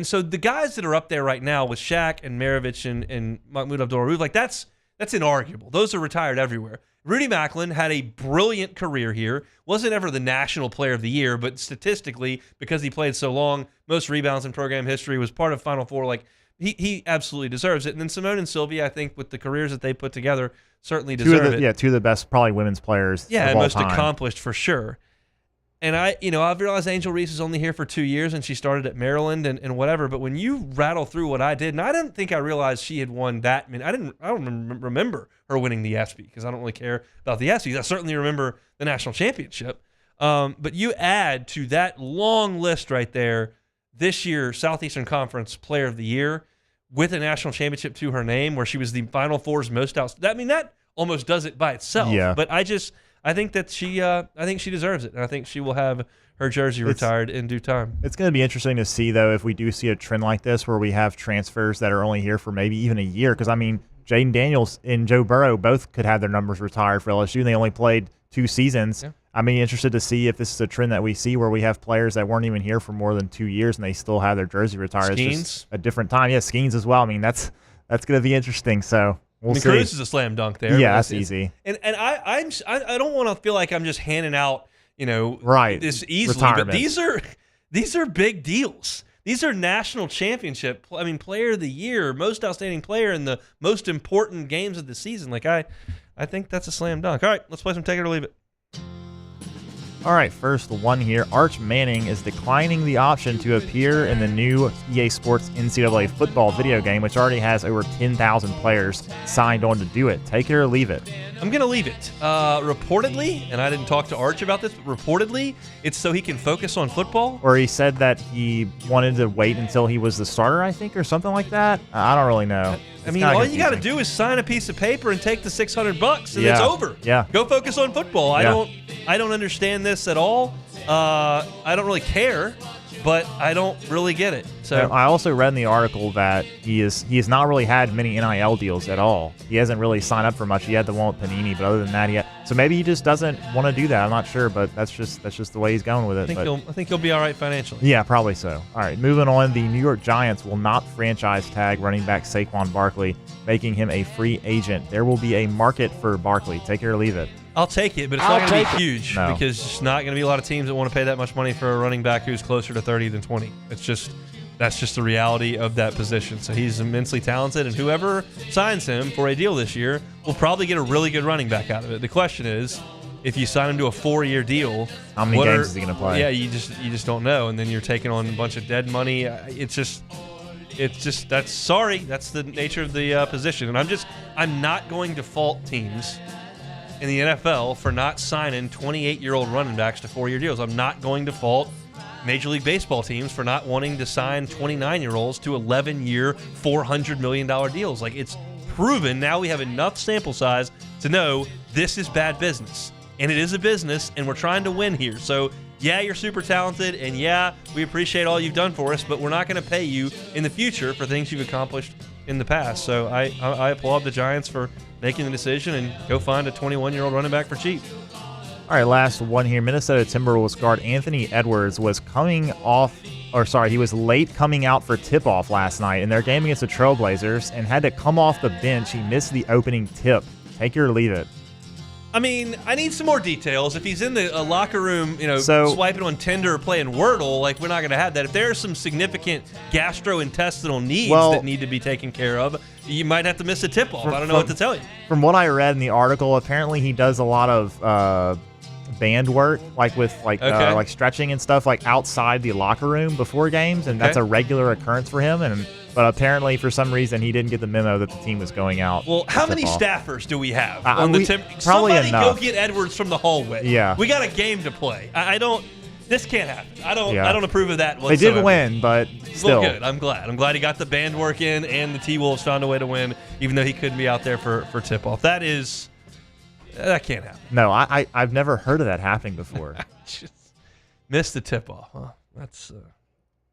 Speaker 7: so the guys that are up there right now with Shaq and Maravich and Mahmoud Abdul-Rauf, like, that's inarguable. Those are retired everywhere. Rudy Macklin had a brilliant career here. Wasn't ever the national player of the year, but statistically, because he played so long, most rebounds in program history, was part of Final Four. Like, he absolutely deserves it. And then Simone and Sylvia, I think, with the careers that they put together, certainly deserve it.
Speaker 16: Yeah, 2 of the best probably women's players.
Speaker 7: Yeah,
Speaker 16: of
Speaker 7: and
Speaker 16: all
Speaker 7: most
Speaker 16: time.
Speaker 7: accomplished for sure. And I've realized Angel Reese is only here for 2 years, and she started at Maryland and whatever. But when you rattle through what I did, and I didn't think I realized she had won that. I mean, I don't remember her winning the ESPY because I don't really care about the ESPYs. I certainly remember the national championship. But you add to that long list right there, this year Southeastern Conference Player of the Year with a national championship to her name, where she was the Final Four's most outstanding. I mean, that almost does it by itself.
Speaker 16: Yeah.
Speaker 7: But I think that she deserves it, and I think she will have her jersey retired in due time.
Speaker 16: It's going to be interesting to see, though, if we do see a trend like this where we have transfers that are only here for maybe even a year. Because, I mean, Jaden Daniels and Joe Burrow both could have their numbers retired for LSU, and they only played 2 seasons. Yeah. I'm interested to see if this is a trend that we see where we have players that weren't even here for more than 2 years and they still have their jersey retired.
Speaker 7: Skeens?
Speaker 16: It's just a different time. Yeah, Skeens as well. I mean, that's going to be interesting. So we'll see.
Speaker 7: Cruz is a slam dunk there.
Speaker 16: Yeah, that's easy.
Speaker 7: And I don't want to feel like I'm just handing out,
Speaker 16: right,
Speaker 7: this easily.
Speaker 16: retirement.
Speaker 7: But these are big deals. These are national championship. I mean, player of the year, most outstanding player in the most important games of the season. Like, I think that's a slam dunk. All right, let's play some Take It or Leave It.
Speaker 16: All right, first one here. Arch Manning is declining the option to appear in the new EA Sports NCAA football video game, which already has over 10,000 players signed on to do it. Take it or leave it?
Speaker 7: I'm going to leave it. Reportedly, and I didn't talk to Arch about this, but reportedly, it's so he can focus on football.
Speaker 16: Or he said that he wanted to wait until he was the starter, I think, or something like that. I don't really know.
Speaker 7: I mean, all you got to do is sign a piece of paper and take the $600, and it's over.
Speaker 16: Yeah.
Speaker 7: Go focus on football. I don't understand this at all. I don't really care, but I don't really get it. So
Speaker 16: I also read in the article that he has not really had many NIL deals at all. He hasn't really signed up for much. He had the one with Panini, but other than that, so maybe he just doesn't want to do that. I'm not sure, but that's just the way he's going with it.
Speaker 7: I think he'll be all right financially.
Speaker 16: Yeah, probably so. All right, moving on. The New York Giants will not franchise tag running back Saquon Barkley, making him a free agent. There will be a market for Barkley. Take it or leave it.
Speaker 7: I'll take it, but it's not going to be huge because it's not going to be a lot of teams that want to pay that much money for a running back who's closer to 30 than 20. That's just the reality of that position. So he's immensely talented, and whoever signs him for a deal this year will probably get a really good running back out of it. The question is, if you sign him to a 4-year deal,
Speaker 16: how many games is he going to play?
Speaker 7: Yeah, you just don't know, and then you're taking on a bunch of dead money. It's just it's just that's the nature of the position, and I'm not going to fault teams in the NFL for not signing 28-year-old running backs to 4-year deals. I'm not going to fault Major League Baseball teams for not wanting to sign 29-year-olds to 11-year, $400 million deals. Like, it's proven now we have enough sample size to know this is bad business. And it is a business, and we're trying to win here. So, yeah, you're super talented, and yeah, we appreciate all you've done for us, but we're not going to pay you in the future for things you've accomplished in the past. So I applaud the Giants for making the decision and go find a 21-year-old running back for cheap.
Speaker 16: All right, last one here. Minnesota Timberwolves guard Anthony Edwards was he was late coming out for tip-off last night in their game against the Trailblazers and had to come off the bench. He missed the opening tip. Take it or leave it.
Speaker 7: I mean, I need some more details. If he's in the locker room, swiping on Tinder or playing Wordle, like, we're not going to have that. If there are some significant gastrointestinal needs that need to be taken care of, you might have to miss a tip-off. I don't know what to tell you.
Speaker 16: From what I read in the article, apparently he does a lot of band work, like with like stretching and stuff, like outside the locker room before games, and that's a regular occurrence for him. But apparently, for some reason, he didn't get the memo that the team was going out.
Speaker 7: Well, how many staffers do we have
Speaker 16: on the
Speaker 7: team?
Speaker 16: Probably
Speaker 7: Somebody
Speaker 16: enough.
Speaker 7: go get Edwards from the hallway.
Speaker 16: Yeah,
Speaker 7: we got a game to play. This can't happen. I don't approve of that whatsoever.
Speaker 16: They did win, but still.
Speaker 7: Well, good. I'm glad he got the band work in, and the T-Wolves found a way to win, even though he couldn't be out there for tip-off. That can't happen.
Speaker 16: No, I've never heard of that happening before.
Speaker 7: Just missed the tip-off. Huh? It's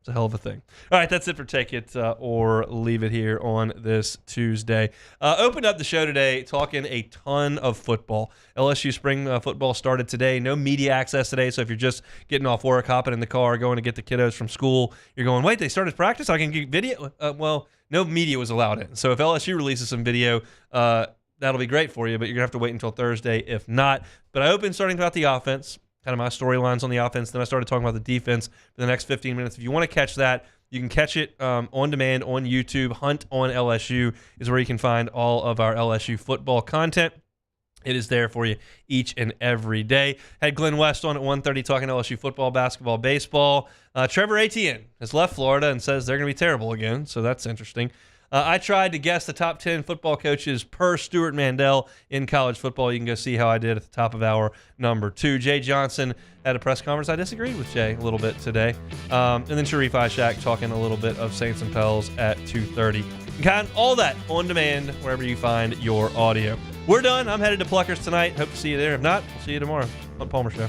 Speaker 7: a hell of a thing. All right, that's it for Take It or Leave It here on this Tuesday. Opened up the show today talking a ton of football. LSU spring football started today. No media access today, so if you're just getting off work, hopping in the car, going to get the kiddos from school, you're going, wait, they started practice? I can get video? Well, no media was allowed in. So if LSU releases some video, that'll be great for you, but you're going to have to wait until Thursday if not. But I opened starting about the offense, kind of my storylines on the offense. Then I started talking about the defense for the next 15 minutes. If you want to catch that, you can catch it on demand on YouTube. Hunt on LSU is where you can find all of our LSU football content. It is there for you each and every day. Had Glenn West on at 1:30 talking LSU football, basketball, baseball. Trevor Etienne has left Florida and says they're going to be terrible again, so that's interesting. I tried to guess the top 10 football coaches per Stuart Mandel in college football. You can go see how I did at the top of hour number 2. Jay Johnson at a press conference. I disagreed with Jay a little bit today. And then Sharii Aack talking a little bit of Saints and Pels at 2:30. Kind of all that on demand wherever you find your audio. We're done. I'm headed to Pluckers tonight. Hope to see you there. If not, we'll see you tomorrow on Palmer Show.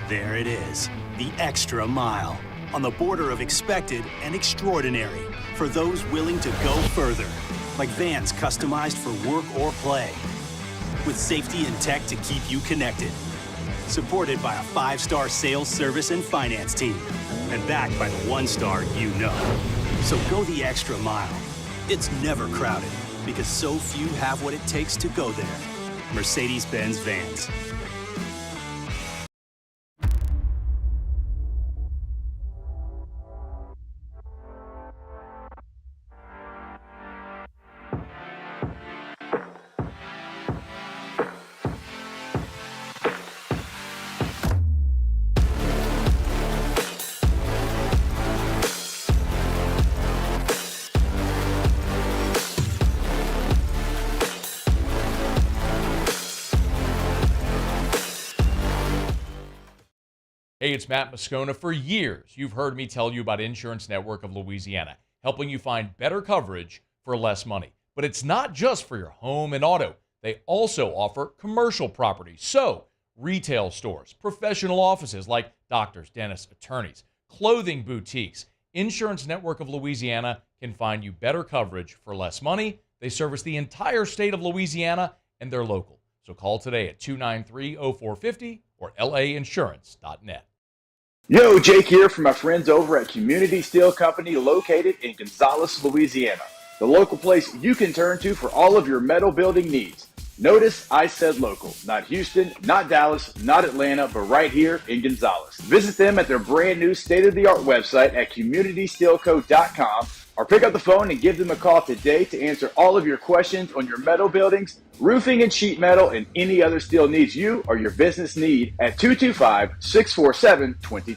Speaker 12: There it is, the extra mile, on the border of expected and extraordinary, for those willing to go further, like vans customized for work or play, with safety and tech to keep you connected, supported by a 5-star sales, service, and finance team, and backed by the 1-star you know. So go the extra mile. It's never crowded, because so few have what it takes to go there. Mercedes-Benz Vans.
Speaker 4: Hey, it's Matt Moscona. For years, you've heard me tell you about Insurance Network of Louisiana, helping you find better coverage for less money. But it's not just for your home and auto. They also offer commercial properties. So, retail stores, professional offices like doctors, dentists, attorneys, clothing boutiques. Insurance Network of Louisiana can find you better coverage for less money. They service the entire state of Louisiana, and they're local. So call today at 293-0450 or lainsurance.net.
Speaker 11: Yo, Jake here from my friends over at Community Steel Company located in Gonzales, Louisiana. The local place you can turn to for all of your metal building needs. Notice I said local, not Houston, not Dallas, not Atlanta, but right here in Gonzales. Visit them at their brand new state-of-the-art website at communitysteelco.com Or pick up the phone and give them a call today to answer all of your questions on your metal buildings, roofing and sheet metal, and any other steel needs you or your business need at 225-647-22.